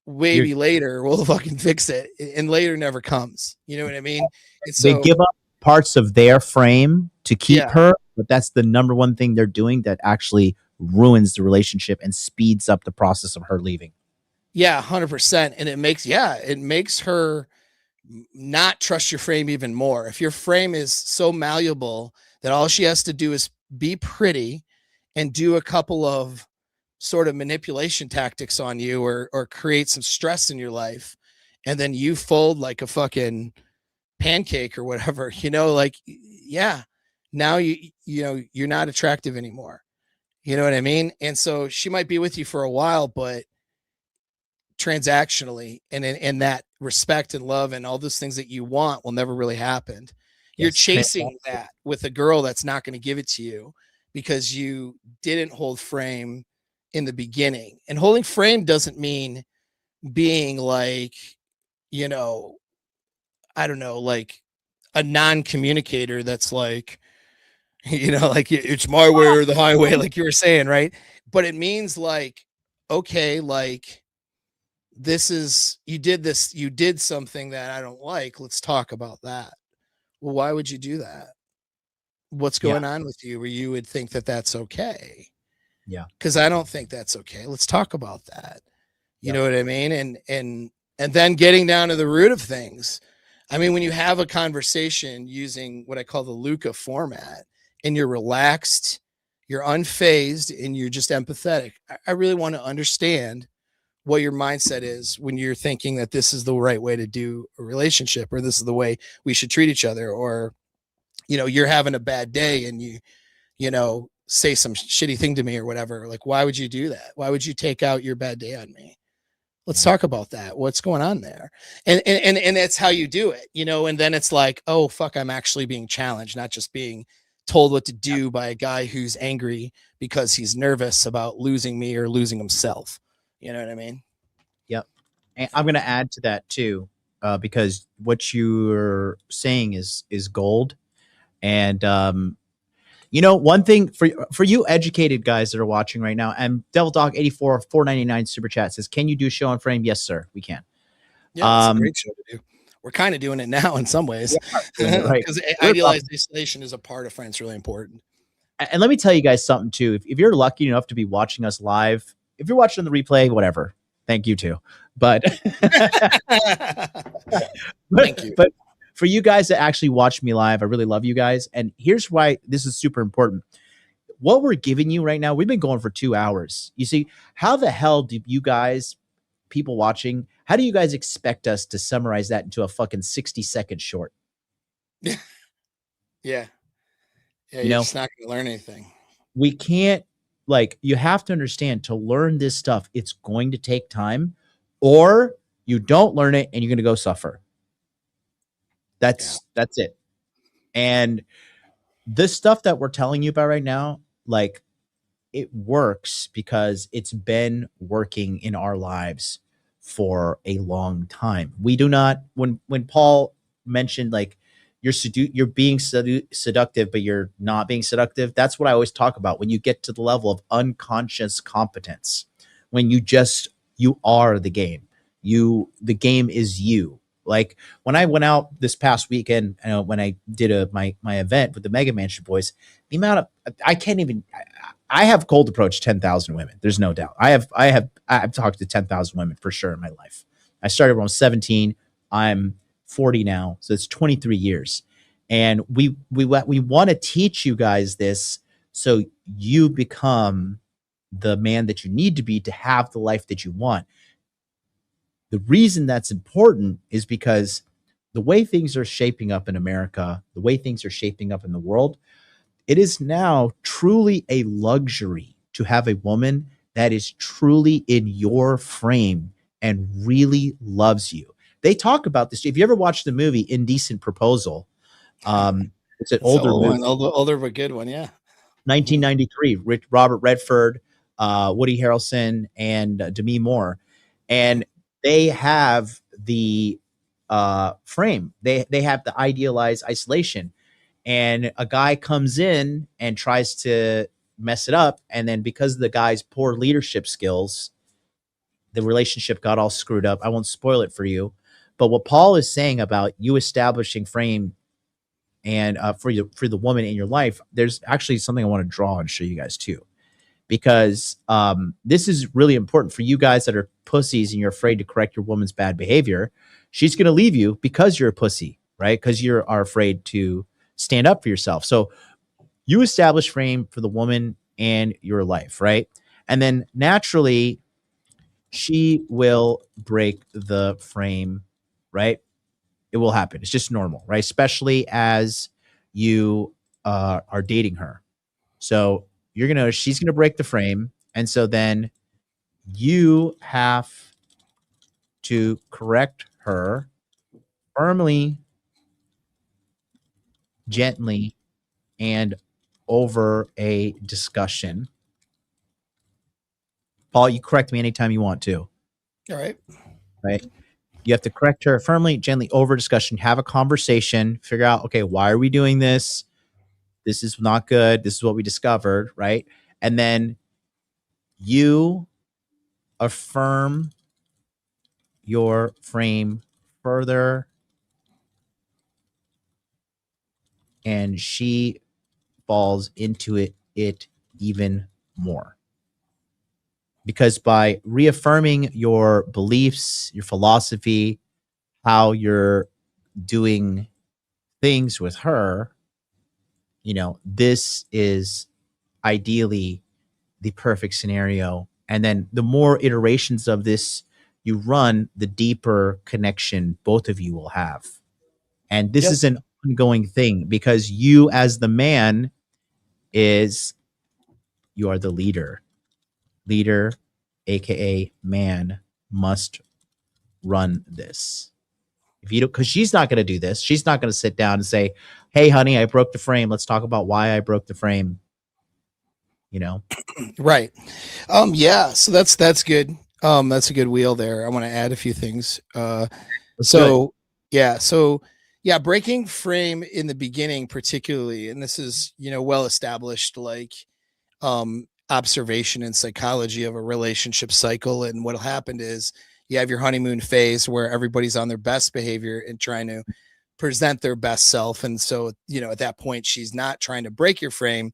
maybe later we'll fucking fix it, and later never comes. You know what I mean? And so, they give up parts of their frame to keep her, but that's the number one thing they're doing that actually ruins the relationship and speeds up the process of her leaving. Yeah, 100%. And it makes her not trust your frame even more. If your frame is so malleable that all she has to do is be pretty and do a couple of sort of manipulation tactics on you or create some stress in your life, and then you fold like a fucking pancake or whatever, you know, like, yeah, now you know, you're not attractive anymore. You know what I mean? And so she might be with you for a while, but transactionally and that respect and love and all those things that you want will never really happen. You're chasing that with a girl that's not going to give it to you because you didn't hold frame in the beginning. And holding frame doesn't mean being like, you know, I don't know, like a non-communicator that's like, you know, like it's my way or the highway, like you were saying, right? But it means like, okay, like you did something that I don't like. Let's talk about that. Well, why would you do that? What's going on with you where you would think that that's okay? Yeah. Because I don't think that's okay. Let's talk about that. You know what I mean? And then getting down to the root of things. I mean, when you have a conversation using what I call the Luca format and you're relaxed, you're unfazed, and you're just empathetic, I really want to understand what your mindset is when you're thinking that this is the right way to do a relationship, or this is the way we should treat each other, or, you know, you're having a bad day and you know, say some shitty thing to me or whatever. Like, why would you do that? Why would you take out your bad day on me? Let's talk about that. What's going on there? And that's how you do it, you know? And then it's like, oh, fuck, I'm actually being challenged, not just being told what to do by a guy who's angry because he's nervous about losing me or losing himself. You know what I mean? Yep. And I'm going to add to that too, because what you're saying is gold. And You know, one thing for you educated guys that are watching right now, and Devil Dog 84 499 super chat says, "Can you do show on frame?" Yes, sir, we can. Yeah, it's a great show to do. We're kind of doing it now in some ways, right? Because idealized isolation is a part of frame. It's really important. And let me tell you guys something too. If you're lucky enough to be watching us live, if you're watching the replay, whatever, thank you too. But Thank you. But for you guys that actually watch me live, I really love you guys. And here's why this is super important. What we're giving you right now, we've been going for 2 hours. You see, how the hell do you guys, people watching, how do you guys expect us to summarize that into a fucking 60-second short? Yeah. Yeah, You you're know? just not going to learn anything. We can't, like, you have to understand, to learn this stuff, it's going to take time, or you don't learn it and you're going to go suffer. That's it. And this stuff that we're telling you about right now, like, it works because it's been working in our lives for a long time. We do not, when Paul mentioned, like, you're being seductive, but you're not being seductive. That's what I always talk about. When you get to the level of unconscious competence, when you are the game, the game is you. Like when I went out this past weekend, when I did my event with the Mega Mansion boys, the amount of, I have cold approached 10,000 women. There's no doubt. I've talked to 10,000 women for sure in my life. I started when I was 17. I'm 40 now, so it's 23 years. And we want to teach you guys this so you become the man that you need to be to have the life that you want. The reason that's important is because the way things are shaping up in America, the way things are shaping up in the world, it is now truly a luxury to have a woman that is truly in your frame and really loves you. They talk about this. If you ever watched the movie Indecent Proposal, it's an older but good one, yeah. 1993, Robert Redford, Woody Harrelson, and Demi Moore, and they have the frame. They have the idealized isolation, and a guy comes in and tries to mess it up, and then because of the guy's poor leadership skills, the relationship got all screwed up. I won't spoil it for you. But what Paul is saying about you establishing frame and for the woman in your life, there's actually something I want to draw and show you guys too, because this is really important for you guys that are pussies and you're afraid to correct your woman's bad behavior. She's going to leave you because you're a pussy, right? Because you are afraid to stand up for yourself. So you establish frame for the woman and your life, right? And then naturally, she will break the frame, right? It will happen. It's just normal, right? Especially as you are dating her. So she's gonna break the frame, and so then you have to correct her firmly, gently, and over a discussion. Paul, you correct me anytime you want to. All right. Right. You have to correct her firmly, gently, over discussion, have a conversation, figure out, okay, why are we doing this? This is not good. This is what we discovered, right? And then you affirm your frame further, and she falls into it even more. Because by reaffirming your beliefs, your philosophy, how you're doing things with her, this is ideally the perfect scenario. And then the more iterations of this you run, the deeper connection both of you will have. And this is an ongoing thing because you as the man you are the leader. Leader, aka man, must run this. If you don't, because she's not going to do this. She's not going to sit down and say, "Hey, honey, I broke the frame. Let's talk about why I broke the frame." Right. Yeah. So that's good. That's a good wheel there. I want to add a few things. So Yeah, breaking frame in the beginning, particularly, and this is, well established, like observation and psychology of a relationship cycle. And what'll happen is you have your honeymoon phase where everybody's on their best behavior and trying to present their best self. And so, at that point, she's not trying to break your frame.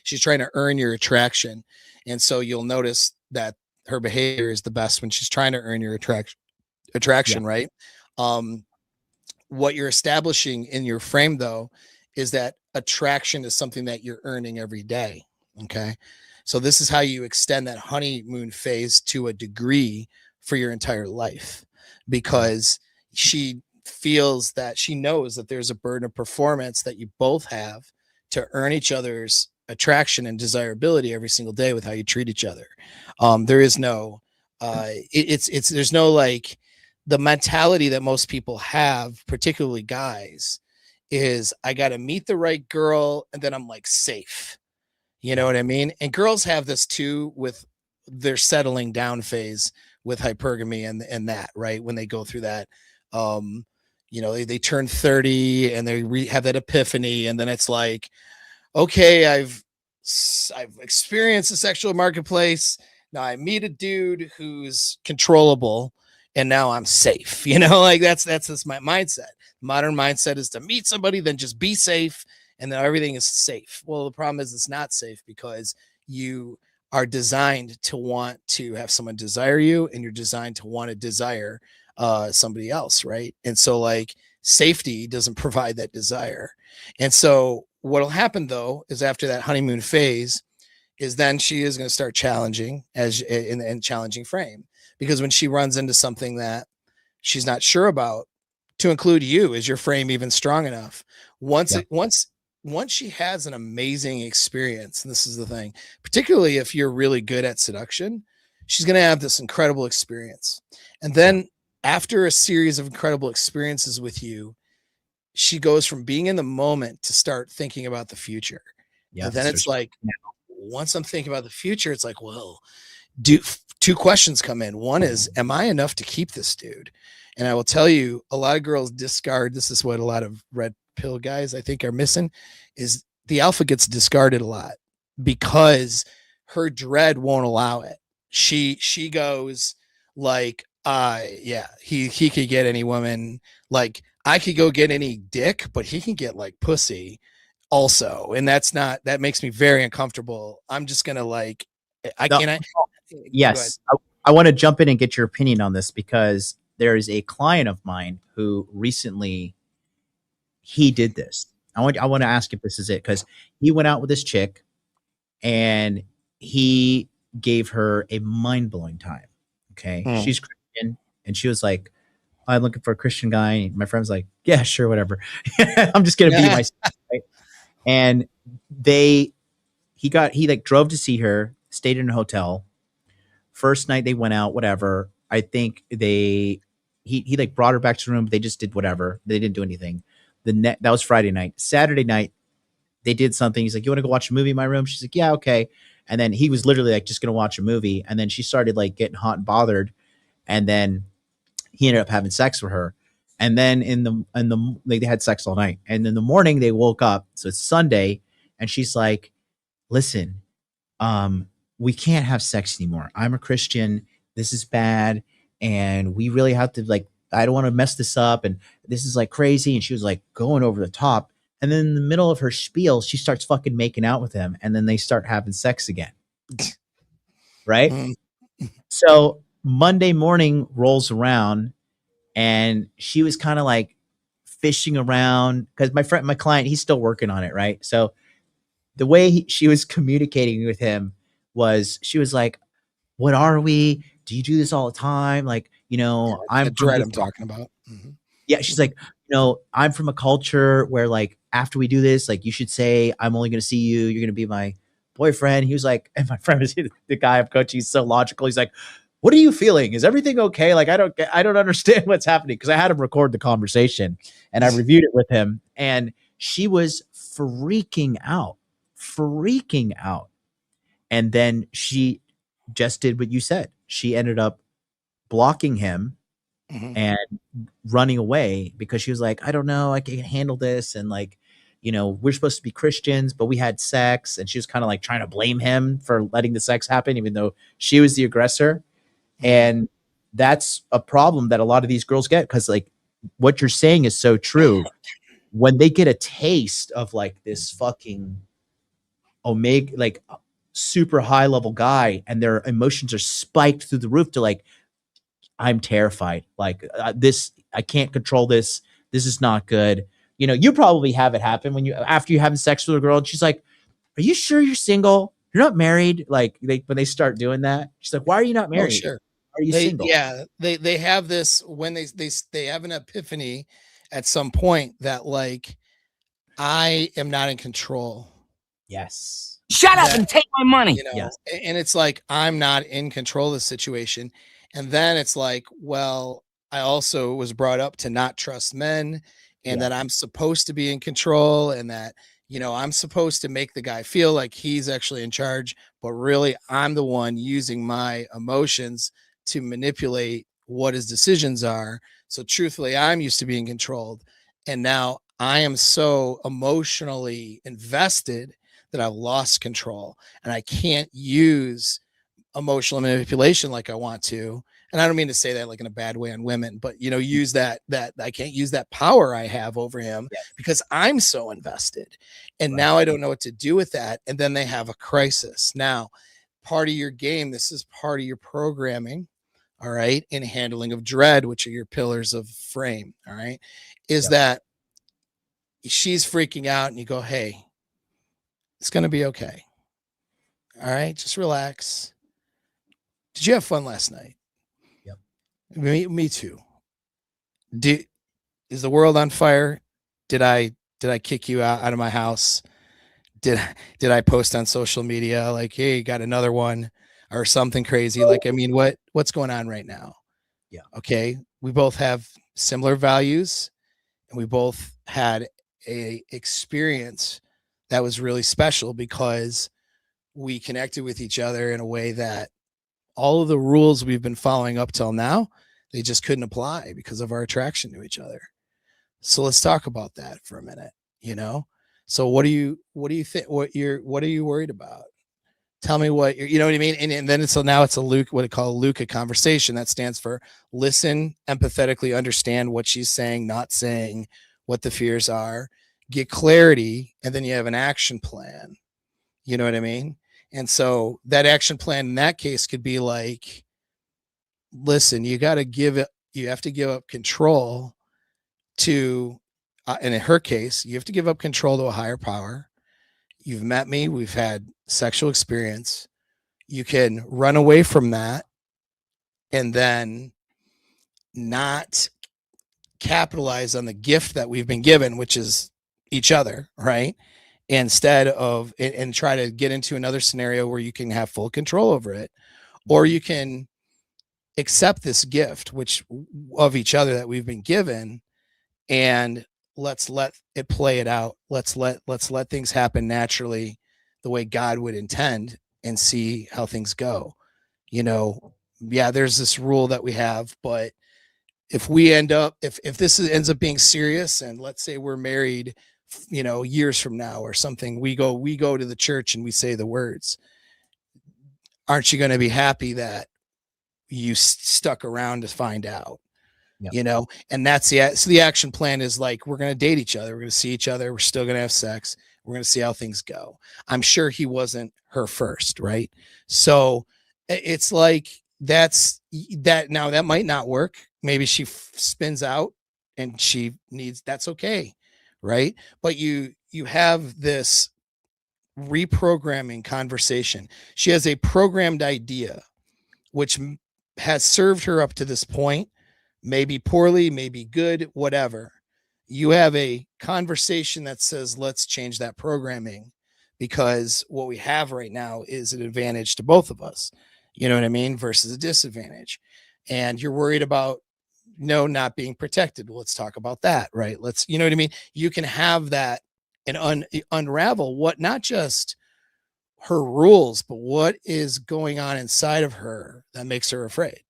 She's trying to earn your attraction. And so you'll notice that her behavior is the best when she's trying to earn your attraction, yeah. Right? What you're establishing in your frame, though, is that attraction is something that you're earning every day. Okay. So this is how you extend that honeymoon phase to a degree for your entire life, because she feels that she knows that there's a burden of performance that you both have to earn each other's attraction and desirability every single day with how you treat each other. There is no, there's no like the mentality that most people have, particularly guys, is I got to meet the right girl and then I'm like safe. You know what I mean? And girls have this too with their settling down phase with hypergamy and that, right? When they go through that, they turn 30 and they have that epiphany. And then it's like, okay, I've experienced the sexual marketplace. Now I meet a dude who's controllable and now I'm safe. Like that's my mindset. Modern mindset is to meet somebody, then just be safe. And then everything is safe. Well, the problem is it's not safe because you are designed to want to have someone desire you, and you're designed to want to desire somebody else, right? And so like safety doesn't provide that desire. And so what'll happen though is after that honeymoon phase is then she is going to start challenging as in challenging frame, because when she runs into something that she's not sure about, to include you, is your frame even strong enough? Once she has an amazing experience, and this is the thing, particularly if you're really good at seduction, she's going to have this incredible experience. And then after a series of incredible experiences with you, she goes from being in the moment to start thinking about the future. Yeah. And then it's like, once I'm thinking about the future, it's like, well, two questions come in. One is, am I enough to keep this dude? And I will tell you, a lot of girls discard. This is what a lot of red pill guys I think are missing, is the alpha gets discarded a lot because her dread won't allow it. She goes like, he could get any woman. Like I could go get any dick, but he can get like pussy also. And that makes me very uncomfortable. I'm just going to Yes. I want to jump in and get your opinion on this, because there is a client of mine who recently, he did this. I want to ask if this is it, because he went out with this chick and he gave her a mind-blowing time. Okay. She's Christian and she was like, I'm looking for a Christian guy. And my friend's like, yeah, sure. Whatever. I'm just going to be myself. Right? And he like drove to see her, stayed in a hotel. First night they went out, whatever. I think he like brought her back to the room. They just did whatever. They didn't do anything. That was Friday night. Saturday night, they did something. He's like, you want to go watch a movie in my room? She's like, yeah, okay. And then he was literally like, just going to watch a movie. And then she started like getting hot and bothered. And then he ended up having sex with her. And then they had sex all night. And in the morning they woke up. So it's Sunday. And she's like, listen, we can't have sex anymore. I'm a Christian. This is bad. And we really have to I don't want to mess this up. And this is like crazy. And she was like going over the top. And then in the middle of her spiel, she starts fucking making out with him. And then they start having sex again. Right? So Monday morning rolls around and she was kind of like fishing around, because my client, he's still working on it. Right. So the way she was communicating with him was, she was like, what are we? Do you do this all the time? Like, I'm the dread I'm talking about. Mm-hmm. Yeah. She's like, I'm from a culture where like, after we do this, like you should say, I'm only going to see you. You're going to be my boyfriend. He was like, and my friend was the guy I'm coaching. He's so logical. He's like, what are you feeling? Is everything okay? Like, I don't understand what's happening. Cause I had him record the conversation and I reviewed it with him, and she was freaking out. And then she just did what you said. She ended up blocking him and running away because she was like, I don't know, I can't handle this. And like, we're supposed to be Christians, but we had sex. And she was kind of like trying to blame him for letting the sex happen, even though she was the aggressor. And that's a problem that a lot of these girls get, because like what you're saying is so true. When they get a taste of like this fucking omega, like super high level guy, and their emotions are spiked through the roof to like, I'm terrified. Like this, I can't control this. This is not good. You probably have it happen when after you're having sex with a girl and she's like, are you sure you're single? You're not married? Like when they start doing that, she's like, why are you not married? Oh, sure. Are you single? Yeah. They have this when they have an epiphany at some point that like, I am not in control. Yes. Shut up and take my money. Yes. And it's like, I'm not in control of the situation. And then it's like, well, I also was brought up to not trust men, and that I'm supposed to be in control, and that, I'm supposed to make the guy feel like he's actually in charge, but really I'm the one using my emotions to manipulate what his decisions are. So truthfully, I'm used to being controlled. And now I am so emotionally invested that I've lost control, and I can't use emotional manipulation like I want to. And I don't mean to say that like in a bad way on women, but use that I can't use that power I have over him because I'm so invested. And now I don't know what to do with that. And then they have a crisis. Now, part of your game, this is part of your programming, all right, in handling of dread, which are your pillars of frame, all right, is that she's freaking out and you go, hey, it's going to be okay. All right, just relax. Did you have fun last night? Yep. Me too. Is the world on fire? Did I kick you out of my house? Did I post on social media like, hey, got another one or something crazy? Like, I mean, what's going on right now? Yeah. Okay. We both have similar values, and we both had a experience that was really special because we connected with each other in a way that all of the rules we've been following up till now, they just couldn't apply because of our attraction to each other. So let's talk about that for a minute, So what do you think? What are you worried about? Tell me what you know what I mean? And then now it's a Luke, what I call a Luca conversation. That stands for listen, empathetically understand what she's saying, not saying, what the fears are, get clarity, and then you have an action plan. You know what I mean? And so that action plan in that case could be like, listen, you have to give up control to, and in her case, you have to give up control to a higher power. You've met me. We've had sexual experience. You can run away from that and then not capitalize on the gift that we've been given, which is each other, right? Instead of, and try to get into another scenario where you can have full control over it, or you can accept this gift, which of each other that we've been given, and let's let it play it out. Let's let things happen naturally the way God would intend and see how things go. There's this rule that we have, but if we end up, if this ends up being serious, and let's say we're married, years from now or something, we go to the church and we say the words, aren't you going to be happy that you stuck around to find out? Yep. And that's the action plan is like, we're going to date each other. We're going to see each other. We're still going to have sex. We're going to see how things go. I'm sure he wasn't her first. Right. So it's like, that's that. Now that might not work. Maybe she spins out and that's okay. Right. But you have this reprogramming conversation. She has a programmed idea, which has served her up to this point, maybe poorly, maybe good, whatever. You have a conversation that says, let's change that programming, because what we have right now is an advantage to both of us. You know what I mean? Versus a disadvantage. And you're worried about not being protected. Well, let's talk about that, right? You know what I mean? You can have that and unravel what, not just her rules, but what is going on inside of her that makes her afraid.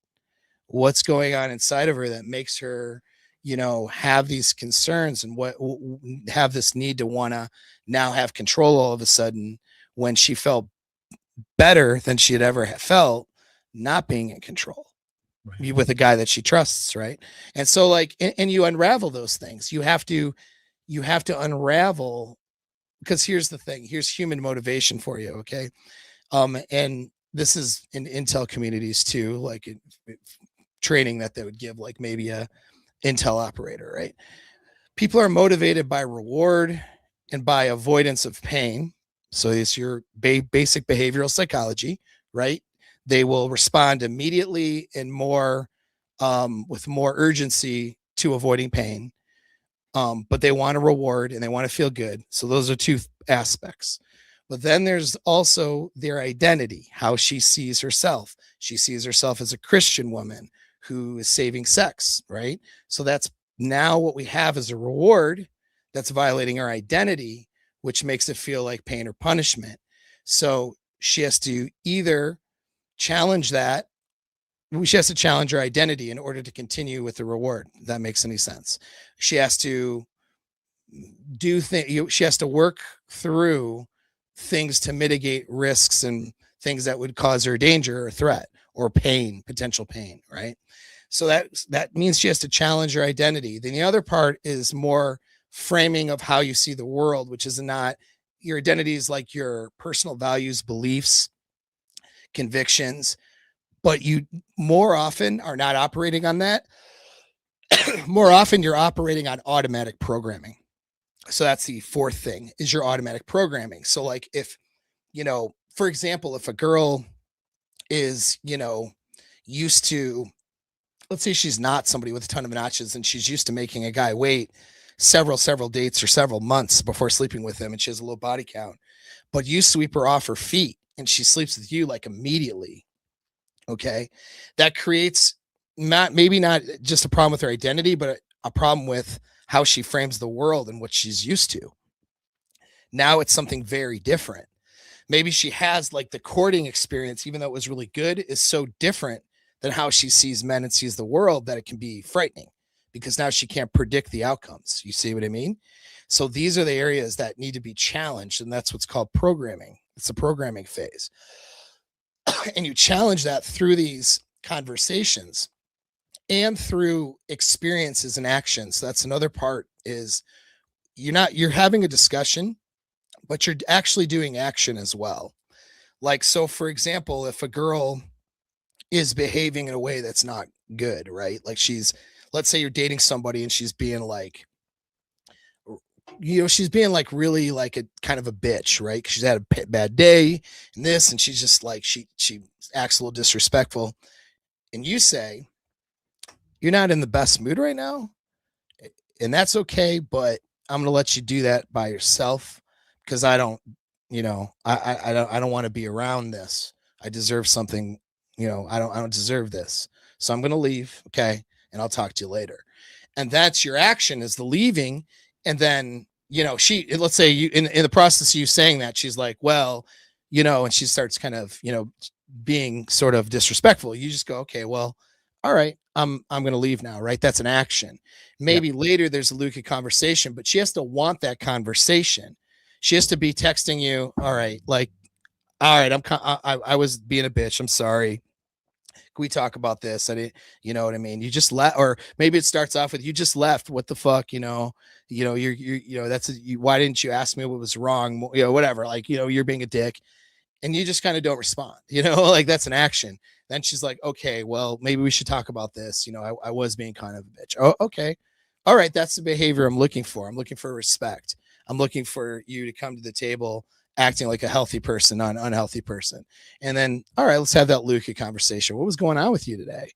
what's going on inside of her that makes her, have these concerns and have this need to want to now have control all of a sudden when she felt better than she had ever felt not being in control with a guy that she trusts. Right. And so like, and you unravel those things. You have to unravel, because here's the thing, here's human motivation for you. Okay. And this is in Intel communities too, like training that they would give, like maybe a Intel operator, right? People are motivated by reward and by avoidance of pain. So it's your basic behavioral psychology, right? They will respond immediately and more with more urgency to avoiding pain. But they want a reward and they want to feel good. So those are two aspects. But then there's also their identity, how she sees herself. She sees herself as a Christian woman who is saving sex, right? So that's now what we have as a reward that's violating her identity, which makes it feel like pain or punishment. So she has to either challenge that. She has to challenge her identity in order to continue with the reward. If that makes any sense. She has to do things. She has to work through things to mitigate risks and things that would cause her danger or threat or pain, potential pain, right? So that means she has to challenge her identity. Then the other part is more framing of how you see the world, which is not your identity, is like your personal values, beliefs, convictions, but you more often are not operating on that. More often you're operating on automatic programming. So that's the fourth thing, is your automatic programming. So like if, for example, if a girl is, used to, let's say she's not somebody with a ton of notches and she's used to making a guy wait several dates or several months before sleeping with him, and she has a low body count, but you sweep her off her feet and she sleeps with you like immediately. Okay. That creates maybe not just a problem with her identity, but a problem with how she frames the world and what she's used to. Now it's something very different. Maybe she has like the courting experience, even though it was really good, is so different than how she sees men and sees the world that it can be frightening, because now she can't predict the outcomes. You see what I mean? So these are the areas that need to be challenged. And that's what's called programming. It's a programming phase. And you challenge that through these conversations and through experiences and actions. So that's another part, is you're having a discussion, but you're actually doing action as well. Like, so for example, if a girl is behaving in a way that's not good, right? Like let's say you're dating somebody and she's being like, she's being like really like a kind of a bitch, right? She's had a bad day and this, and she's just like, she acts a little disrespectful. And you say, you're not in the best mood right now, and that's okay, but I'm going to let you do that by yourself, because I don't want to be around this. I deserve something, I don't deserve this. So I'm going to leave. Okay. And I'll talk to you later. And that's your action, is the leaving. And then, let's say you, in the process of you saying that, she's like, well, and she starts kind of, being sort of disrespectful. You just go, okay, well, all right, I'm going to leave now. Right. That's an action. Maybe later there's a Luca conversation, but she has to want that conversation. She has to be texting you. All right. Like, all right, I was being a bitch. I'm sorry. Can we talk about this? I didn't, you know what I mean? You just left, or maybe it starts off with, you just left. What the fuck? Why didn't you ask me what was wrong? Whatever. Like, you're being a dick, and you just kind of don't respond, like that's an action. Then she's like, okay, well, maybe we should talk about this. I was being kind of a bitch. Oh, okay. All right. That's the behavior I'm looking for. I'm looking for respect. I'm looking for you to come to the table acting like a healthy person, not an unhealthy person. And then, all right, let's have that Luca conversation. What was going on with you today?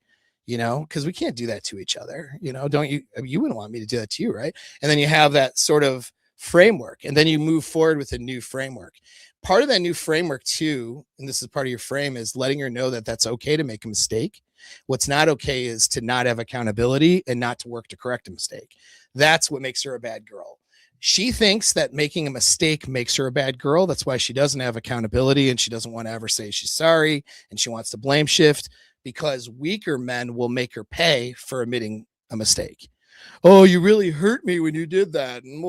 Because we can't do that to each other. Don't you? I mean, you wouldn't want me to do that to you, right? And then you have that sort of framework, and then you move forward with a new framework. Part of that new framework too, and this is part of your frame, is letting her know that that's okay to make a mistake. What's not okay is to not have accountability and not to work to correct a mistake. That's what makes her a bad girl. She thinks that making a mistake makes her a bad girl. That's why she doesn't have accountability, and she doesn't want to ever say she's sorry, and she wants to blame shift. because weaker men will make her pay for admitting a mistake. Oh, you really hurt me when you did that. And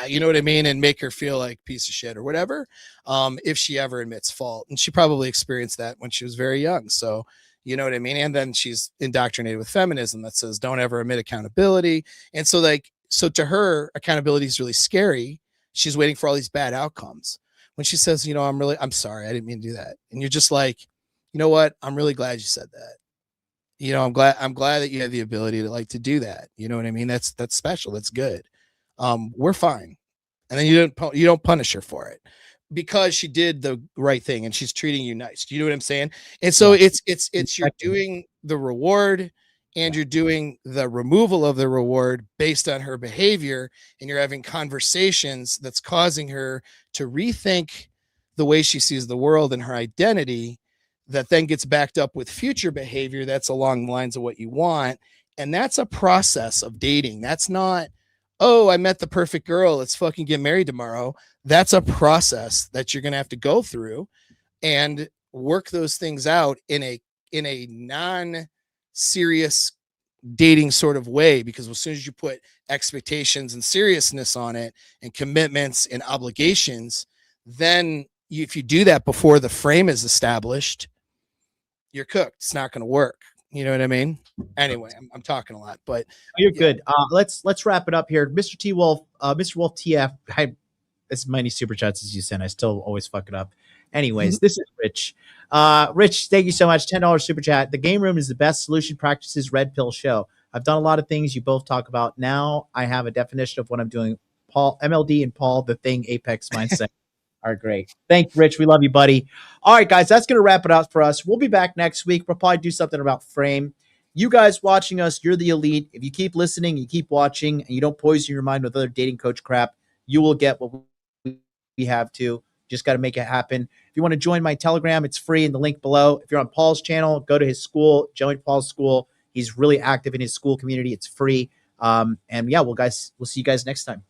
you know what I mean? And make her feel like a piece of shit or whatever. If she ever admits fault. And she probably experienced that when she was very young. So, you know what I mean? And then she's indoctrinated with feminism that says, don't ever admit accountability. And so so to her, accountability is really scary. She's waiting for all these bad outcomes. When she says, you know, I'm sorry, I didn't mean to do that. And you're just like, you know what? I'm really glad you said that. You know, I'm glad that you have the ability to do that. You know what I mean? That's special. That's good. We're fine. And then you don't punish her for it because she did the right thing and she's treating you nice. Do you know what I'm saying? And so it's you're doing the reward and you're doing the removal of the reward based on her behavior, and you're having conversations that's causing her to rethink the way she sees the world and her identity, that then gets backed up with future behavior that's along the lines of what you want. And that's a process of dating. That's not, oh, I met the perfect girl, let's fucking get married tomorrow. That's a process that you're going to have to go through and work those things out in a non-serious dating sort of way, because as soon as you put expectations and seriousness on it and commitments and obligations, then if you do that before the frame is established, you're cooked. It's not going to work. You know what I mean? Anyway, I'm talking a lot, but you're good. Let's wrap it up here. Mr. T Wolf, Mr. Wolf TF, as many super chats as you send, I still always fuck it up. Anyways, this is Rich. Rich, thank you so much. $10 super chat. The Game Room is the best solution practices red pill show. I've done a lot of things you both talk about. Now I have a definition of what I'm doing. Paul, MLD, and Paul, the thing, Apex Mindset are great. Thank you, Rich. We love you, buddy. All right, guys, that's going to wrap it up for us. We'll be back next week. We'll probably do something about frame. You guys watching us, you're the elite. If you keep listening, you keep watching, and you don't poison your mind with other dating coach crap, you will get what we have to. Just got to make it happen. If you want to join my Telegram, it's free in the link below. If you're on Paul's channel, go to his school, join Paul's school. He's really active in his school community. It's free. And yeah, we'll see you guys next time.